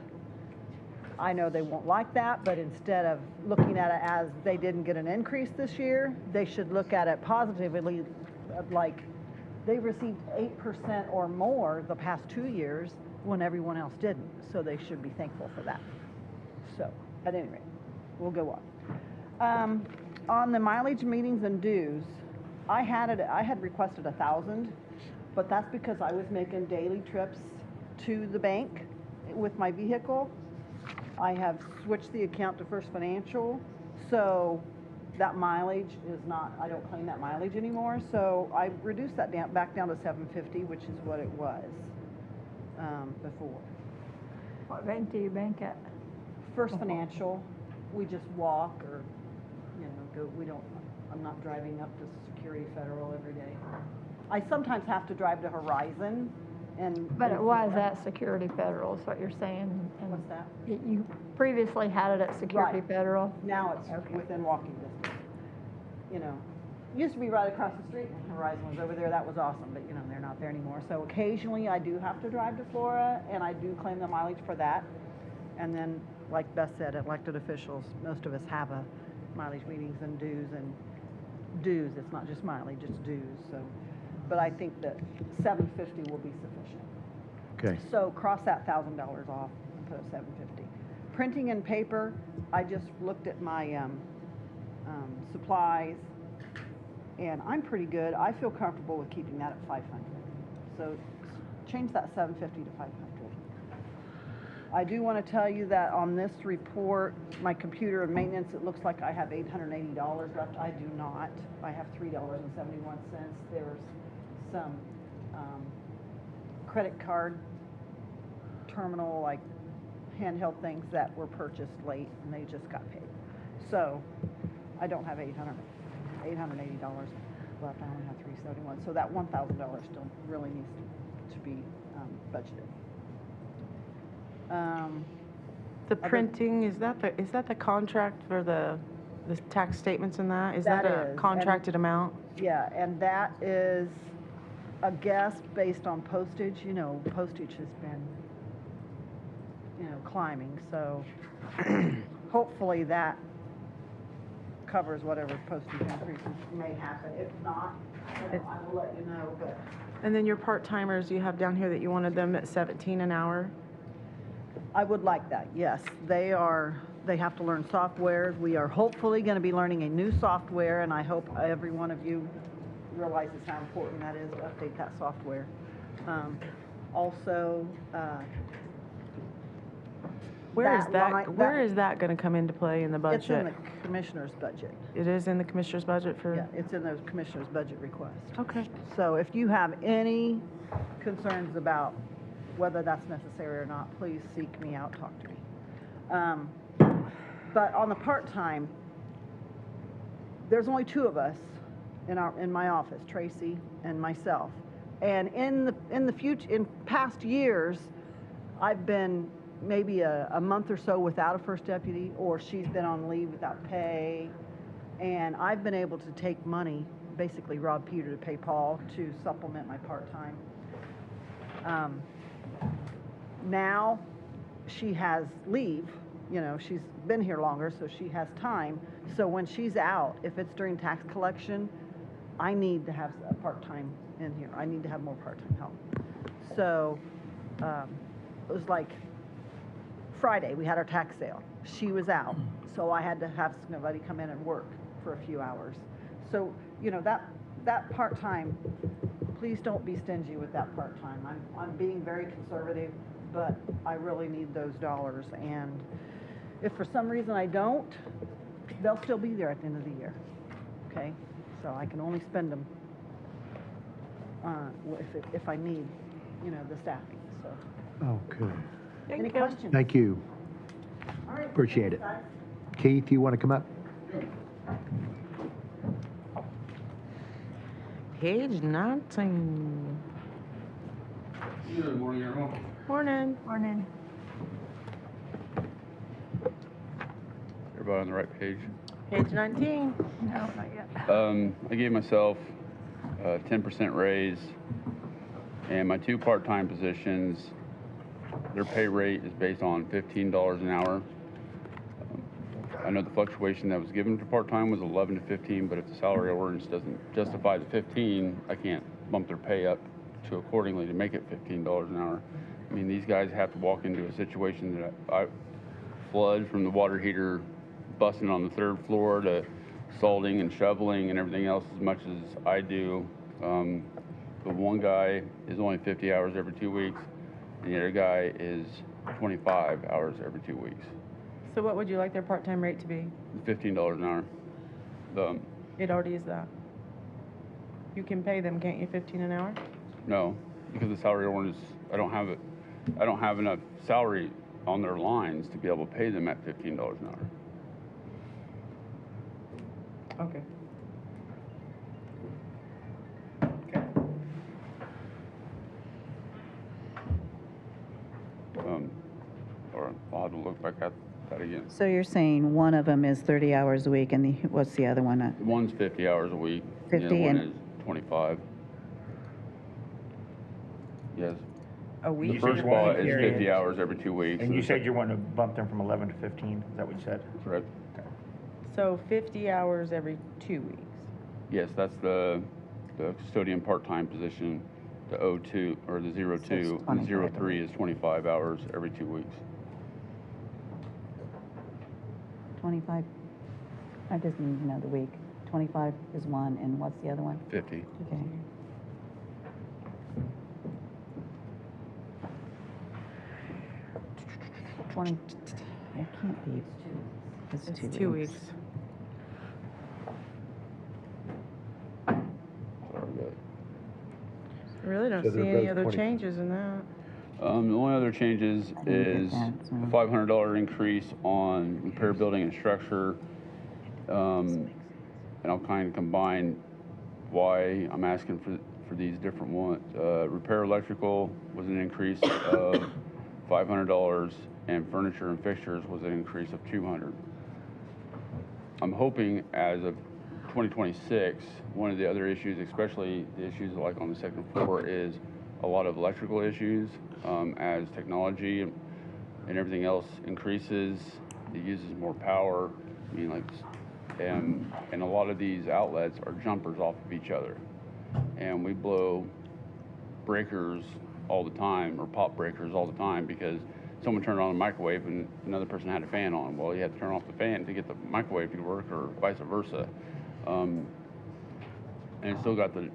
I know they won't like that, but instead of looking at it as they didn't get an increase this year, they should look at it positively, like they received 8% or more the past 2 years when everyone else didn't. So they should be thankful for that. So, at any rate, we'll go on. On the mileage, meetings, and dues, I had requested 1,000, but that's because I was making daily trips to the bank with my vehicle. I have switched the account to First Financial, so that mileage is not, I don't claim that mileage anymore, so I reduced that down, back down to $750, which is what it was, before. What bank do you bank at? First Financial, we just walk or, go, I'm not driving up to Security Federal every day. I sometimes have to drive to Horizon But it was at Security Federal, is what you're saying? and What's that? You previously had it at Security Right. Federal? Now it's within walking distance. Used to be right across the street and Horizon was over there, that was awesome, but they're not there anymore. So occasionally I do have to drive to Flora and I do claim the mileage for that. And then, like Beth said, elected officials, most of us have a mileage meetings and dues, it's not just mileage, it's dues, so. But I think that $750 will be sufficient. Okay. So cross that $1,000 off and put a $750. Printing and paper, I just looked at my supplies, and I'm pretty good. I feel comfortable with keeping that at $500. So change that $750 to $500. I do want to tell you that on this report, my computer and maintenance, it looks like I have $880 left. I do not. I have $3.71. There's some credit card terminal, like handheld things that were purchased late and they just got paid. So I don't have $880 left. I only have $371. So that $1,000 still really needs to be budgeted. The printing, is that the contract for the tax statements and that? Is that a is, contracted amount? Yeah, and that is a guess based on postage. Postage has been, climbing, so hopefully that covers whatever postage increases may happen. If not, I will let you know, but. And then your part-timers, you have down here that you wanted them at 17 an hour? I would like that, yes. They have to learn software. We are hopefully going to be learning a new software, and I hope every one of you realizes how important that is to update that software. Also, Where is that going to come into play in the budget? It's in the commissioner's budget. It is in the commissioner's budget for? Yeah, it's in the commissioner's budget request. Okay. So if you have any concerns about whether that's necessary or not, please seek me out, talk to me. But on the part-time, there's only two of us in my office, Tracy and myself. And in past years, I've been maybe a month or so without a first deputy, or she's been on leave without pay, and I've been able to take money, basically rob Peter to pay Paul, to supplement my part-time. Now she has leave, she's been here longer, so she has time. So when she's out, if it's during tax collection, I need to have a part-time in here. I need to have more part-time help. So it was like Friday, we had our tax sale. She was out, so I had to have somebody come in and work for a few hours. So, that part-time, please don't be stingy with that part-time. I'm being very conservative, but I really need those dollars. And if for some reason I don't, they'll still be there at the end of the year, okay? So I can only spend them if I need, the staffing, so. Okay. Any questions? Thank you. All right. Appreciate it. Thanks, guys. Keith, you want to come up? Page 19. Good morning, everyone. Morning. Morning. Everybody on the right page? Page 19. No, not yet. I gave myself a 10% raise, and my two part-time positions, their pay rate is based on $15 an hour. I know the fluctuation that was given for part-time was 11 to 15, but if the salary ordinance doesn't justify the 15, I can't bump their pay up to accordingly to make it $15 an hour. I mean, these guys have to walk into a situation that I flood from the water heater busting on the third floor to salting and shoveling and everything else as much as I do. The one guy is only 50 hours every 2 weeks, and the other guy is 25 hours every 2 weeks. So what would you like their part-time rate to be? $15 an hour. It already is that. You can pay them, can't you, 15 an hour? No, because the salary ordinance, I don't have enough salary on their lines to be able to pay them at $15 an hour. Okay. Or I'll have to look back at that again. So you're saying one of them is 30 hours a week, and what's the other one? One's 50 hours a week. The 50 other one and- is 25. Yes. A week? The first spot is 50 hours every 2 weeks. And you said you want to bump them from 11 to 15, is that what you said? Correct. So 50 hours every 2 weeks. Yes, that's the custodian part-time position, the 02, or the 02, and the 03 is 25 hours every 2 weeks. 25? I just need to know the week. 25 is one, and what's the other one? 50. Okay. It can't be. It's 2 weeks. I really don't So they're see any both other 20. changes in that. The only other changes is a $500 increase on repair building and structure. And I'll kind of combine why I'm asking for these different ones. Repair electrical was an increase of $500, and furniture and fixtures was an increase of $200. I'm hoping as of 2026, one of the other issues, especially the issues like on the second floor, is a lot of electrical issues. As technology and everything else increases, it uses more power. I mean, like, and a lot of these outlets are jumpers off of each other, and we blow breakers all the time, or pop breakers all the time, because someone turned on a microwave and another person had a fan on. Well, you have to turn off the fan to get the microwave to work, or vice versa. And it's still got the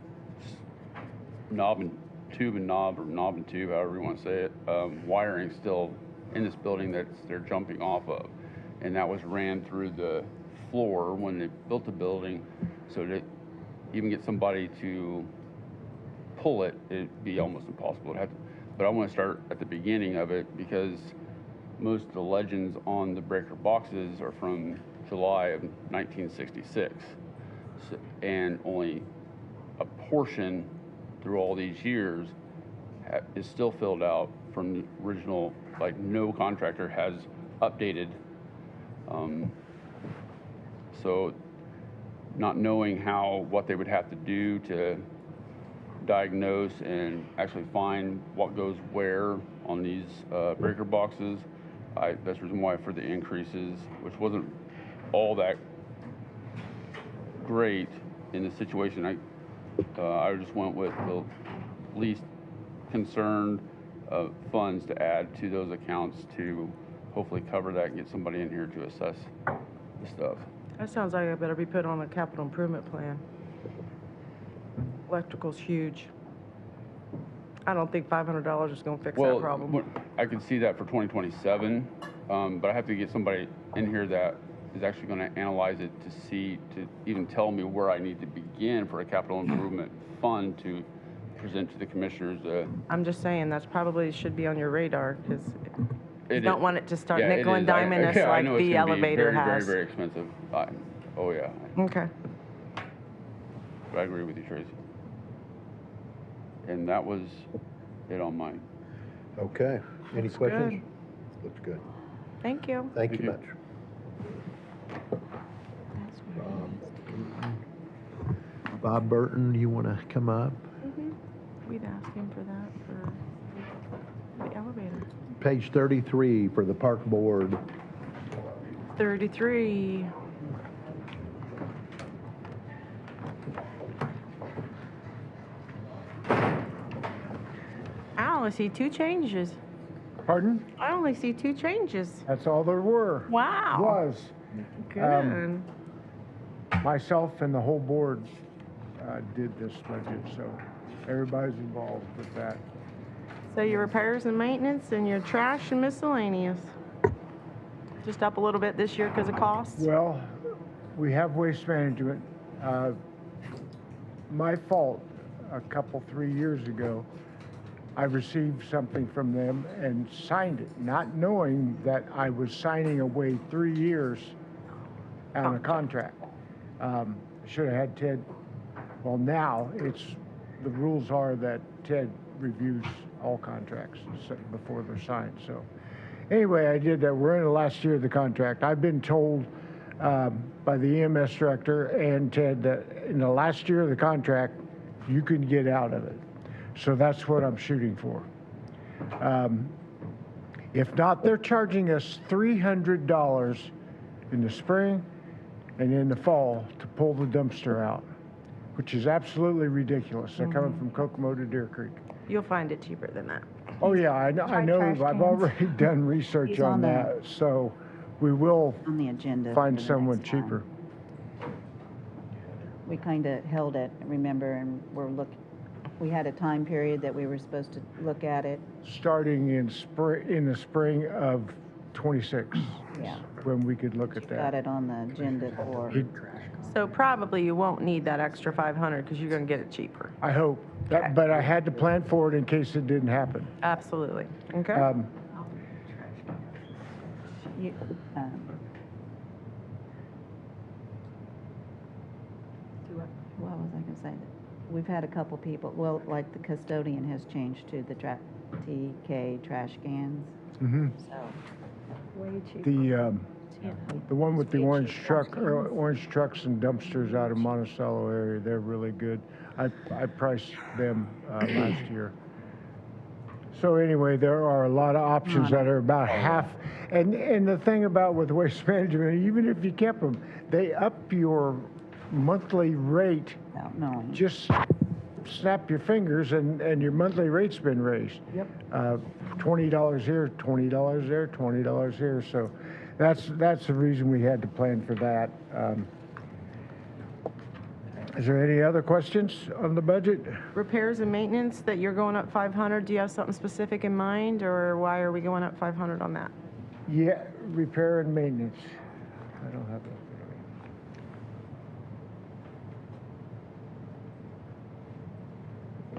knob and tube and knob, or knob and tube, however you want to say it, wiring still in this building that they're jumping off of. And that was ran through the floor when they built the building, so to even get somebody to pull it, it'd be almost impossible. But I want to start at the beginning of it, because most of the legends on the breaker boxes are from July of 1966. And only a portion through all these years is still filled out from the original, like no contractor has updated. So not knowing what they would have to do to diagnose and actually find what goes where on these breaker boxes, that's the reason why for the increases, which wasn't all that great in the situation. I just went with the least concerned funds to add to those accounts to hopefully cover that and get somebody in here to assess the stuff. That sounds like I better be put on a capital improvement plan. Electrical's huge. I don't think $500 is gonna fix that problem. I can see that for 2027, but I have to get somebody in here that is actually going to analyze it to even tell me where I need to begin for a capital improvement fund to present to the commissioners. I'm just saying, that's probably should be on your radar, because you It don't is. want it to start Yeah, it nickel and is. diming us I like know it's the gonna be elevator very, has. very, very expensive. Oh, yeah. Okay. I agree with you, Tracy. And that was it on mine. Okay. Any Looks questions? good. Looks good. Thank you. Thank you much. Bob Burton, you want to come up? We'd ask him for that for the elevator. Page 33 for the park board. 33. I only see 2 changes. Pardon? I only see 2 changes. That's all there were. Wow. Was. Good. Myself and the whole board did this budget, so everybody's involved with that. So your repairs and maintenance and your trash and miscellaneous. Just up a little bit this year because of costs? Well, we have waste management. My fault, a couple, 3 years ago, I received something from them and signed it, not knowing that I was signing away 3 years on a contract. Should have had Ted, well, now the rules are that Ted reviews all contracts before they're signed, so. Anyway, I did that. We're in the last year of the contract. I've been told by the EMS director and Ted that in the last year of the contract, you can get out of it. So that's what I'm shooting for. If not, they're charging us $300 in the spring and in the fall to pull the dumpster out, which is absolutely ridiculous. They're coming from Kokomo to Deer Creek. You'll find it cheaper than that. Oh, yeah, I know, trash I've cans. already done research He's on on the- that, so we will On the agenda. find for the someone next time. cheaper. We kind of held it, remember, and we had a time period that we were supposed to look at it. Starting in the spring of '26. Yeah. When we could look at Got that. it on the agenda for, So probably you won't need that extra 500 because you're going to get it cheaper. I hope, but I had to plan for it in case it didn't happen. Absolutely. Okay. you, what was I going to say? We've had a couple people, well, like the custodian has changed to the TK trash cans, Mhm. so. Way cheaper. The one with the orange trucks and dumpsters out of Monticello area, they're really good. I priced them last year. So anyway, there are a lot of options that are about half. And the thing about with waste management, even if you kept them, they up your monthly rate. Without knowing. Just snap your fingers and your monthly rate's been raised. Yep. $20 here, $20 there, $20 here. So that's the reason we had to plan for that. Is there any other questions on the budget? Repairs and maintenance that you're going up 500, do you have something specific in mind, or why are we going up 500 on that? Yeah, repair and maintenance. I don't have that.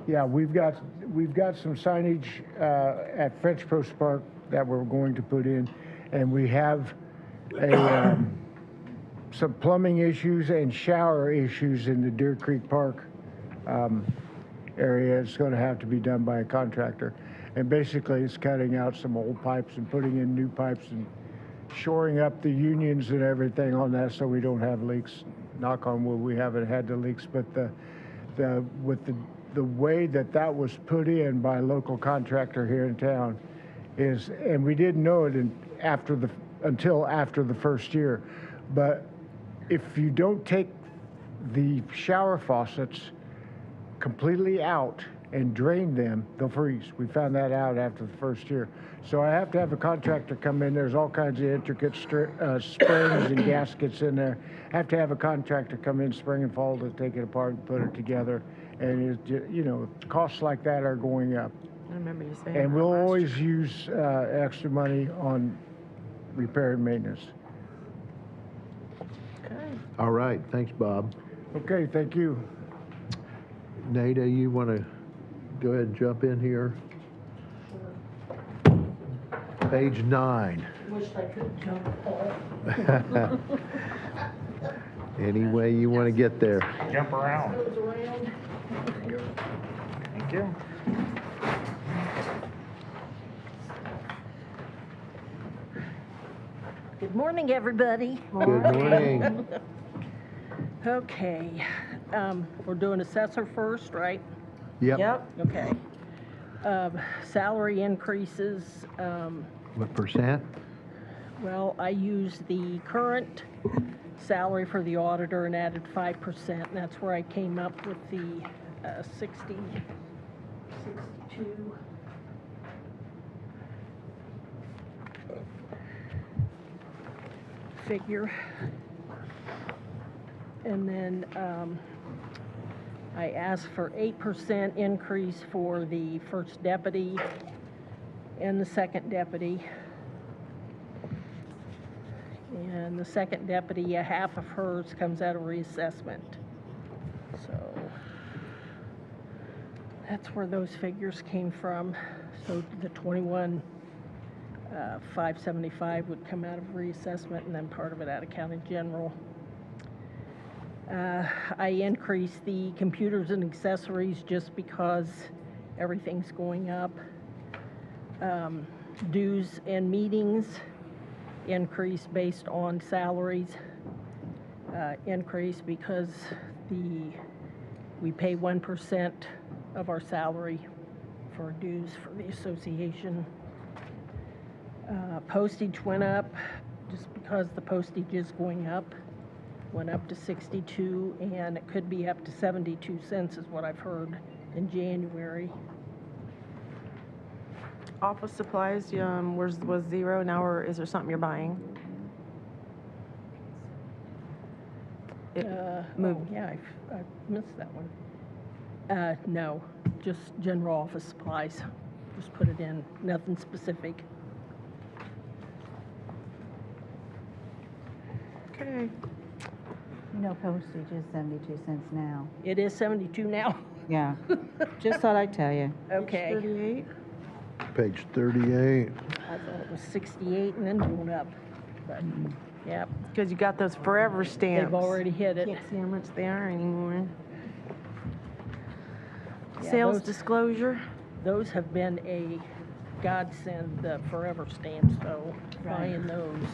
Yeah, we've got some signage at French Post Park that we're going to put in, and we have some plumbing issues and shower issues in the Deer Creek Park area. It's going to have to be done by a contractor, and basically it's cutting out some old pipes and putting in new pipes and shoring up the unions and everything on that so we don't have leaks. Knock on wood, we haven't had the leaks, but the way that was put in by a local contractor here in town is, and we didn't know it until after the first year, but if you don't take the shower faucets completely out and drain them, they'll freeze. We found that out after the first year. So I have to have a contractor come in. There's all kinds of intricate springs and gaskets in there. I have to have a contractor come in spring and fall to take it apart and put it together. And it's just, costs like that are going up. I remember you saying And that we'll last always use extra money on repair and maintenance. Okay. All right, thanks, Bob. Okay, thank you. Nada, you want to go ahead and jump in here? Page 9. Wish I could jump all. Any way you want to get there. Jump around. Goes around. Thank you. Good morning, everybody. Good morning. Okay, we're doing assessor first, right? Yep. Okay. Salary increases, What percent? well, I used the current salary for the auditor and added 5%, and that's where I came up with the 62 figure. And then I asked for 8% increase for the first deputy and the second deputy. And And the second deputy, half of hers comes out of reassessment. So that's where those figures came from. So the 21,575 would come out of reassessment, and then part of it out of county general. I increased the computers and accessories just because everything's going up. Dues and meetings increase based on salaries. Increase because we pay 1% of our salary for dues for the association. Postage went up just because the postage is going up. Went up to 62, and it could be up to 72 cents is what I've heard in January. Office supplies, was zero now, or is there something you're buying? Oh, yeah, I missed that one. No, just general office supplies. Just put it in, nothing specific. Okay. No postage is 72 cents now. It is 72 now? Yeah, just thought I'd tell you. Okay. 38. Page 38. I thought it was 68 and then going up, but, yep. Because you got those forever stamps. They've already hit it. Can't see how much they are anymore. Yeah, Sales those- disclosure. Those have been a godsend, the forever stamps, so Right. buying those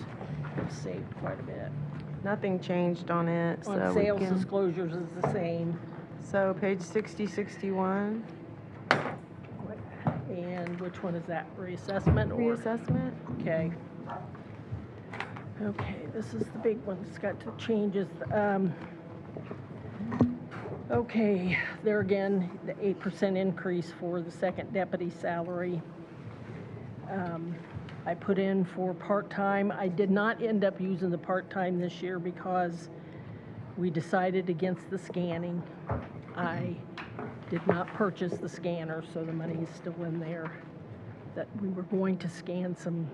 have saved quite a bit. Nothing changed on it, so. On we sales can- disclosures is the same. So page 60, 61. And which one is that, reassessment or? Reassessment. Okay. Okay, this is the big one, it's got the changes. Okay, there again, the 8% increase for the second deputy salary. I put in for part-time. I did not end up using the part-time this year because we decided against the scanning. I did not purchase the scanner, so the money is still in there. That we were going to scan some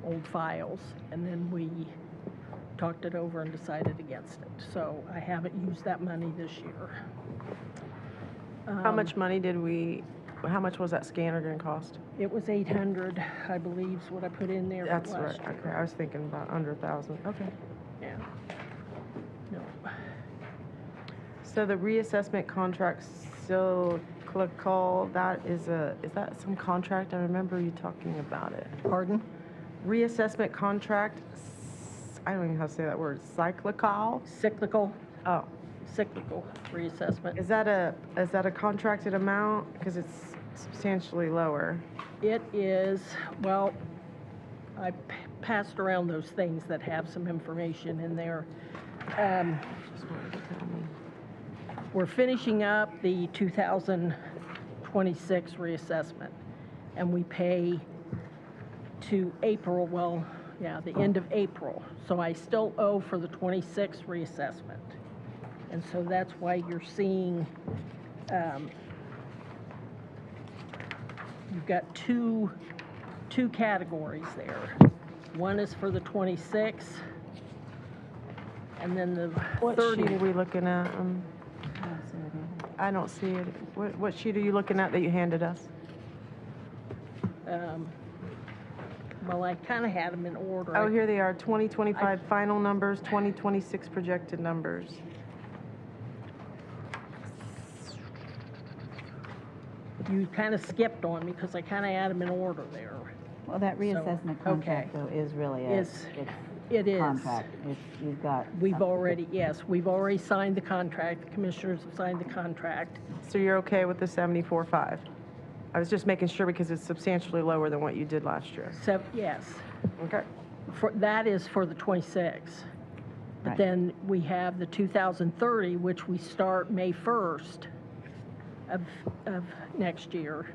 old files, and then we talked it over and decided against it. So I haven't used that money this year. How much money how much was that scanner gonna cost? It was 800, I believe, is what I put in there for That's last right, year. okay, I was thinking about under 1,000, okay. Yeah. No. So the reassessment contract still call, is that some contract? I remember you talking about it. Pardon? Reassessment contract, I don't even know how to say that word, cyclical? Cyclical. Oh. Cyclical reassessment. Is that a contracted amount? Because it's substantially lower. It is, well, I passed around those things that have some information in there. Just wanted to tell me. We're finishing up the 2026 reassessment, and we pay to April, well, yeah, the end of April. So I still owe for the 26 reassessment. And so that's why you're seeing, you've got two categories there. One is for the 26, and then the 30. What sheet are we looking at? I don't see it. What sheet are you looking at that you handed us? Well, I kind of had them in order. Oh, here they are, 2025 final numbers, 2026 projected numbers. You kind of skipped on me because I kind of had them in order there. Well, that reassessment contract, though, is really a It is. contract. You've got. We've already, yes, we've already signed the contract. The commissioners have signed the contract. So you're okay with the 74.5? I was just making sure because it's substantially lower than what you did last year. So, yes. Okay. That is for the 26. But Right. then we have the 2030, which we start May 1st of next year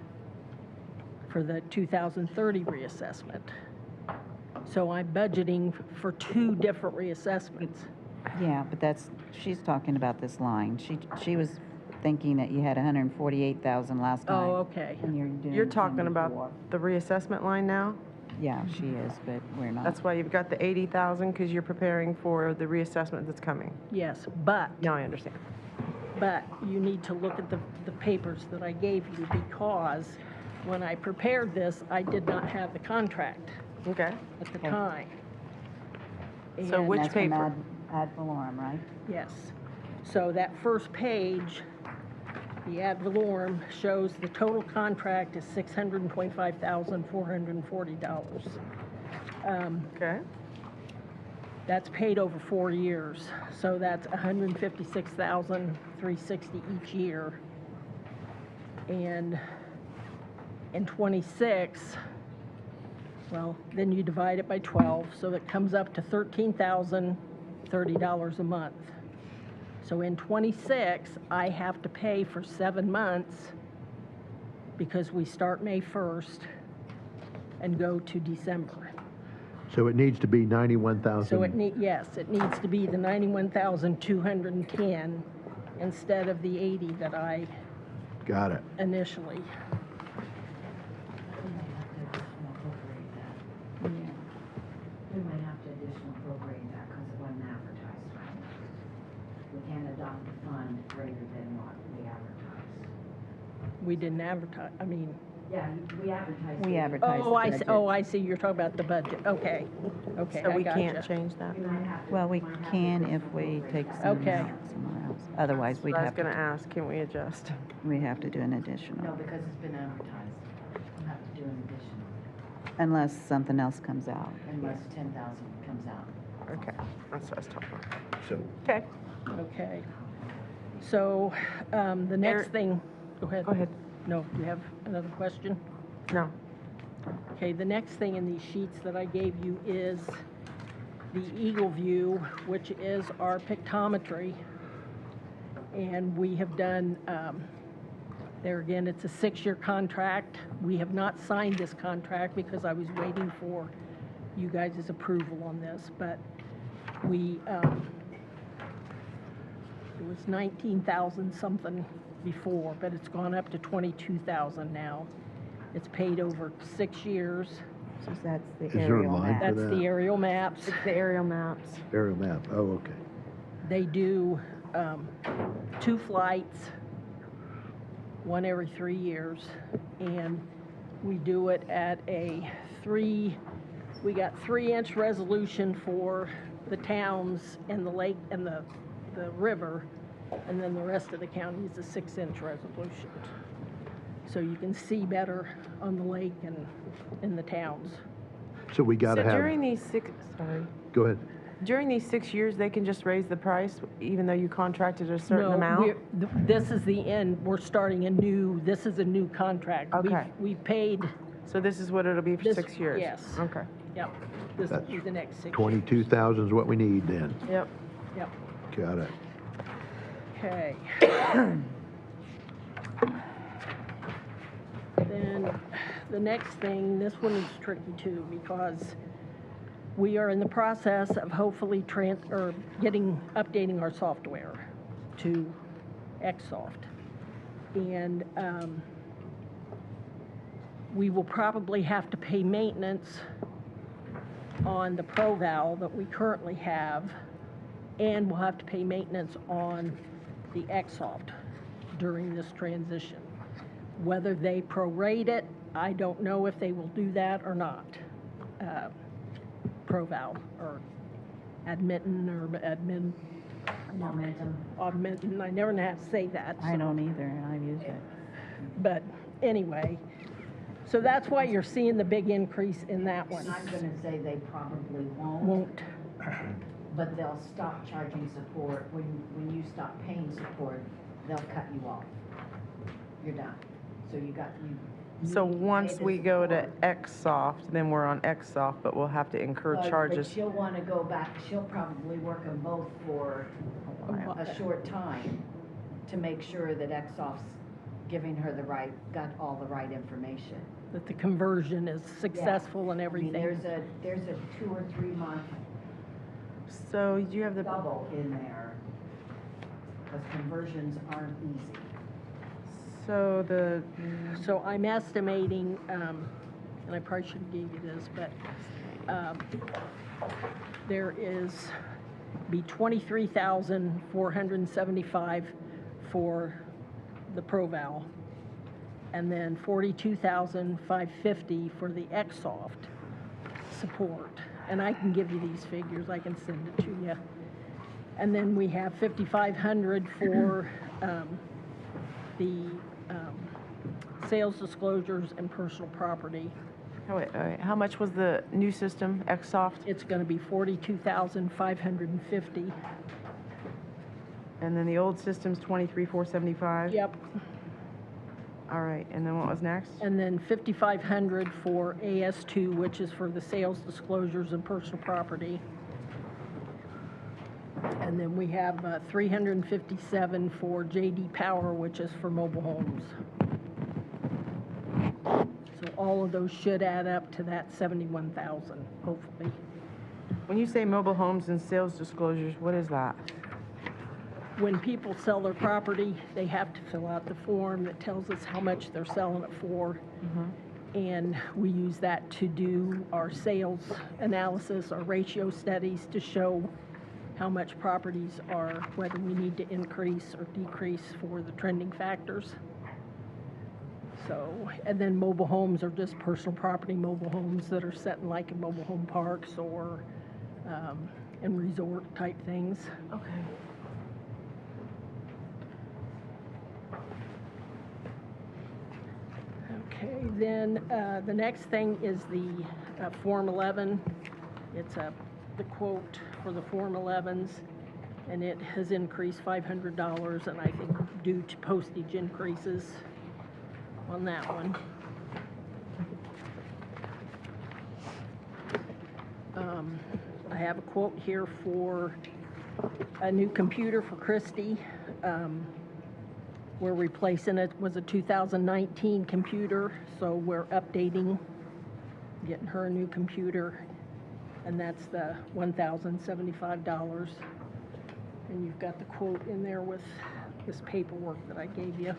for the 2030 reassessment. So I'm budgeting for two different reassessments. Yeah, but she's talking about this line. She was thinking that you had 148,000 last time. Oh, okay. And you're doing You're talking 74. about the reassessment line now? Yeah, she is, but we're not. That's why you've got the 80,000, because you're preparing for the reassessment that's coming. Yes, but, Now I understand. but you need to look at the papers that I gave you, because when I prepared this, I did not have the contract Okay. at the time. So And- which That's from paper? ad valorem, right? Yes. So that first page, the ad valorem shows the total contract is $625,440. Okay. That's paid over 4 years, so that's $156,360 each year. And in 26, well, then you divide it by 12, so that comes up to $13,030 a month. So in 26, I have to pay for 7 months because we start May 1st and go to December. So it needs to be 91,000. So it yes, it needs to be the 91,210 instead of the 80 that I Got it. initially. We might have to additional appropriate that because it wasn't advertised, right? We can't adopt a fund greater than what we advertised. We didn't advertise, I mean, Yeah, we advertised. We it. advertise the oh, I see, budget. oh, I see, you're talking about the budget, okay, okay, So I we can't gotcha. change that. We might have to. Well, we might have to can if additional we appropriate take that. some Okay. out somewhere else. Otherwise, we'd I was have gonna to, ask, can we adjust? we'd have to do an No, additional. because it's been advertised. We'll have to do an additional Unless something else comes out. unless 10,000 comes out. Okay, that's what I was talking about. So Okay. Okay. So, the next thing, go ahead. Go ahead. No, do you have another question? No. Okay, the next thing in these sheets that I gave you is the Eagle View, which is our pictometry. And we have done, there again, it's a 6-year contract. We have not signed this contract because I was waiting for you guys' approval on this, but we, it was 19,000 something before, but it's gone up to 22,000 now. It's paid over 6 years. So that's the Is there a aerial line map. for That's that? the aerial maps. It's the aerial maps. Aerial map, oh, okay. They do 2 flights, one every 3 years, and we do it at we got 3-inch resolution for the towns and the lake and the river, and then the rest of the county is a 6-inch resolution. So you can see better on the lake and in the towns. So we got to So have, during these 6, sorry, go ahead. during these 6 years, they can just raise the price even though you contracted a certain No, amount? this is the end, we're starting this is a new contract. Okay. We've paid, So this is what it'll be for This- 6 years? yes. Okay. yep, this will That's be the next 6 years. 22,000 is what we need then. Yep. Yep, Got it. okay. Then, the next thing, this one is tricky too, because we are in the process of hopefully updating our software to Xsoft. And we will probably have to pay maintenance on the ProVal that we currently have, and we'll have to pay maintenance on the Xsoft during this transition. Whether they prorate it, I don't know if they will do that or not. ProVal or Adminton or admin. Augmentin, I never know how to say that. I so- don't either, and I've used it. But anyway, so that's why you're seeing the big increase in that one. I'm gonna say they probably Won't. but they'll stop charging support. When you stop paying support, they'll cut you off. You're done. So you So need to pay once the we go to support. Xsoft, then we're on Xsoft, but we'll have to incur But charges. she'll wanna go back, she'll probably work them both for a short time to make sure that Xsoft's giving her got all the right information. That the conversion is successful and I mean, everything. there's a 2 or 3 month So you have the, double in there, because conversions aren't easy. so the, So I'm estimating, and I probably should have gave you this, but there is be 23,475 for the ProVal, and then 42,550 for the Xsoft support. And I can give you these figures, I can send it to you. And then we have 5,500 for the sales disclosures and personal property. Oh, wait, how much was the new system, Xsoft? It's going to be 42,550. And then the old system's 23,475? Yep. All right, and then what was next? And then 5,500 for AS2, which is for the sales disclosures and personal property. And then we have 357 for JD Power, which is for mobile homes. So all of those should add up to that 71,000, hopefully. When you say mobile homes and sales disclosures, what is that? When people sell their property, they have to fill out the form that tells us how much they're selling it for. And we use that to do our sales analysis, our ratio studies to show how much properties are, whether we need to increase or decrease for the trending factors. So, and then mobile homes are just personal property mobile homes that are set in like in mobile home parks or in resort type things. Okay. Okay, then the next thing is the Form 11. It's the quote for the Form 11s, and it has increased $500, and I think due to postage increases on that one. I have a quote here for a new computer for Christy. We're replacing it, was a 2019 computer, so we're updating, getting her a new computer, and that's the $1,075. And you've got the quote in there with this paperwork that I gave you.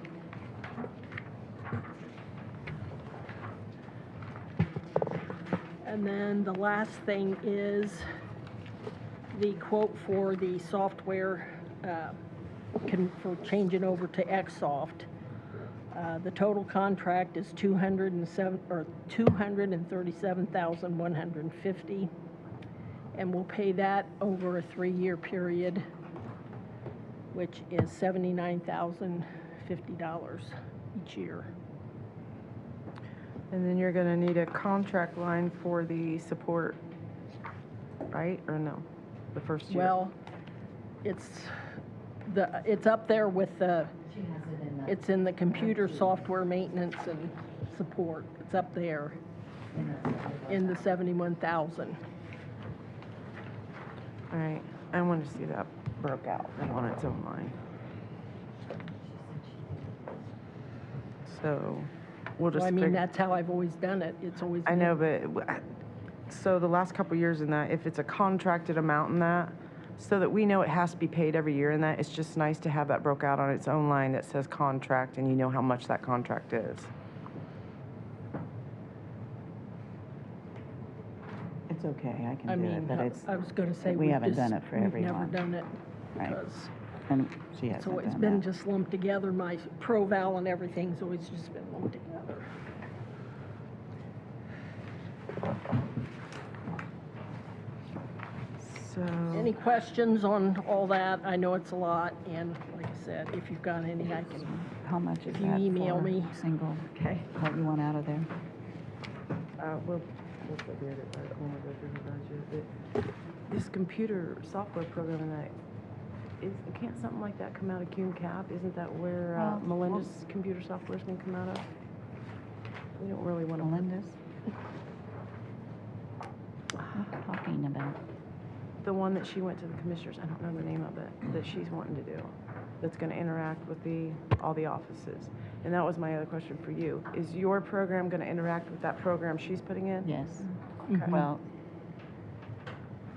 And then the last thing is the quote for the software for changing over to Xsoft. The total contract is $237,150, and we'll pay that over a 3-year period, which is $79,050 each year. And then you're gonna need a contract line for the support, right, or no? The first year? Well, it's up there with the, it's in the computer software maintenance and support. It's up there in the 71,000. All right, I want to see that broke out and on its own line. So we'll just. Well, I mean, that's how I've always done it. It's always. I know, but so the last couple of years in that, if it's a contracted amount in that, so that we know it has to be paid every year in that, it's just nice to have that broke out on its own line that says contract, and you know how much that contract is. It's okay, I I can do mean, it, but it's, I was going to say we haven't done it for we've everyone. never done it Right. because And she hasn't so it's done been that. just lumped together. My ProVal and everything's always just been lumped together. So. Any questions on all that? I know it's a lot, and like I said, if you've got any, I can. How much is If you that email for me. single? Okay. What you want out of there? We'll figure it out when we go through the budget. This computer software program and that, can't something like that come out of Cume Cap? Isn't that where Well, Melinda's computer software is going to come out of? We don't really want to. Melinda's? What are you talking about? The one that she went to the commissioners, I don't know the name of it, that she's wanting to do, that's going to interact with all the offices. And that was my other question for you. Is your program going to interact with that program she's putting in? Yes. Okay. Well,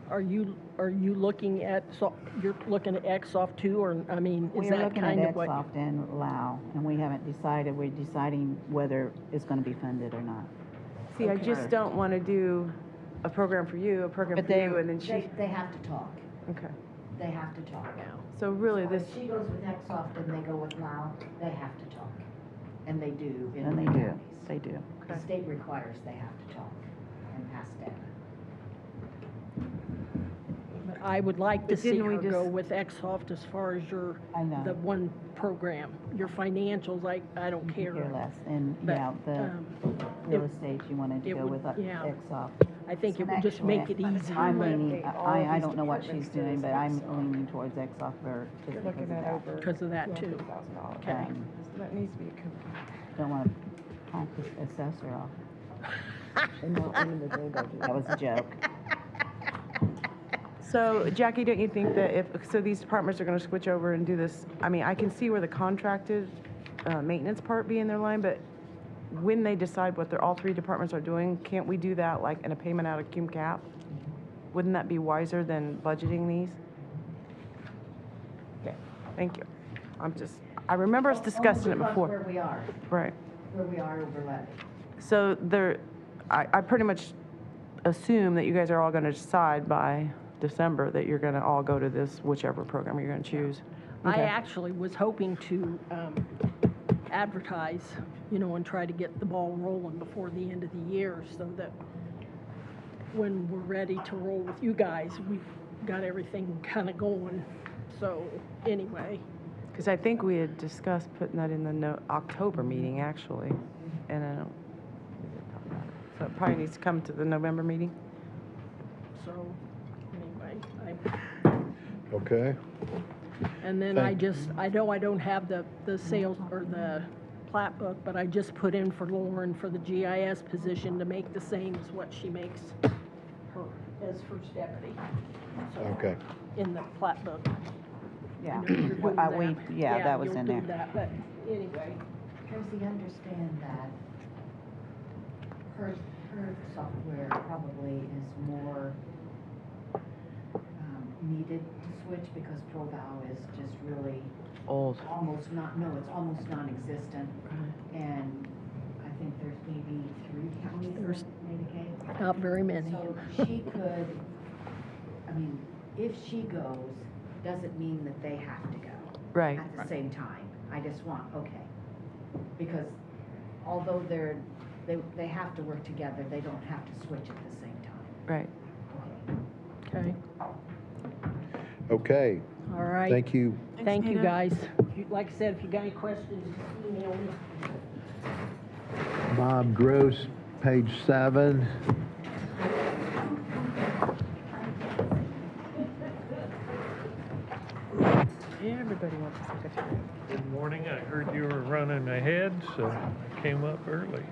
Are you looking at, so you're looking at Xsoft too, or, I mean, is we're that looking kind at of what? Xsoft and Lao, and we haven't decided, we're deciding whether it's gonna be funded or not. See, I Okay. just don't want to do a program for you, a program But for they- you, and then she, They have to talk. okay. They have to talk. So really So this, if she goes with Exoft and they go with Lao, they have to talk. And they do in And the they do, counties. they do. The state requires they have to talk and pass data. But I would like to But see didn't we her just- go with Exoft as far as your, I know. the one program. Your financials, I don't care. Care less, and, But, yeah, the real it- estate, you wanted to it go would- with yeah. Exoff. I think it And would just make it actually, easier. I'm leaning, All of I these don't know what she's departments to doing, this but I'm Exoff. leaning towards Exoff for, just you're because looking of at that. over Because of that, too. $200,000. Okay. So that needs to be a Don't want to honk the assessor off. and not one in the day budget. That was a joke. So Jackie, don't you think that if, so these departments are gonna switch over and do this, I mean, I can see where the contracted, maintenance part be in their line, but when they decide what all three departments are doing, can't we do that like in a payment out of cum cap? Wouldn't that be wiser than budgeting these? Okay, thank you. I remember us discussing it Only because before. where we are, Right. where we are over levy. So I pretty much assume that you guys are all gonna decide by December that you're gonna all go to this, whichever program you're gonna choose. I Okay. actually was hoping to advertise, and try to get the ball rolling before the end of the year so that when we're ready to roll with you guys, we've got everything kind of going. So anyway, Because I think we had discussed putting that in the October meeting, actually, and I don't, so it probably needs to come to the November meeting? so anyway, Okay. and then I know I don't have the sales or the plat book, but I just put in for Lauren for the GIS position to make the same as what she makes her as first deputy. So, Okay. in the plat book. Yeah, I know you're doing that. that was you'll in do there. that, but anyway, Tracy, understand that her software probably is more needed to switch because ProVal is just really Old. it's almost non-existent. And I think there's maybe 3 counties There's- that Medicaid. not very many. So she could, if she goes, doesn't mean that they have to go. Right. At the same time. I just want, okay. Because although they have to work together, they don't have to switch at the same time. Right. Okay, Okay. all right. Thank you. Thank you, Nita. guys. Like I said, if you got any questions, just email me. Bob Gross, page 7. Everybody wants a secretary. Good morning. I heard you were running ahead, so I came up early.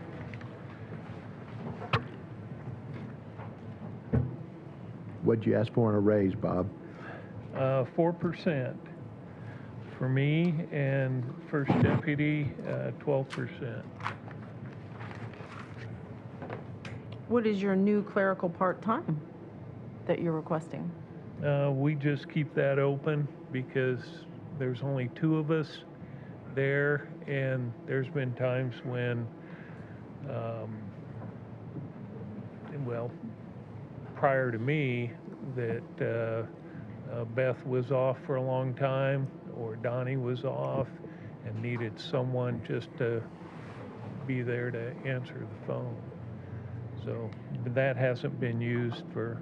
What'd you ask for in a raise, Bob? 4% for me, and first deputy, 12%. What is your new clerical part-time that you're requesting? We just keep that open because there's only 2 of us there, and there's been times when, prior to me, that Beth was off for a long time, or Donnie was off, and needed someone just to be there to answer the phone. So that hasn't been used for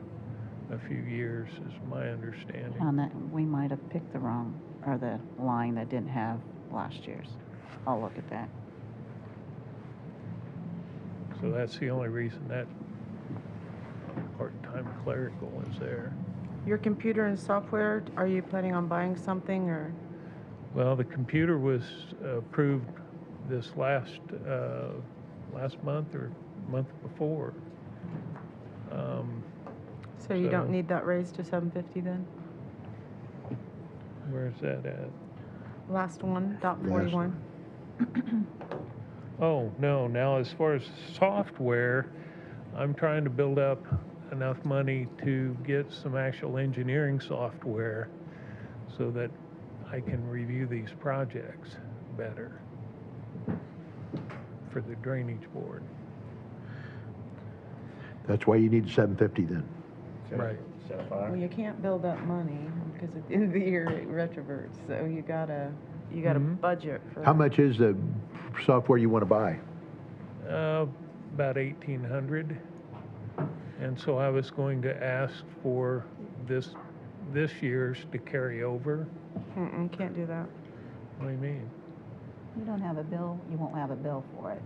a few years, is my understanding. On that, we might have picked the wrong, or the line that didn't have last year's. I'll look at that. So that's the only reason that part-time clerical is there. Your computer and software, are you planning on buying something, or? Well, the computer was approved this last month or month before. So you don't need that raise to 750 then? Where's that at? Last one, dot 41. Oh, no, now as far as software, I'm trying to build up enough money to get some actual engineering software so that I can review these projects better for the drainage board. That's why you need 750 then. Right. Well, you can't build up money because at the end of the year it retroverts, so you gotta budget for. How much is the software you want to buy? About 1,800. And so I was going to ask for this year's to carry over. Can't do that. What do you mean? You don't have a bill, you won't have a bill for it.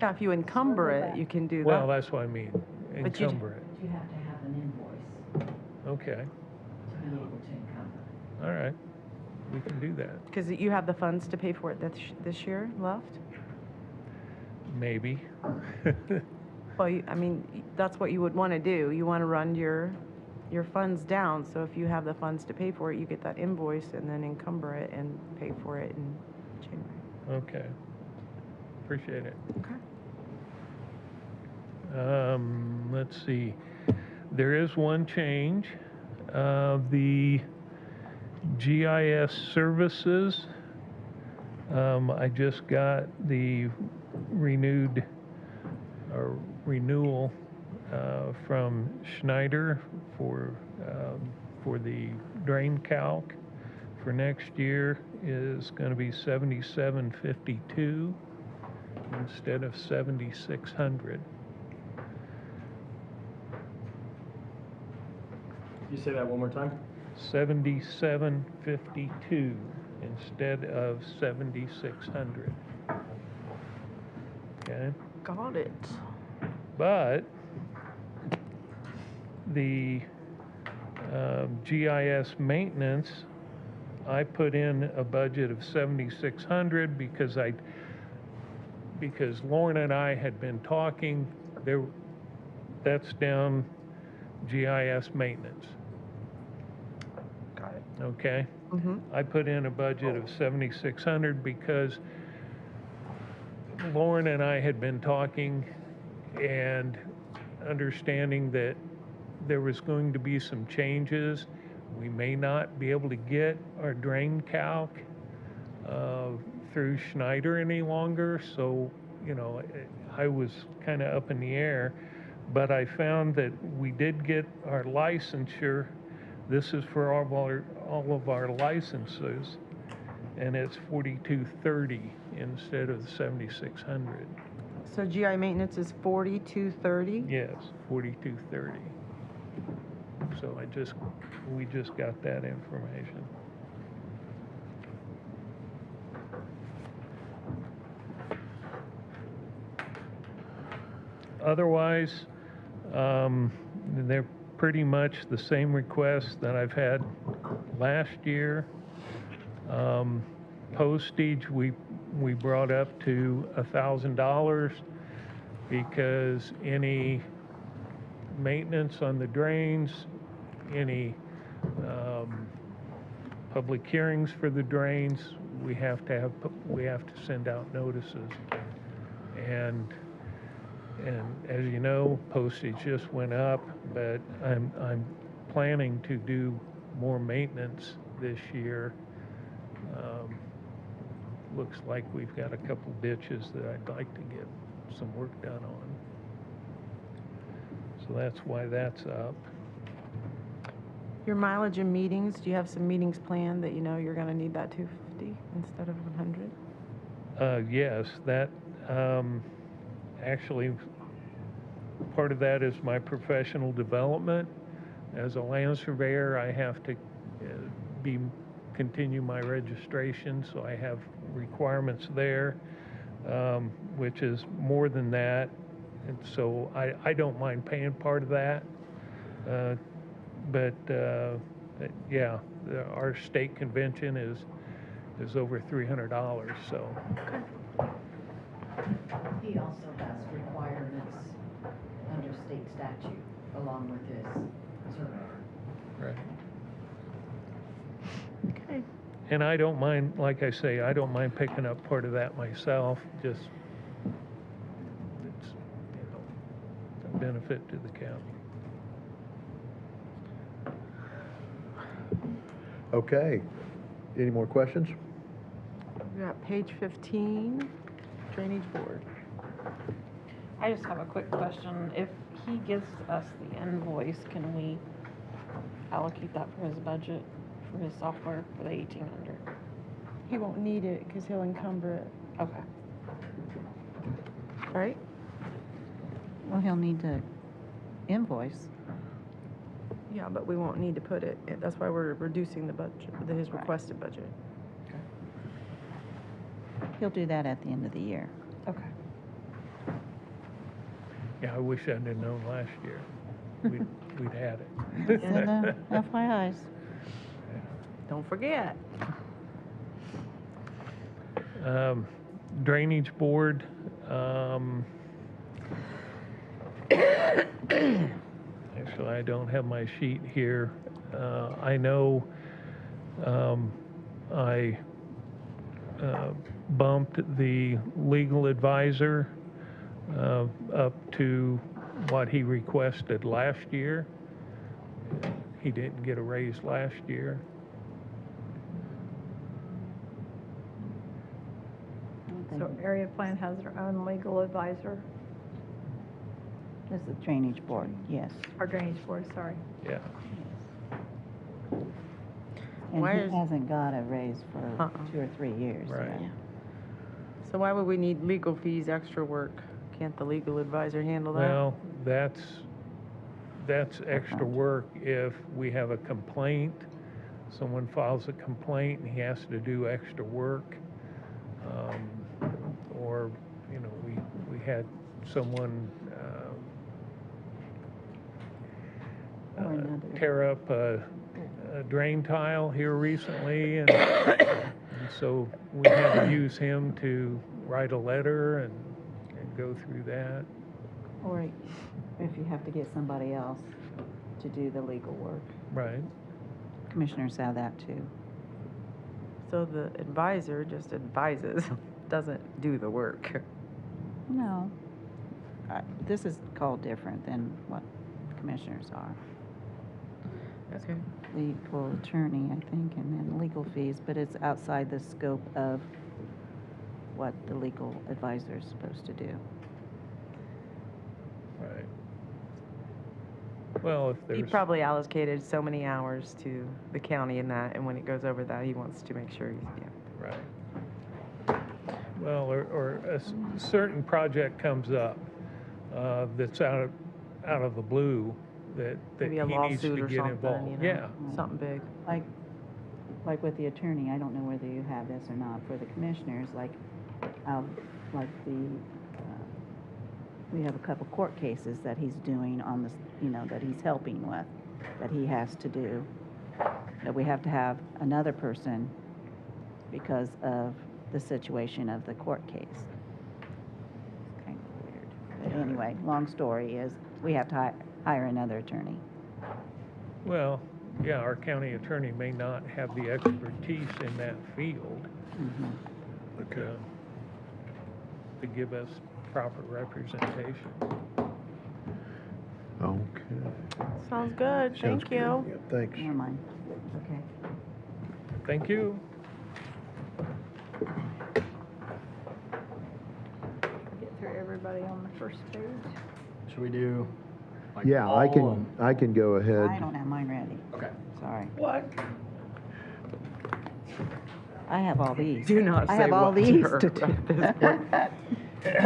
Yeah, if you encumber it, you can do that. Well, that's what I mean, But you'd- encumber it. You have to have an invoice Okay, to be able to encumber. all right, we can do that, Because you have the funds to pay for it this year left? maybe. Well, I mean, that's what you would want to do. You want to run your funds down, so if you have the funds to pay for it, you get that invoice and then encumber it and pay for it in January. Okay, appreciate it. Okay. Let's see, there is one change. The GIS services, I just got the renewal from Schneider for the drain calc for next year is going to be $77.52 instead of $7,600. You say that one more time? $77.52 instead of $7,600. Okay? Got it. But the GIS maintenance, I put in a budget of $7,600 because Lauren and I had been talking. That's down GIS maintenance. Got it. Okay? Mm-hmm. I put in a budget of $7,600 because Lauren and I had been talking and understanding that there was going to be some changes. We may not be able to get our drain calc through Schneider any longer, so, you know, I was kind of up in the air. But I found that we did get our licensure. This is for all of our licenses, and it's $4,230 instead of $7,600. So GI maintenance is $4,230? Yes, $4,230. So we just got that information. Otherwise, they're pretty much the same requests that I've had last year. Postage, we brought up to $1,000 because any maintenance on the drains, any public hearings for the drains, we have to send out notices. And as you know, postage just went up, but I'm planning to do more maintenance this year. Looks like we've got a couple ditches that I'd like to get some work done on. So that's why that's up. Your mileage and meetings, do you have some meetings planned that you know you're going to need that 250 instead of 100? Yes, that actually part of that is my professional development. As a land surveyor, I have to continue my registration, so I have requirements there, which is more than that. And so I don't mind paying part of that. But yeah, our state convention is over $300, so. He also has requirements under state statute along with his surveyor. Right. Okay. And I don't mind, like I say, I don't mind picking up part of that myself, just it's, you know, a benefit to the county. Okay. Any more questions? We got page 15, drainage board. I just have a quick question. If he gives us the invoice, can we allocate that for his budget, for his software, for the 1,800? He won't need it because he'll encumber it, Okay. right? Well, he'll need to invoice. Yeah, but we won't need to put it, that's why we're reducing the budget, his requested budget. He'll do that at the end of the year. Okay. Yeah, I wish I'd have known last year. We'd had it. It's in the FYIs. Don't forget. Drainage board, actually, I don't have my sheet here. I know I bumped the legal advisor up to what he requested last year. He didn't get a raise last year. So area plan has their own legal advisor, This is the drainage board, yes. or drainage board, sorry. Yeah. And Why he is- hasn't got a raise for Uh-uh. 2 or 3 years. Right. yet. So why would we need legal fees, extra work? Can't the legal advisor handle that? Well, that's extra work if we have a complaint, someone files a complaint and he has to do extra work. Or, you know, we had someone Or another. tear up a drain tile here recently, and so we had to use him to write a letter and go through that. Or if you have to get somebody else to do the legal work. Right. Commissioners have that too. So the advisor just advises, doesn't do the work. No. This is called different than what commissioners are. Okay. Legal attorney, I think, and then legal fees, but it's outside the scope of what the legal advisor is supposed to do. Right. Well, if He there's, probably allocated so many hours to the county in that, and when it goes over that, he wants to make sure he's, yeah. right. Well, or a certain project comes up that's out of the blue that Maybe a he needs to lawsuit or get something, involved. you know, Yeah. something big. Like with the attorney, I don't know whether you have this or not, for the commissioners, like we have a couple court cases that he's doing on this, that he's helping with, that he has to do, that we have to have another person because of the situation of the court case. It's kind of weird. But anyway, long story is, we have to hire another attorney. Well, yeah, our county attorney may not have the expertise in that field to give us proper representation. Okay. Sounds good, Sounds thank good. you. Yeah, thanks. Never mind. Okay. Thank you. Get through everybody on the first page. Should we do? like, Yeah, I all can go I ahead. don't have mine ready. Okay. Sorry. What? I have all these. Do not I say have all what to these her to at this point.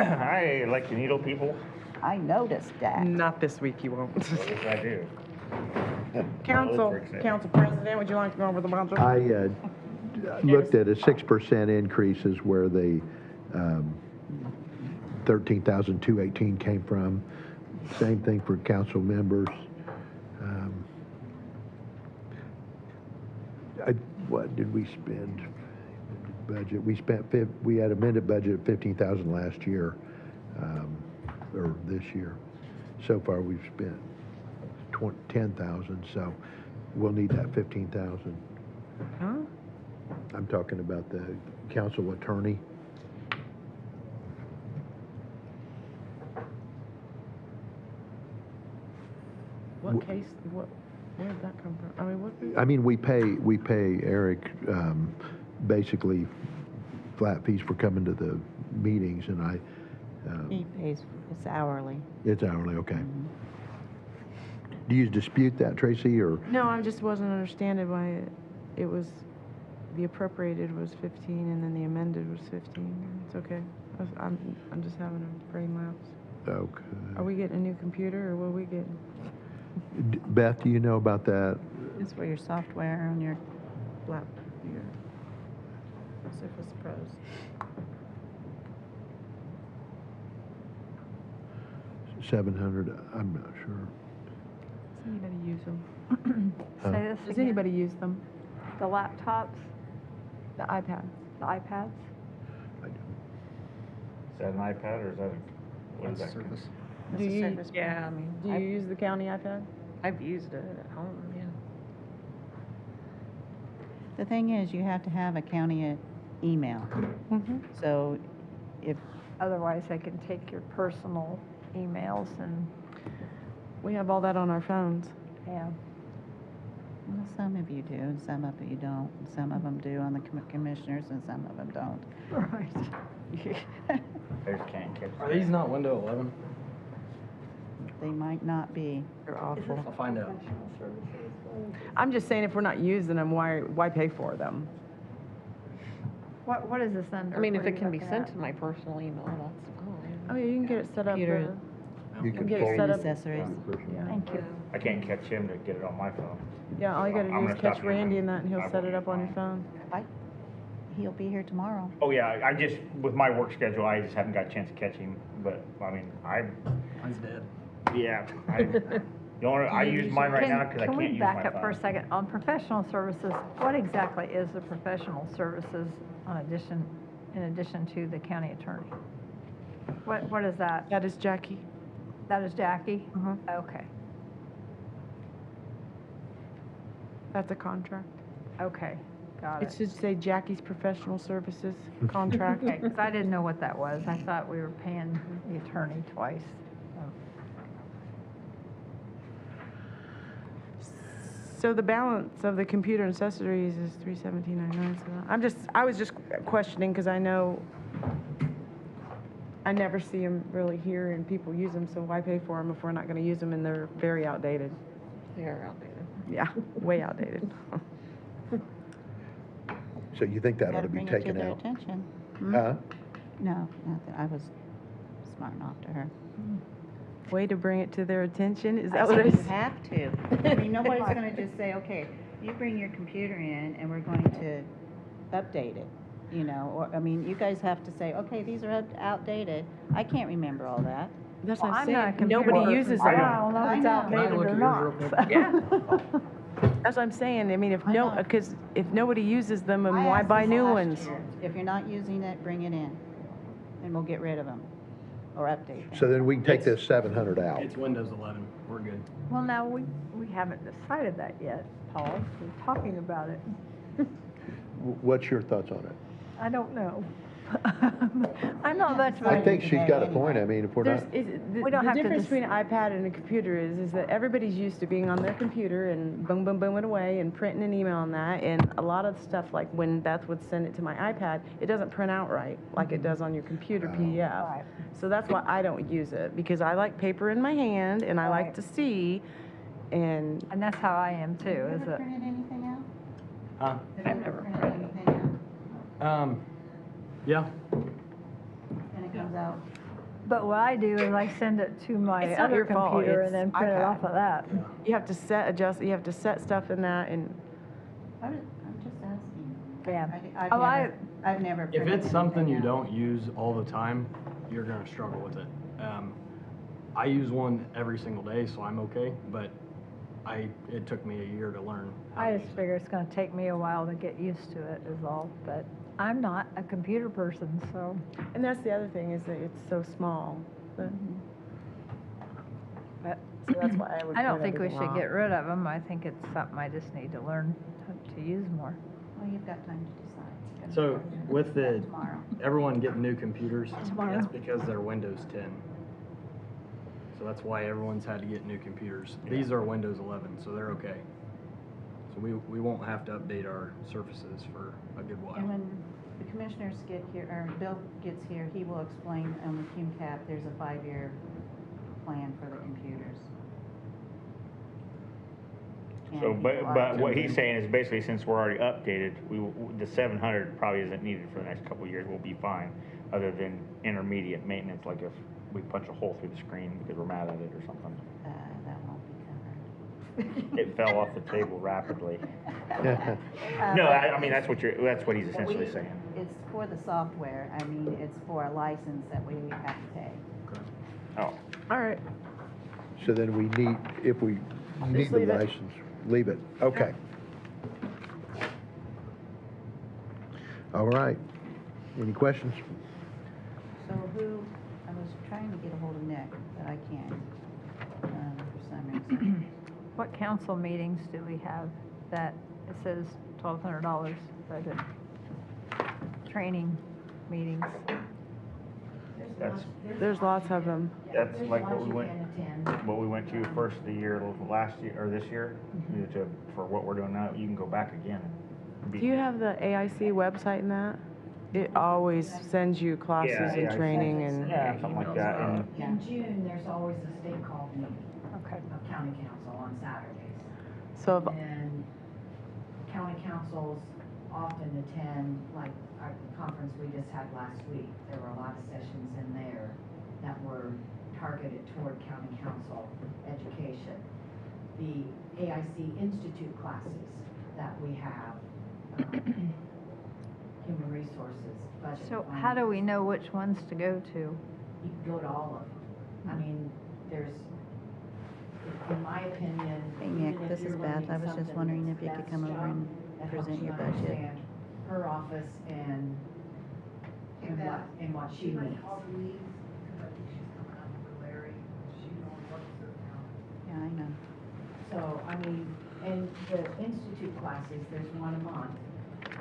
I like to needle people. I noticed that. Not this week, you won't. Yes, I do. Council President, would you like to go over the budget? I looked at a 6% increase is where the 13,218 came from. Same thing for council members. What did we spend? Budget, we had amended budget of 15,000 last year, or this year. So far, we've spent 10,000, so we'll need that 15,000. Huh? I'm talking about the council attorney. What case, where did that come from? I mean, what? I mean, we pay Eric basically flat fees for coming to the meetings, and He pays, it's hourly. It's hourly, okay. Do you dispute that, Tracy, or? No, I just wasn't understanding why it was, the appropriated was 15 and then the amended was 15. It's okay. I'm just having a brain lapse. Okay. Are we getting a new computer or what are we getting? Beth, do you know about that? It's for your software on your Lap, your Surface Pros. $700, I'm not sure. Does anybody use them? Huh? Say this Does again. anybody use them? The laptops, The iPad? the iPads? Is that an iPad or is that a, what is that? Surface. Do you, Yeah, I mean, do you use the county iPad? I've used it at home, yeah. The thing is, you have to have a county email. So if, Otherwise, they can take your personal emails and, We have all that on our phones. yeah. well, some of you do, and some of you don't. And some of them do on the commissioners, and some of them don't. Right. There's can't catch. Are these not Windows 11? They might not be. They're awful. I'll find out. I'm just saying if we're not using them, why pay for them? What is this under? I mean, if What are it you can be looking sent at? to my personal email, that's fine. Oh, yeah, you can get it set up. Computer. You can can get it forward set up. Accessories. Thank you. I can't catch him to get it on my phone. Yeah, all you gotta I'm do gonna is catch stop you. Randy in that and he'll I set will it up be on your fine. phone. He'll be here tomorrow. Oh, yeah, I just, with my work schedule, I just haven't got a chance to catch him, but, I mean, Mine's dead. yeah, I use mine right now because I Can can't we use my back up for a phone. second? On professional services, what exactly is the professional services in addition to the county attorney? What is that? That is Jackie. That is Jackie? Uh-huh. Okay, That's a contract. okay, got It it. should say Jackie's Professional Services Contract. Okay, 'cause I didn't know what that was. I thought we were paying the attorney twice. So the balance of the computer accessories is $317.99. So I was just questioning because I know I never see them really here and people use them, so why pay for them if we're not going to use them and they're very outdated? They are outdated. Yeah, way outdated. So you think that ought Gotta to be bring it to taken their out? attention. Huh? No, not that, I was smart enough to her. Way to bring it to their attention, is I that what said I you said? have to. I mean, nobody's gonna just say, okay, you bring your computer in and we're going to update it, you know, or, I mean, you guys have to say, okay, these are outdated. I can't remember all that. That's Well, what I'm I'm not a saying, computer nobody person, uses so them. I don't know if it's I know. outdated Can I look or at not. yours real quick? Yeah. That's what I'm saying, I mean, if I no, know. because if nobody uses them, then I why asked buy this new last ones? year. If you're not using it, bring it in, and we'll get rid of them, or update them. So then we can take this 700 out. It's Windows 11. We're good. Well, now, we haven't decided that yet, Paul. We're talking about it. What's your thoughts on it? I don't know. I'm not much of I a, think she's got a point, I mean, if we're not, We don't The have to difference dis- between an iPad and a computer is that everybody's used to being on their computer and boom, boom, boom it away and printing an email on that. And a lot of stuff, like when Beth would send it to my iPad, it doesn't print out right like it does on your computer PDF. Right. So that's why I don't use it, because I like paper in my hand and I like Right. to see. And and that's how I am too, Have you is ever it? printed anything out? Huh? Have you ever printed anything out? Yeah. And it comes out? But what I do is I send it to my It's not other your fault, computer it's and then print it iPad. off of that. you have to you have to set stuff in that and I'm just asking. Yeah. I've never If printed it's something anything you out. don't use all the time, you're gonna struggle with it. I use one every single day, so I'm okay, but it took me a year to learn. how I to just use it. figure it's gonna take me a while to get used to it is all, but I'm not a computer person, so. And that's the other thing, is that it's so small. But so that's why I would. I don't print think we everything should off. get rid of them. I think it's something I just need to learn to use more. Well, you've got time to decide. So with the, Tomorrow. everyone getting new computers, Tomorrow. that's because they're Windows 10. So that's why everyone's had to get new computers. These are Windows 11, so they're okay. So we won't have to update our surfaces for a good while. And when the commissioners get here, or Bill gets here, he will explain on the cum cap, there's a 5-year plan for the computers. So, And but people what are- he's saying is basically since we're already updated, the 700 probably isn't needed for the next couple of years. We'll be fine, other than intermediate maintenance, like if we punch a hole through the screen because we're mad at it or something. That won't be covered. It fell off the table rapidly. But- No, I mean, that's what he's but essentially we- saying. It's for the software, I mean, it's for a license that we have to pay. Oh. All right. So then we need, if we need the leave it. license, leave it. Okay. All right. Any questions? So I was trying to get a hold of Nick, but I can't, for some reason. What council meetings do we have that it says $1,200 budget? Training meetings. There's lots of them. That's like what we went to first of the year, last year, or this year, for what we're doing now. You can go back again. Do you have the AIC website in that? It always sends you classes and AIC. training and. Yeah, something like that. And In June, there's always a state called meeting Okay. of county council on Saturdays. So if, And county councils often attend, like our conference we just had last week, there were a lot of sessions in there that were targeted toward county council education. The AIC Institute classes that we have, human resources, budget. So how do we know which ones to go to? You can go to all of them. I mean, there's, in my opinion. Hey, Nick, even if this you're is Beth. learning I was just something wondering that's if you could Beth's come over job, and that helps present you your budget. understand her office and what she needs. Yeah, I know. So, I mean, and the institute classes, there's one a month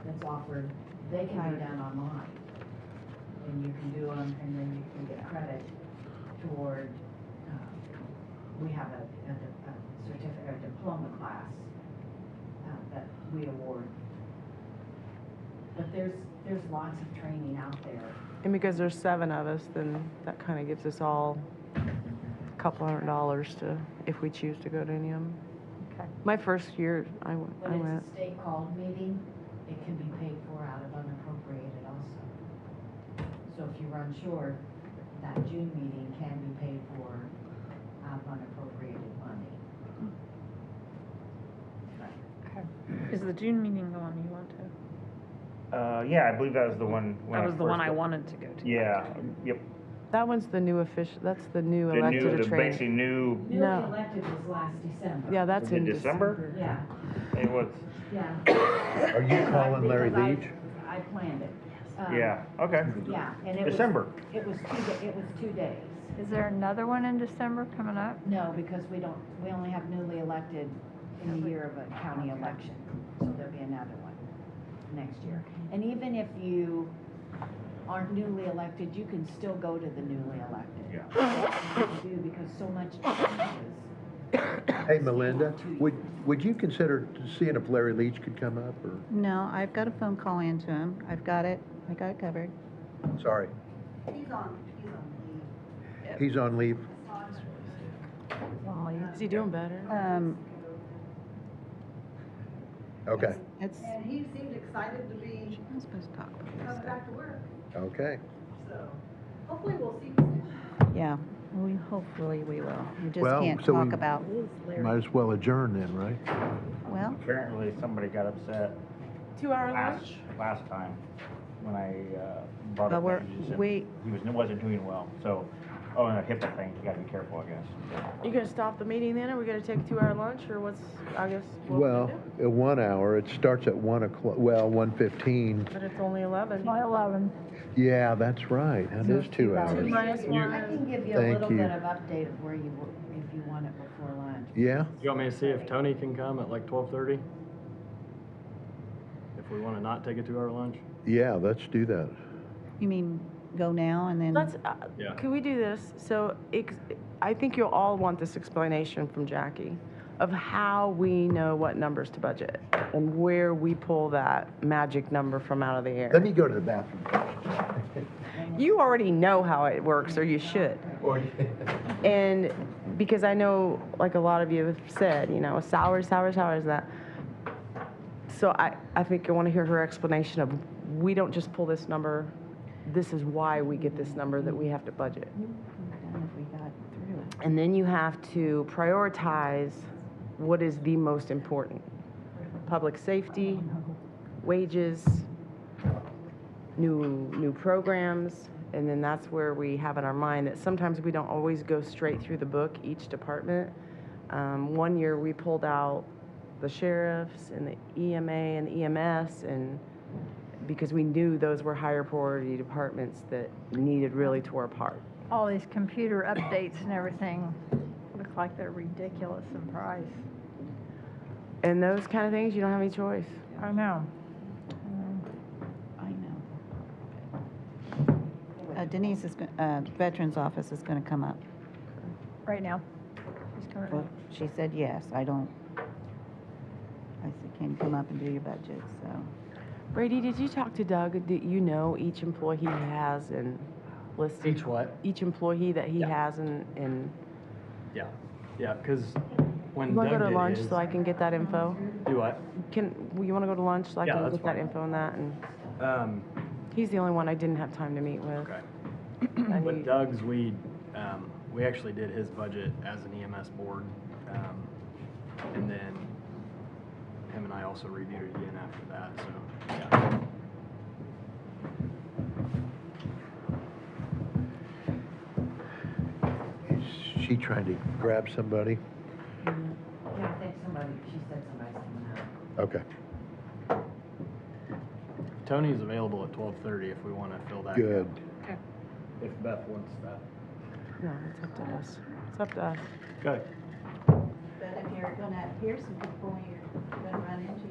that's offered, they can be done online. And you can do them, and then you can get credit toward, we have a certificate, a diploma class that we award. But there's lots of training out there. and because there's 7 of us, then that kind of gives us all a couple $100 to, if we choose to go to any of them. Okay. My first year, I went. When it's a state called meeting, it can be paid for out of unappropriated also. So if you run short, that June meeting can be paid for out of unappropriated money. Is the June meeting the one you want to? yeah, I believe that was the one. That was the one I wanted to go to. Yeah, yep. That one's the new official, that's the new The elected new, the trainee. basically new. Newly No. elected was last December. Yeah, that's Was it in December? Yeah, It was. yeah. Are you calling Larry Because Leach? I planned it. Yeah. Okay. Yeah, and it was. December. It was 2 days. Is there another one in December coming up? No, because we only have newly elected in the year of a county election, so there'll be another one next year. And even if you aren't newly elected, you can still go to the newly elected. Yeah. That's what you do, because so much changes. Hey, Melinda, would you consider seeing if Larry Leach could come up, or? No, I've got a phone call into him. I got it covered. Sorry, He's on leave. he's on leave. Is he doing better? Okay, It's, And he seemed excited to be I'm supposed to talk about coming this. back to work, okay. so hopefully we'll see him soon. Yeah, hopefully we will. We just Well, can't so talk we- about, Might as well adjourn then, right? well, Apparently, somebody got upset 2-hour lunch? last time when I brought But up. we're- that he said we- he wasn't doing well. So, and a HIPAA thing. You got to be careful, I guess. You gonna stop the meeting then, or we gonna take a 2-hour lunch, or what's, I guess, what we're Well, gonna do? at 1 hour, it starts at 1 o'clock, well, 1:15. But it's only 11. By 11. Yeah, that's right, that is 2 hours. I can give you a Thank little you. bit of update of where you were, if you want it before lunch. Yeah? You want me to see if Tony can come at like 12:30? If we wanna not take a 2-hour lunch? Yeah, let's do that. you mean go now and then? Yeah. Can we do this? So, I think you'll all want this explanation from Jackie. of how we know what numbers to budget and where we pull that magic number from out of the air. Let me go to the bathroom. You already know how it works, or you should. And because I know, like a lot of you have said, you know, salaries, that. So I think I want to hear her explanation of, we don't just pull this number, this is why we get this number that we have to budget. And then you have to prioritize what is the most important. Public safety, wages, new programs, and then that's where we have in our mind that sometimes we don't always go straight through the book, each department. One year we pulled out the sheriffs and the EMA and the EMS, and because we knew those were higher priority departments that needed really tore apart. All these computer updates and everything look like they're ridiculous in price. And those kind of things, you don't have any choice. I know. Denise is, Veterans Office is going to come up. Right now. She's coming Well, she said yes. I said, can you come up and do your budget, so. Brady, did you talk to Doug? Do you know each employee he has and listed? Each what? Each employee that he has in. Yeah, because when You want to Doug go to did lunch his- so I can get that info? Do what? You want to go to lunch so I Yeah, can that's get that fine. info on that? And he's the only one I didn't have time to meet with. Okay. I With need- Doug's, we actually did his budget as an EMS board, and then him and I also reviewed it again after that, so, yeah. Is she trying to grab somebody? Yeah, I think she said somebody's coming out. Okay, Tony's available at 12:30 if we want to fill that. good. gap. If Beth wants that. No, it's up to us. It's up to us. Okay. But if you're going to hear some people, you're going to run into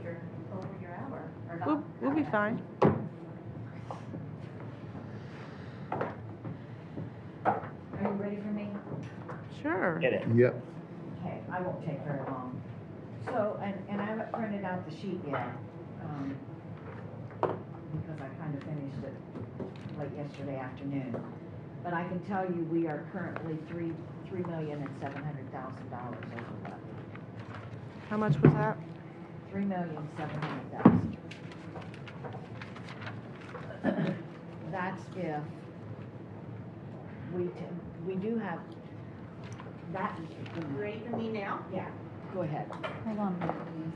over your hour, or not. We'll be fine. Are you ready for me? Sure. Get it. Yep. Okay, I won't take very long. So, and I haven't printed out the sheet yet, because I kind of finished it late yesterday afternoon. But I can tell you, we are currently $3,700,000 over levy. How much was that? $3,700,000. That's if we do have that. You ready for me now? Yeah, go ahead. Hold on a minute, please.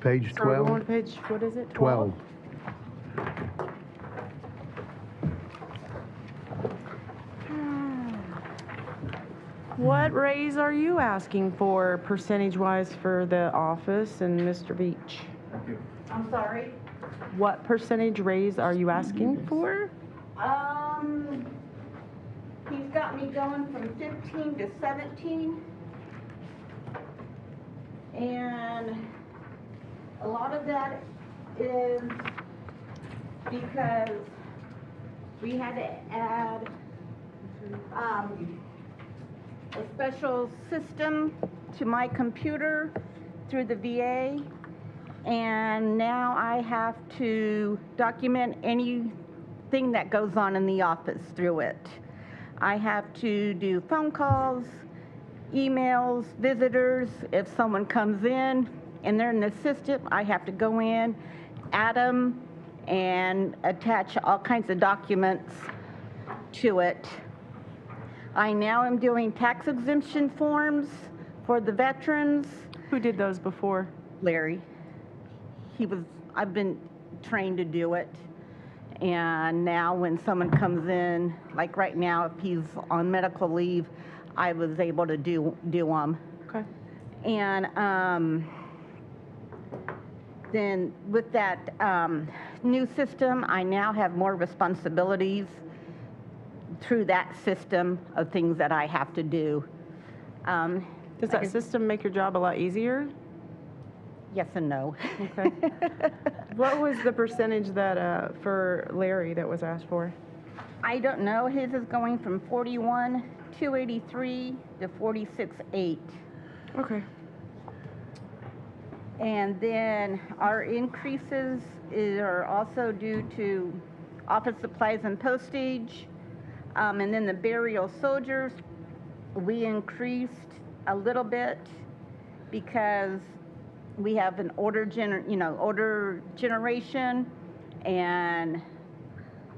Page So we're 12? going to page, what is it? 12. What raise are you asking for percentage-wise for the office and Mr. Beach? I'm sorry? What percentage raise are you asking for? He's got me going from 15 to 17. And a lot of that is because we had to add a special system to my computer through the VA. And now I have to document anything that goes on in the office through it. I have to do phone calls, emails, visitors. If someone comes in and they're in the system, I have to go in, add them, and attach all kinds of documents to it. I now am doing tax exemption forms for the veterans. Who did those before? Larry. I've been trained to do it. And now when someone comes in, like right now, if he's on medical leave, I was able to do them. Okay. And then with that new system, I now have more responsibilities through that system of things that I have to do. Does that system make your job a lot easier? Yes and no. Okay. What was the percentage that, for Larry that was asked for? I don't know, his is going from 41,283 to 46,800. Okay. And then our increases are also due to office supplies and postage. And then the burial soldiers, we increased a little bit because we have an older generation and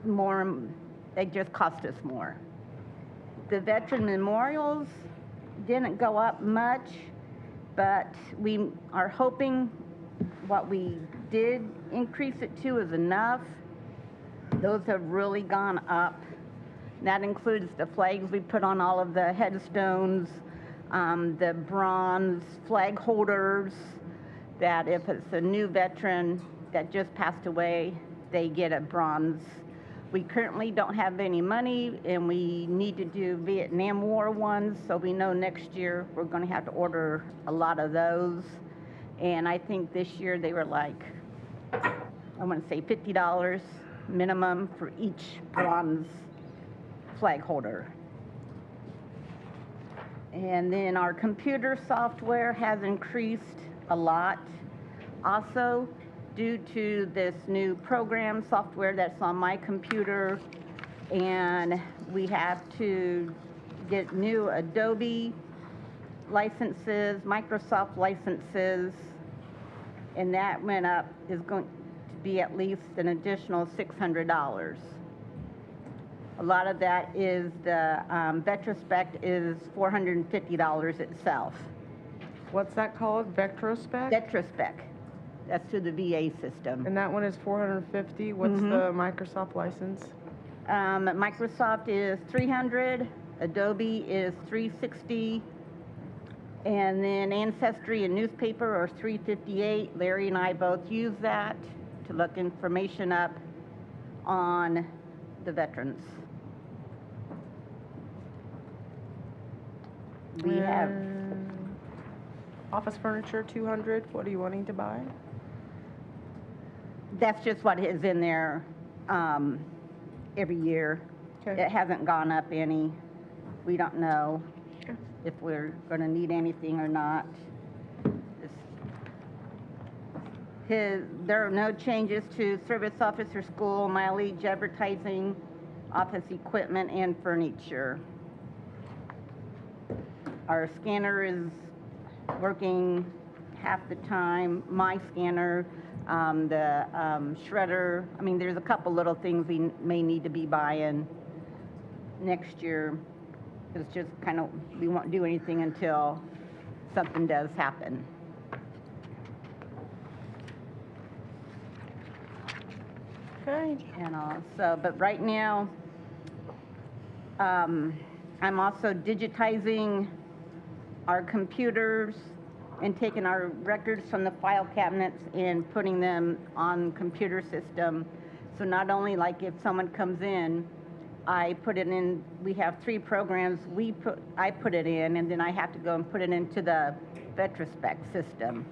more, they just cost us more. The veteran memorials didn't go up much, but we are hoping what we did increase it to is enough. Those have really gone up. That includes the flags we put on all of the headstones, the bronze flag holders, that if it's a new veteran that just passed away, they get a bronze. We currently don't have any money, and we need to do Vietnam War ones, so we know next year we're going to have to order a lot of those. And I think this year they were like, I want to say $50 minimum for each bronze flag holder. And then our computer software has increased a lot. Also, due to this new program software that's on my computer, and we have to get new Adobe licenses, Microsoft licenses, and that went up, is going to be at least an additional $600. A lot of that is the Vetrospect is $450 itself. What's that called? Vectrospec? Vetrospec. That's through the VA system. And that one is $450. What's the Microsoft license? Microsoft is $300. Adobe is $360. And then Ancestry and newspaper are $358. Larry and I both use that to look information up on the veterans. We have office furniture, $200. What are you wanting to buy? That's just what is in there every year. Okay. It hasn't gone up any. We don't know if we're going to need anything or not. There are no changes to service officer school, mileage, advertising, office equipment, and furniture. Our scanner is working half the time. My scanner, the shredder, I mean, there's a couple little things we may need to be buying next year. It's just kind of, we won't do anything until something does happen. Okay. And also, but right now, I'm also digitizing our computers and taking our records from the file cabinets and putting them on computer system. So not only like if someone comes in, I put it in, we have 3 programs, I put it in, and then I have to go and put it into the Vetrospec system.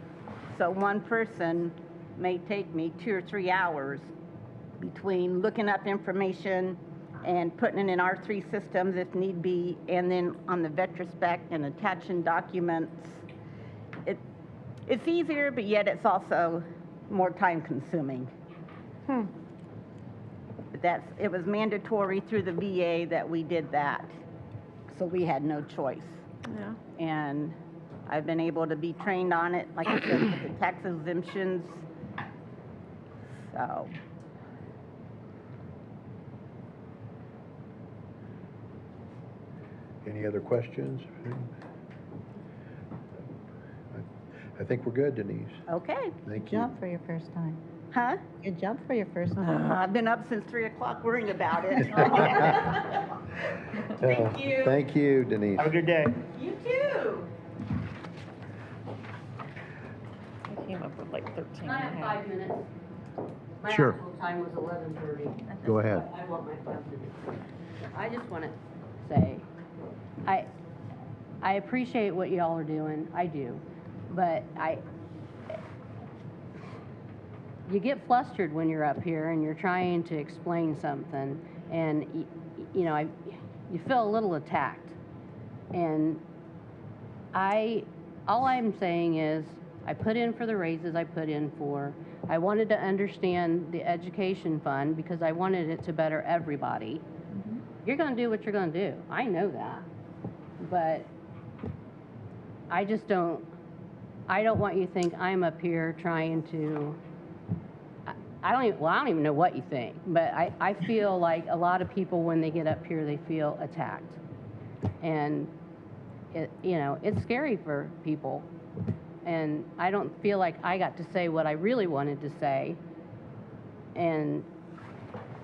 So one person may take me 2 or 3 hours between looking up information and putting it in our 3 systems if need be, and then on the Vetrospec and attaching documents. It's easier, but yet it's also more time consuming. But it was mandatory through the VA that we did that, so we had no choice. Yeah. And I've been able to be trained on it, like I said, with the tax exemptions. So. Any other questions? I think we're good, Denise. Okay. Thank Good you. job for your first time. Huh? Good job for your first time. I've been up since 3 o'clock worrying about it. Thank you. Thank you, Denise. Have a good day. You too. I came up with like 13 I have 5 minutes. My Sure. actual time was 11:30. Go ahead. I want my 5 minutes. I just want to say, I appreciate what y'all are doing, I do, but you get flustered when you're up here and you're trying to explain something, And, you know, you feel a little attacked. And all I'm saying is, I put in for the raises I put in for. I wanted to understand the education fund because I wanted it to better everybody. You're gonna do what you're gonna do. I know that. But I just don't want you to think I'm up here trying to, I don't even know what you think, but I feel like a lot of people, when they get up here, they feel attacked. And you know, it's scary for people. And I don't feel like I got to say what I really wanted to say. And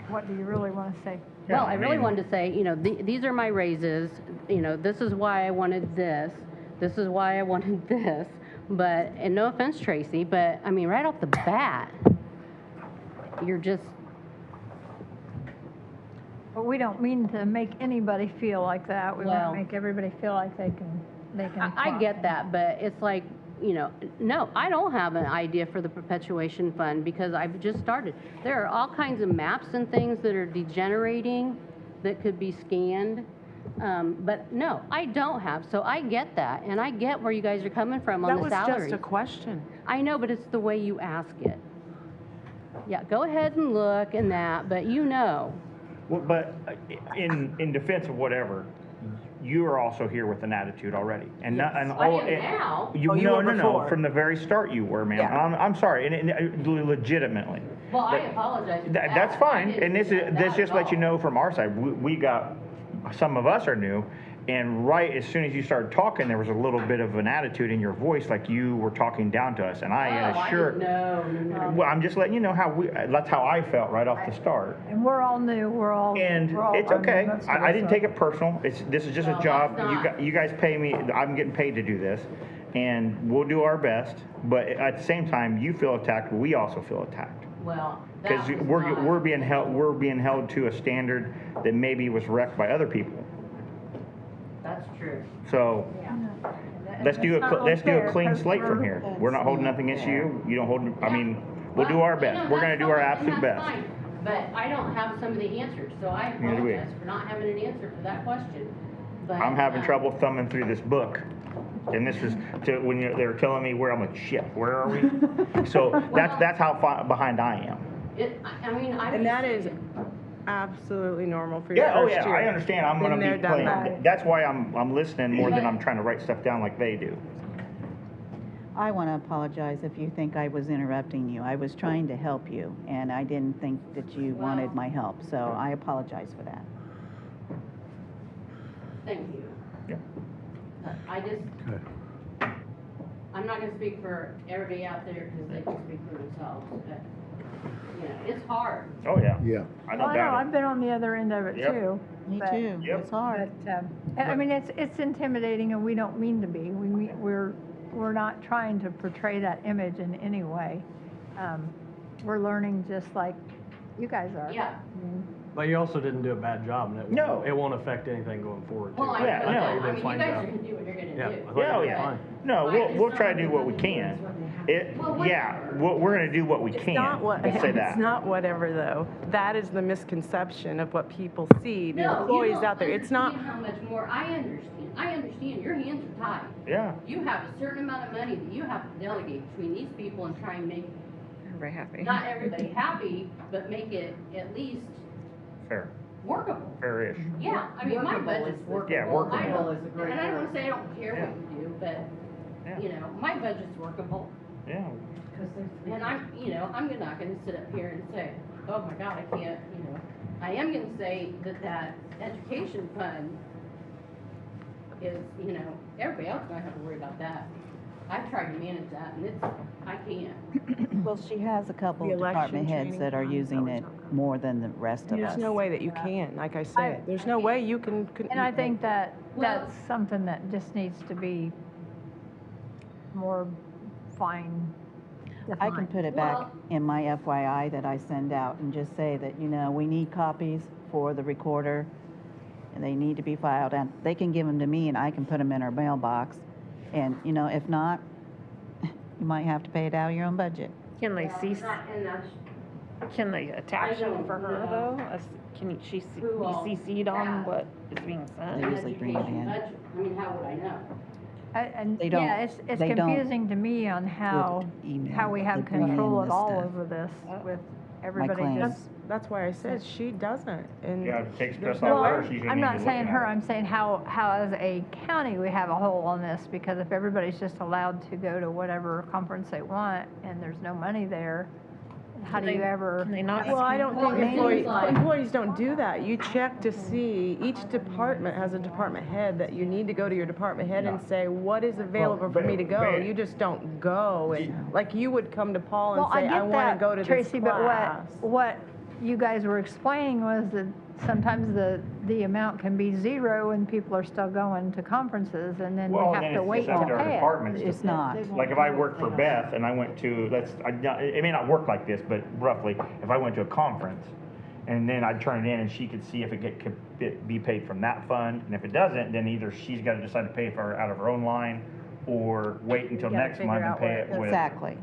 What do you really want to say? well, I really wanted to say, you know, these are my raises, you know, this is why I wanted this is why I wanted this, but, and no offense, Tracy, but, I mean, right off the bat, you're just... But we don't mean to make anybody feel like that. We want Well- to make everybody feel like they can I talk. get that, but it's like, you know, no, I don't have an idea for the perpetuation fund because I've just started. There are all kinds of maps and things that are degenerating that could be scanned. But no, I don't have, so I get that, and I get where you guys are coming from on the salaries. That was just a question. I know, but it's the way you ask it. Yeah, go ahead and look and that, but you know. Well, but in defense of whatever, you are also here with an attitude already, and not and I all. am now. You, Oh, you no, were no, before. no. From the very start, you were, ma'am. Yeah. I'm sorry, and legitimately. Well, I But apologize for that. That's fine, I didn't and this mean is that this at just lets you all. know from our side. We got some of us are new, and right as soon as you started talking, there was a little bit of an attitude in your voice, like you were talking down to us, and I assure. No. Well, I'm just letting you know how that's how I felt right off the start. And we're all new, And it's okay. I didn't take it personal. This is just a job. You guys pay me. I'm getting paid to do this, and we'll do our best. But at the same time, you feel attacked. We also feel attacked Well, because we're being held to a standard that maybe was wrecked by other people. That's true. So let's do a clean slate from here. We're not holding nothing against you. You don't hold. I mean, we'll do our best. We're going to do our absolute best. But I don't have some of the answers, so I Neither do we. apologize for not having an answer for that question. But I'm having trouble thumbing through this book. And this is when they're telling me where I'm like, shit, where are we? So that's how behind I am. I mean, And that is absolutely normal for your Yeah, oh first yeah, year. I understand. I'm Been gonna there, be done playing. that. That's why I'm listening more than I'm trying to write stuff down like they do. I want to apologize if you think I was interrupting you. I was trying to help you, and I didn't think that you wanted my help, so I apologize for that. Thank you. Yeah. I just, I'm not gonna speak for everybody out there because they can speak for themselves, but, you know, it's hard. Oh yeah. Yeah. I Well, don't I know, doubt I've it. been on the other end of it Yep. too. Me but- too. Yep. It's hard. But, I mean, it's intimidating and we don't mean to be. We're not trying to portray that image in any way. We're learning just like you guys are. Yeah. But you also didn't do a bad job, and No. it won't affect anything going forward, too. Well, I know Yeah, that. no. thought you I did a mean, you fine guys job. are gonna do what you're Yeah, gonna I do. thought you Yeah, did yeah. fine. No, we'll try to do what we can. We're gonna do what we It's can. not what, Let's say it's that. not whatever, though. That is the misconception of what people see, the No, you employees don't out there. It's not, understand how much more, I understand, your hands are tied. Yeah. You have a certain amount of money that you have to delegate between these people and try and make, Everybody happy. not everybody happy, but make it at least Fair. workable. Fair-ish. Yeah, I mean, my Workable budget's is- workable. Yeah, workable. I don't- is a great And I don't word. wanna say I don't care what you do, but, Yeah. you know, my budget's workable. Yeah. And I'm, you know, I'm not gonna sit up here and say, oh my God, I can't, you know. I am gonna say that education fund is, you know, everybody else gonna have to worry about that. I've tried to manage that and I can't. Well, she has a couple The of election department heads training that are funds, using that it was more than the rest of us. there's no way that you can, like I said. There's no way you can. And I think that Well- that's something that just needs to be more fine I can defined. put it back in my FYI that I send out and just say that, you know, we need copies for the recorder, and they need to be filed, and they can give them to me, and I can put them in our mailbox. And, you know, if not, you might have to pay it out of your own budget. Can they cease, And that's, Can they attach it for her though? Can she be CC'd on what is being sent? They usually bring it in. I mean, how would I know? And, They don't- yeah, it's they don't confusing to me on how email. we They have bring in control the at all stuff. over this with everybody claims. just. That's why I said she doesn't, and. Yeah, it takes stress Well, off her, she's gonna I'm need not to look saying at her, it. I'm saying how as a county, we have a hole on this, because if everybody's just allowed to go to whatever conference they want, and there's no money there, how do you ever? Can they not? Well, I don't Well, think it seems like- employees don't do that. You check to see, each department has a department head that you need to go to your department head and say, what is available for me to go? but- You just don't go, and, like, you would come to Paul and Well, I say, I get wanna that, go to this Tracy, but class. what you guys were explaining was that sometimes the amount can be zero and people are still going to conferences, and then we Well, have then to it's wait up to to our pay it. departments. It's not. Like if I worked for Beth and I went to, it may not work like this, but roughly, if I went to a conference and then I'd turn it in and she could see if could be paid from that fund, and if it doesn't, then either she's gotta decide to pay for it out of her own line or wait until gotta next figure month and out pay what it it with. Exactly.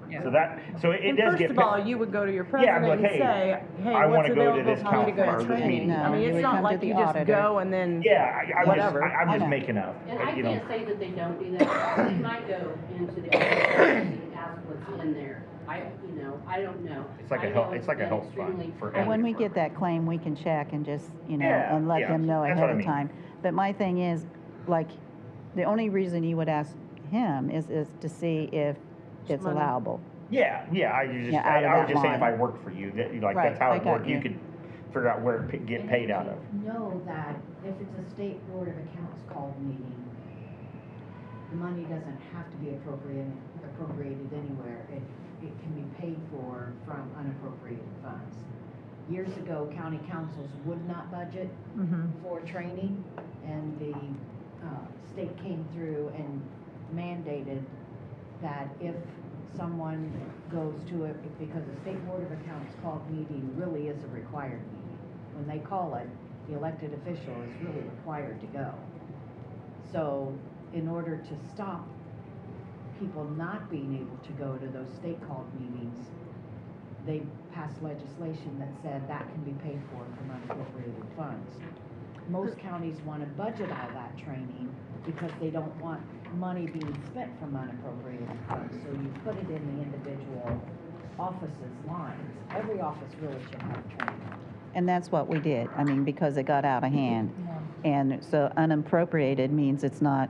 So it And does first get. of all, you would go to your Yeah, president but and hey, say, hey, I what's wanna go to available this for me to go conference to or this training? meeting. I mean, No, you it's would not come like to you the just auditor. go and then. Yeah, Whatever. I'm I just know. making up, And I you know. can't say that they don't do that. They might go into the office and ask what's in there. I don't know. It's like a I help- know it's like a been help fund extremely for And when we every get that claim, we can check and just, Yeah, and let yeah, them know that's ahead what I of mean. time. But my thing is, like, the only reason you would ask him is to see if it's money. allowable. Yeah, I out of was that just saying if I line. worked for you, like Right, that's how I it got worked. You you. could figure out where it get paid out of. Know that if it's a state board of accounts called meeting, the money doesn't have to be appropriated anywhere. It can be paid for from unappropriated funds. Years ago, county councils would not budget for training, and the state came through and mandated that if someone goes to it, because the state board of accounts called meeting really is a required meeting. When they call it, the elected official is really required to go. So in order to stop people not being able to go to those state called meetings, they passed legislation that said that can be paid for from unappropriated funds. Most counties want to budget all that training because they don't want money being spent from unappropriated funds. So you put it in the individual offices' lines. Every office really should have training. And that's what we did. I mean, because it got out of hand. And so unappropriated means it's not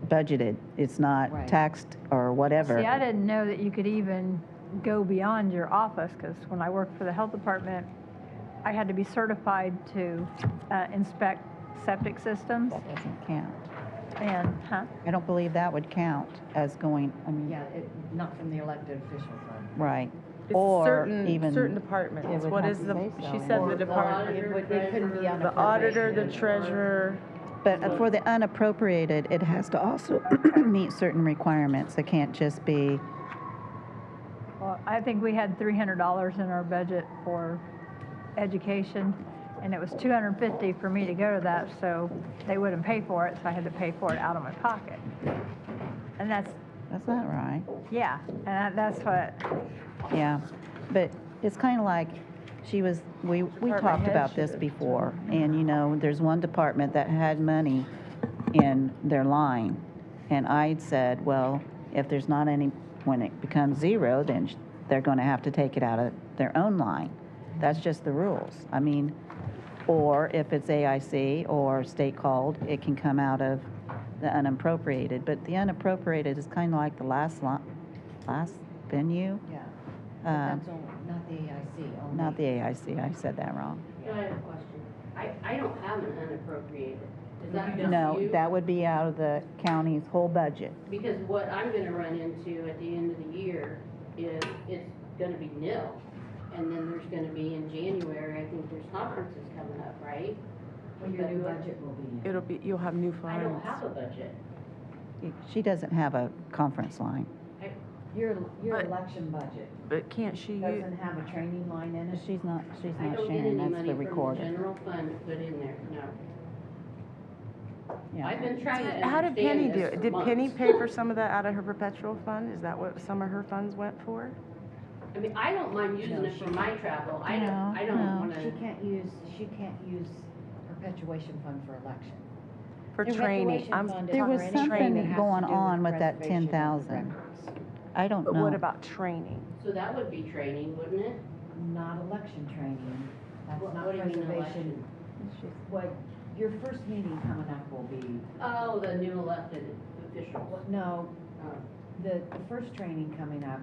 budgeted, it's not Right. taxed or whatever. See, I didn't know that you could even go beyond your office, because when I worked for the health department, I had to be certified to inspect septic systems. That doesn't count. And, I don't believe that would count as going, I mean, Yeah, not from the elected official fund. right. It's Or certain even. departments. it would What have is to the, say so she in said there. the department, It couldn't be the unappropriated. auditor, the treasurer. But for the unappropriated, it has to also meet certain requirements. It can't just be, well, I think we had $300 in our budget for education, and it was $250 for me to go to that, so they wouldn't pay for it, so I had to pay for it out of my pocket. And that's not right. Yeah, and that's what, Yeah, but it's kind of like, we Department talked head about this should. before, and there's one department that had money in their line, and I'd said, well, if there's not any, when it becomes zero, then they're going to have to take it out of their own line. That's just the rules. I mean, or if it's AIC or state called, it can come out of the unappropriated, but the unappropriated is kind of like the last venue. Yeah, but that's not the AIC, only. Not the AIC, I said that wrong. I have a question. I don't have an unappropriated. Is that just No, you? that would be out of the county's whole budget. Because what I'm gonna run into at the end of the year is it's gonna be nil. And then there's gonna be in January, I think there's conferences coming up, right? Well, your new budget will be in. You'll have new funds. I don't have a budget. She doesn't have a conference line. Your But- election budget But can't she use, doesn't have a training line in it? She's not I don't get sharing, any that's money the from the recorder. general fund to put in there, no. Yeah. I've been trying to how did Penny understand do this it? for Did Penny months. pay for some of that out of her perpetual fund? Is that what some of her funds went for? I mean, I don't mind using it for my travel. I don't wanna. She can't use perpetuation fund for election. For Perpetuation training, I'm fund is There for was anything that something has going to do on with that preservation of the 10,000. records. I don't But know. what about training? So that would be training, wouldn't it? Not election training. That's What not do you mean preservation. What, your first meeting coming up will be, Oh, the new elected officials. no, Oh. the first training coming up,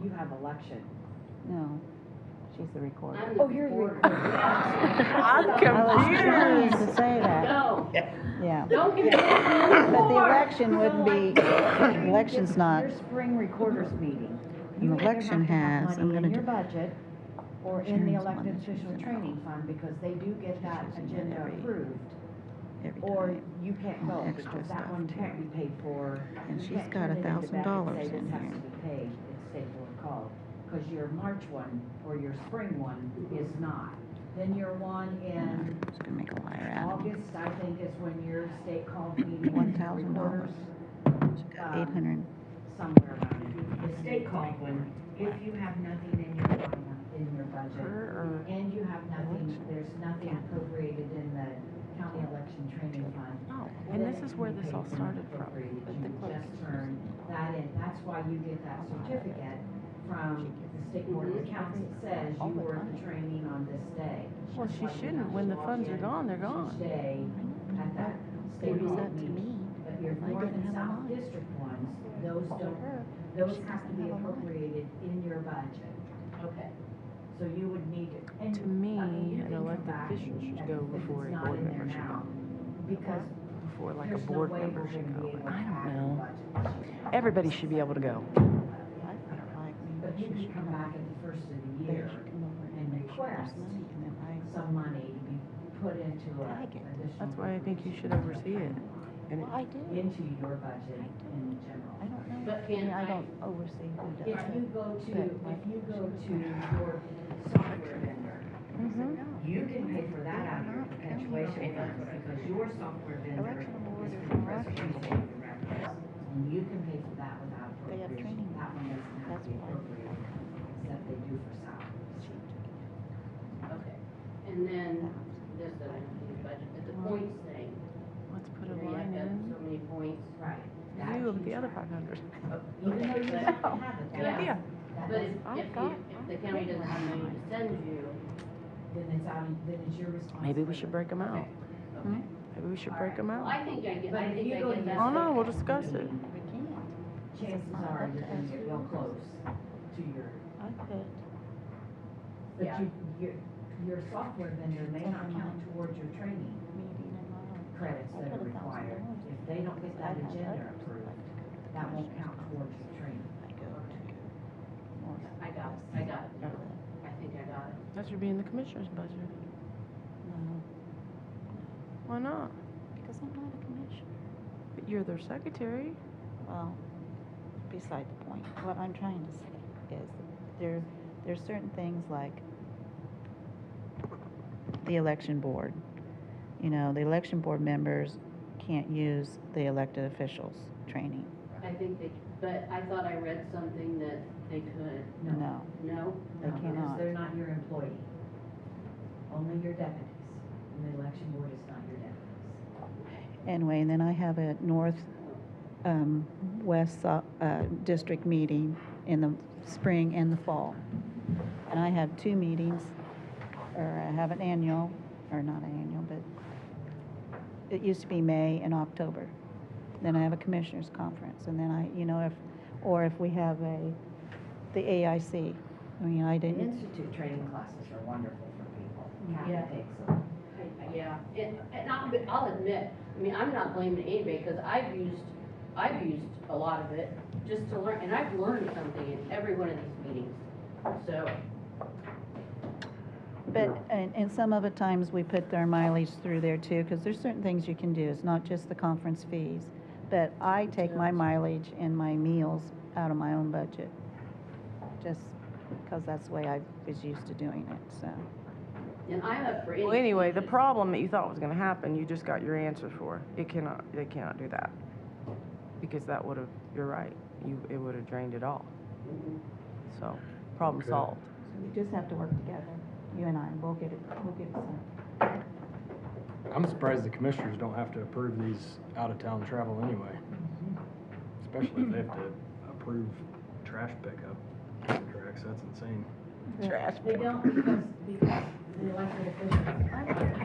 you have election. No, she's the recorder. I'm the Oh, you're the recorder. recorder. Yeah. I'm I was trying confused. to say that, No, yeah. don't confuse me But the anymore. election wouldn't be, election's not, Your spring recorders meeting. An You either election have has, to I'm have gonna money in do- your budget or in the Sharon's the one elected that's official using it training all. fund because they do get that She's using it agenda every approved. time. You can't go And extra because that stuff, one too. can't be paid for. And You she's can't got turn it into Beck and $1,000 say, in "This has here." to be paid," it's state board called. Because your March one or your spring one is not. Then your one in It's gonna make a liar out of me. August, I think, is when your state called meeting. $1,000. Recorders, She got 800. somewhere around it. The state called one, if you have nothing in your budget, and you have nothing, there's nothing appropriated in the county election training fund. Oh, and this is where this all started from. You just turn that in, that's why you get that certificate from the state board of accounts that says you were at the training on this day. Well, That's she why you shouldn't. have When to the log funds are in gone, they're gone. Each day at that state What is board that to meeting. me? But your If I north didn't and have a south line. district ones, those have to be appropriated in your budget. Okay. So you would need, and. To me, I mean, you an can come elected back official and- should and go if it's before a not board in there member should now, go. Because Before like a there's no board way member we're should gonna go. be able But to I have don't a know. budget this year. Everybody should be able to go. But you can come back at the first of the year and request some money to be put into a additional. That's why I think you should oversee it. And Well, I do. Into your budget in general. I don't know. But can I I- don't oversee who does If you it. go to, But if you go to your software vendor, you can pay for that out of your perpetuation fund because your software vendor is for the preservation of the records. And you can pay for that without They have appropriation. training. That one doesn't have to be That's why. appropriated, except they do for salaries. Okay. And then this, that I don't need a budget, but the points thing. Let's put a You know, you line have to have in. so many points. Right. You with the other 500. Even though you have to have it. Good that- idea. that But doesn't- if the county doesn't have money to send you, Then it's your responsibility. Maybe we should break them out. okay. Maybe we should break them Well, out. I think I get, But I if think you I go to get your that. Oh, no, we'll discuss it. We can't. Chances are you're gonna get real close to your, I could. but Yeah. your software vendor may not count towards your training Meeting in my own. credits that are required. If they don't get that agenda approved, that won't count towards your training. I go to more. I got it, I got it. I think I got it. That should be in the commissioner's budget. No, Why not? because I'm not a commissioner. But you're their secretary. Well, beside the point, what I'm trying to say is there's certain things like the election board. You know, the election board members can't use the elected officials training. I think they, but I thought I read something that they could. No, No? they No, because cannot. they're not your employee. Only your deputies. And the election board is not your deputies. Anyway, and then I have a west district meeting in the spring and the fall. And I have two meetings, or I have an annual, or not annual, but it used to be May and October. Then I have a commissioners conference, and then if we have the AIC. I mean, I The didn't, institute training classes are wonderful for people. Yeah. Kathy takes them. Yeah, and I'll admit, I mean, I'm not blaming anybody, because I've used a lot of it just to learn, and I've learned something in every one of these meetings, so. but, and some of the times we put their mileage through there too, because there's certain things you can do. It's not just the conference fees. But I take my mileage and my meals out of my own budget, just because that's the way I was used to doing it, so. And I'm up for any. Well, anyway, the problem that you thought was gonna happen, you just got your answer for. They cannot do that. Because that would've, you're right, it would've drained it all. So, problem Okay. solved. So we just have to work together, you and I, and we'll get it done. I'm surprised the commissioners don't have to approve these out-of-town travel anyway. Especially if they have to approve trash pickup contracts, that's insane. Trash. They don't because the elected officials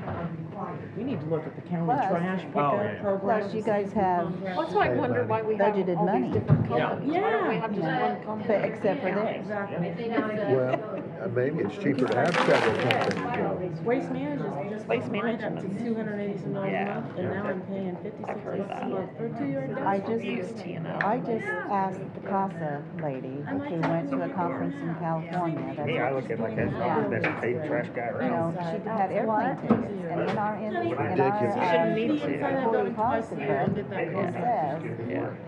are required. We need to look at the county Plus- trash Oh, pickup yeah. program. Plus, you guys have That's why I wonder why we have budgeted all money. these different Yeah. companies. Why don't we have just one company? But except for this. Exactly. I think it's Well, maybe it's cheaper to have several companies. Waste management just Waste went right up management. to $280 a Yeah. month, and now I'm paying $56 heard a that. month for a 2-yard I dumpster. just, Use T&O. I just asked the CASA lady who went to a conference in California. That's Me, I what- look at it like that's a paid trash guy, You right? know, she had airplane tickets, and in our, in our Ridiculous. Shouldn't need to. employee policy book, it says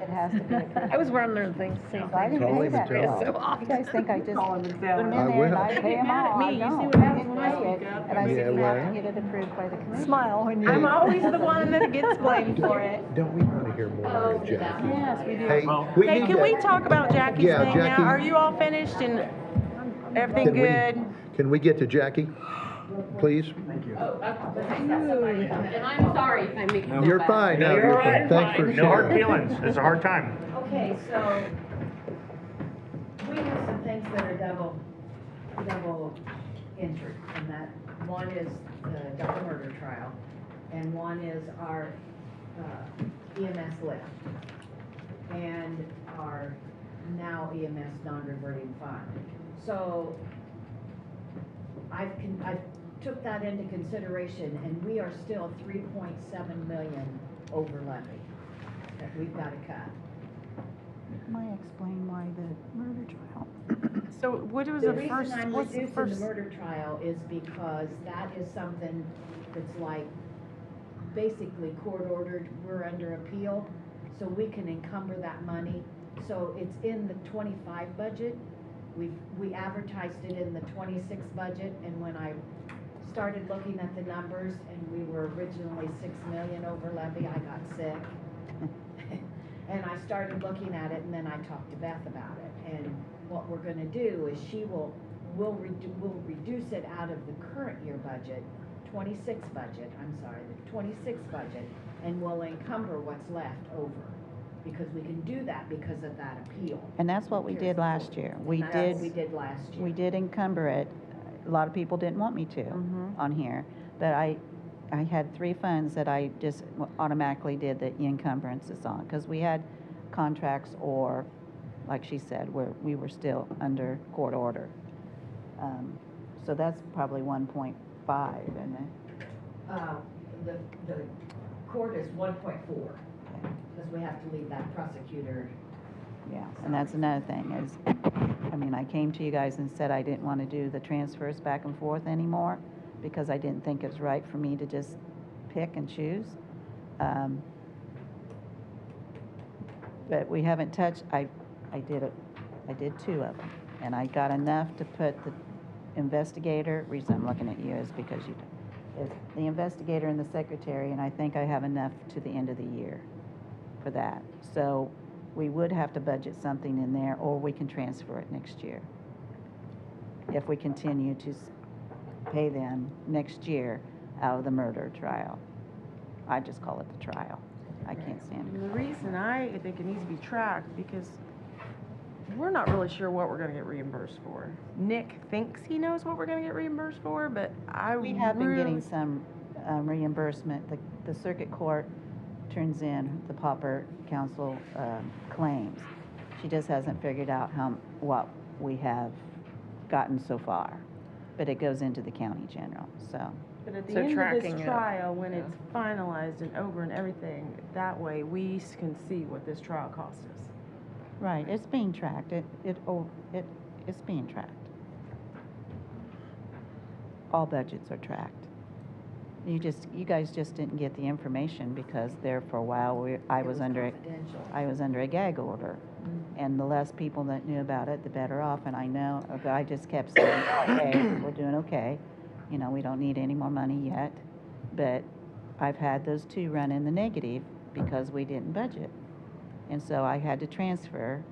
it has to be approved. I was wondering things, same So I thing. didn't Call pay him that and tell bill. him. So often. You guys think I just put them in there I and will. I pay them all? I You see don't. what I happens didn't when I pay it, speak up? and I Yeah, said you have well. to get it approved by the commission. Smile when you. I'm always the one that gets blamed for it. Don't we want to hear more out of Jackie? Yes, we do. Hey, Hey, need can to- we talk about Jackie's Yeah, thing Jackie. now? Are you all finished and everything Can we- good? Can we get to Jackie, please? Thank you. And I'm sorry if I'm making you You're bad. fine, No, no, you're you're all right. fine. Thanks for No hard sharing. feelings. It's a hard time. Okay, so we have some things that are double entered, and that one is the double murder trial, and one is our EMS lift, and our now EMS non-reverting fund. So I've took that into consideration, and we are still 3.7 million over levy that we've got to cut. Might explain why the murder trial. So what was The the first, reason I'm what's the reducing first? the murder trial is because that is something that's like, basically court ordered, we're under appeal, so we can encumber that money. So it's in the 25 budget. We advertised it in the 26 budget, and when I started looking at the numbers, and we were originally 6 million over levy, I got sick. And I started looking at it, and then I talked to Beth about it. And what we're gonna do is we'll reduce it out of the current year budget, 26 budget, the 26 budget, and we'll encumber what's left over. Because we can do that because of that appeal. And that's what we did last year. We That's did. what we did last year. We did encumber it. A lot of people didn't want me to on here, but I had 3 funds that I just automatically did the encumbrances on, because we had contracts or, like she said, where we were still under court order. So that's probably 1.5, isn't it? The court is 1.4, because we have to leave that prosecutor. Yeah, and that's another thing is, I mean, I came to you guys and said I didn't want to do the transfers back and forth anymore because I didn't think it was right for me to just pick and choose. But we haven't touched, I did 2 of them, and I got enough to put the investigator, reason I'm looking at you is because is the investigator and the secretary, and I think I have enough to the end of the year for that. So we would have to budget something in there, or we can transfer it next year. If we continue to pay them next year out of the murder trial. I just call it the trial. I can't stand And it. the reason I think it needs to be tracked, because we're not really sure what we're gonna get reimbursed for. Nick thinks he knows what we're gonna get reimbursed for, but We have been getting some reimbursement. The circuit court turns in the pauper council claims. She just hasn't figured out what we have gotten so far, but it goes into the county general, so. But at the So end of tracking this it, trial, when yeah. it's finalized and over and everything, that way we can see what this trial cost us. Right, it's being tracked. It's being tracked. All budgets are tracked. You guys just didn't get the information because there for a while I was under a gag order. And the less people that knew about it, the better off. And I know, I just kept saying, okay, we're doing okay. You know, we don't need any more money yet. But I've had those 2 run in the negative because we didn't budget. And so I had to transfer,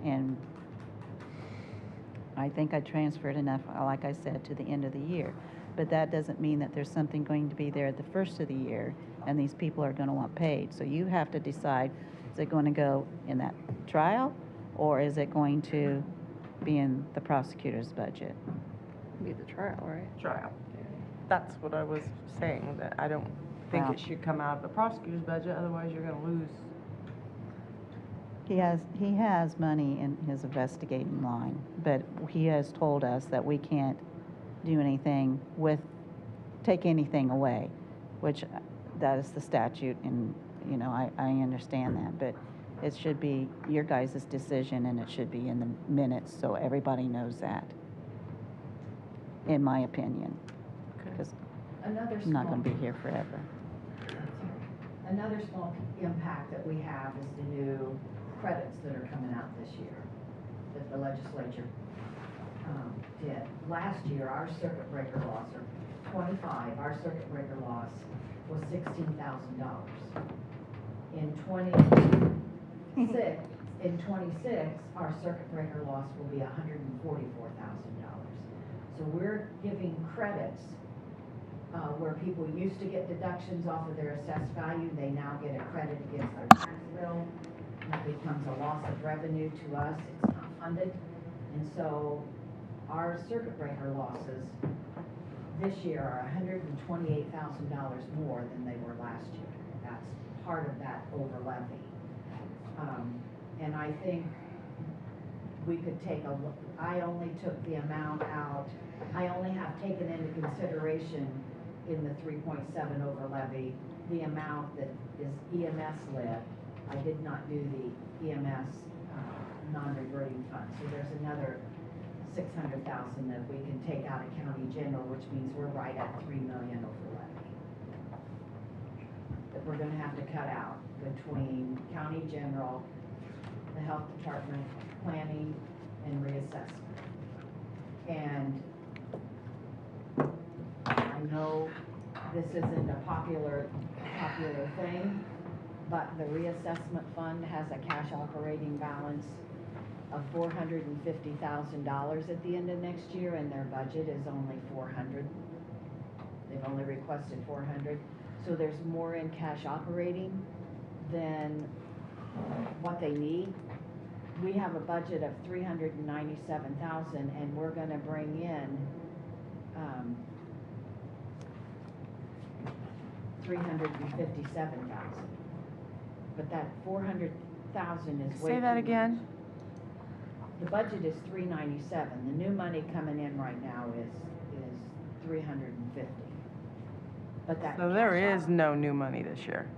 and I think I transferred enough, like I said, to the end of the year. But that doesn't mean that there's something going to be there at the first of the year, and these people are going to want paid. So you have to decide, is it going to go in that trial, or is it going to be in the prosecutor's budget? Be the trial, right? Trial. That's what I was saying, that I don't think Wow. it should come out of the prosecutor's budget, otherwise you're gonna lose. He has money in his investigating line, but he has told us that we can't do anything take anything away, which that is the statute, and, you know, I understand that, but it should be your guys' decision, and it should be in the minutes, so everybody knows that, in my opinion, because Another I'm not small, going to be here forever. another small impact that we have is the new credits that are coming out this year, that the legislature did. Last year, our circuit breaker loss, or 25, our circuit breaker loss was $16,000. In 26, our circuit breaker loss will be $144,000. So we're giving credits where people used to get deductions off of their assessed value, they now get a credit against their tax bill. It becomes a loss of revenue to us, it's not funded. And so our circuit breaker losses this year are $128,000 more than they were last year. That's part of that over levy. And I think we could take a look. I only took the amount out, I only have taken into consideration in the 3.7 over levy, the amount that is EMS led. I did not do the EMS non-reverting fund. So there's another $600,000 that we can take out of county general, which means we're right at $3 million over levy. That we're gonna have to cut out between county general, the health department, planning, and reassessment. And I know this isn't a popular thing, but the reassessment fund has a cash operating balance of $450,000 at the end of next year, and their budget is only $400. They've only requested $400. So there's more in cash operating than what they need. We have a budget of $397,000, and we're going to bring in $357,000. But that $400,000 is way Say that too again? much. The budget is $397. The new money coming in right now is $350. But that So there is no new money this year.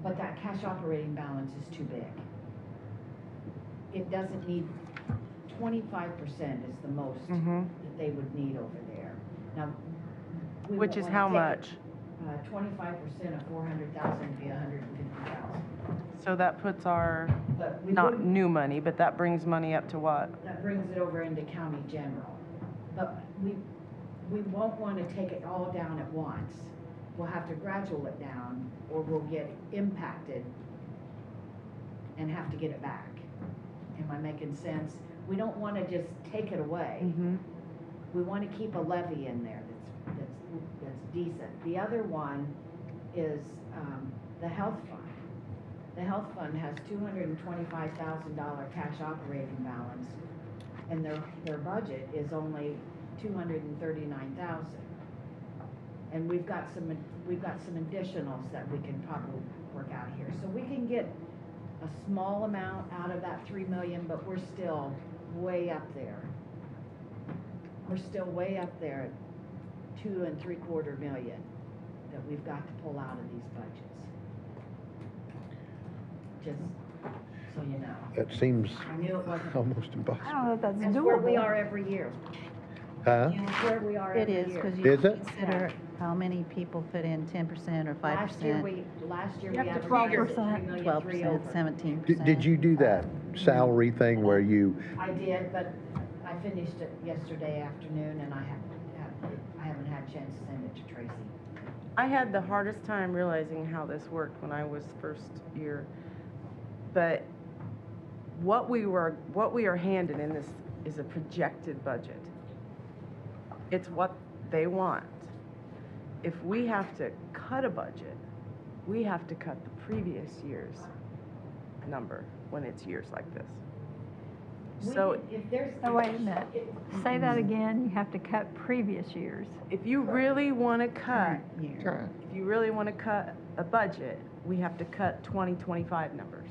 But that cash operating balance is too big. It doesn't need, 25% is the most that they would need over there. Now, we Which won't is wanna how take- much? 25% of 400,000 would be 150,000. So that puts our, But we not wouldn't- new money, but that brings money up to what? That brings it over into county general. But we won't want to take it all down at once. We'll have to gradual it down, or we'll get impacted and have to get it back. Am I making sense? We don't want to just take it away. We want to keep a levy in there that's decent. The other one is the health fund. The health fund has $225,000 cash operating balance, and their budget is only $239,000. And we've got some additionals that we can probably work out here. So we can get a small amount out of that $3 million, but we're still way up there. We're still way up there at $2 3/4 million that we've got to pull out of these budgets. Just so you know. That seems I knew it wasn't. almost impossible. I don't know if that's That's where we doable. are every year. Huh? That's where we are It every is, year. because you Is it? consider how many people put in 10% or 5%. Last year we You have to averaged 12%. 3,000,003 over. 17%. Did you do that salary thing where you, I did, but I finished it yesterday afternoon, and I haven't had a chance to send it to Tracy. I had the hardest time realizing how this worked when I was first year. But what we are handed in this is a projected budget. It's what they want. If we have to cut a budget, we have to cut the previous year's number when it's years like this. So Oh, wait a minute. Say that again. You have to cut previous years. if you really want to cut, if you really want to cut a budget, we have to cut 2025 numbers.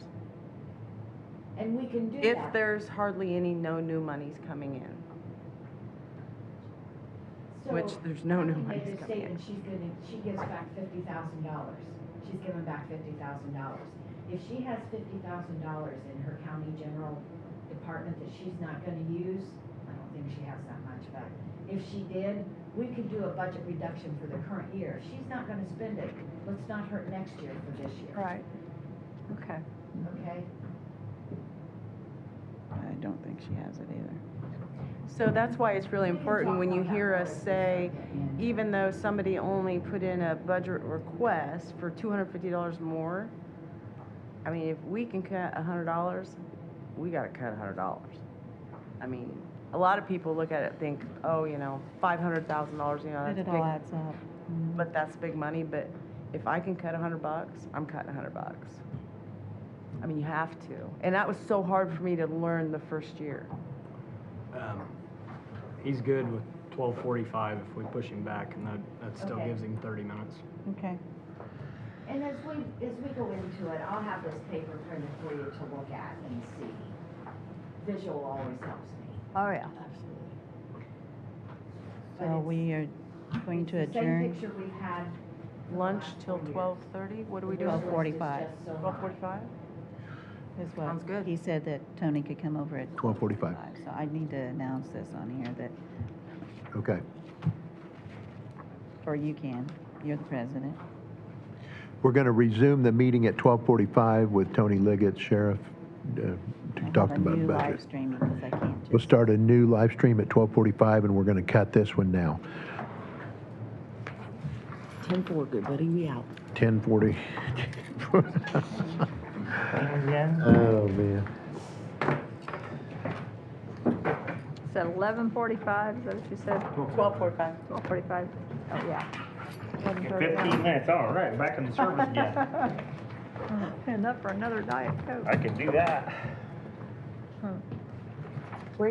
And we can do If that. there's hardly any no new monies coming in. Which there's no new Connie monies made a coming in. statement, she gives back $50,000. She's giving back $50,000. If she has $50,000 in her county general department that she's not gonna use, I don't think she has that much back. If she did, we could do a budget reduction for the current year. If she's not gonna spend it, let's not hurt next year for this year. Right. Okay. Okay? I don't think she has it either. So that's why it's really important when you hear us say, even though somebody only put in a budget request for $250 more, I mean, if we can cut $100, we gotta cut $100. I mean, a lot of people look at it and think, oh, you know, $500,000, you know, But that's it big. all adds up. But that's big money, but if I can cut $100, I'm cutting $100. I mean, you have to. And that was so hard for me to learn the first year. He's good with 12:45 if we push him back, and that still Okay. gives him 30 minutes. Okay. And as we go into it, I'll have this paper printed for you to look at and see. Visual always helps me. Oh, yeah. So we are going to It's the same adjourn. picture we've had. Lunch till 12:30? What do we do? 12:45. 12:45? Is what Sounds good. he said that Tony could come over at 12:45. So I need to announce this on here that, Okay. or you can, you're the president. We're going to resume the meeting at 12:45 with Tony Liggett, Sheriff, to talk about I'll have a new budget. live streaming because I can't We'll just. start a new live stream at 12:45, and we're going to cut this one now. 10-4, good buddy, we out. 10:40. Again? Oh, man. Said 11:45, is that what you said? 12:45. 12:45? Oh, yeah. 15 minutes, all right, back in the service again. Enough for another Diet Coke. I can do that. Huh.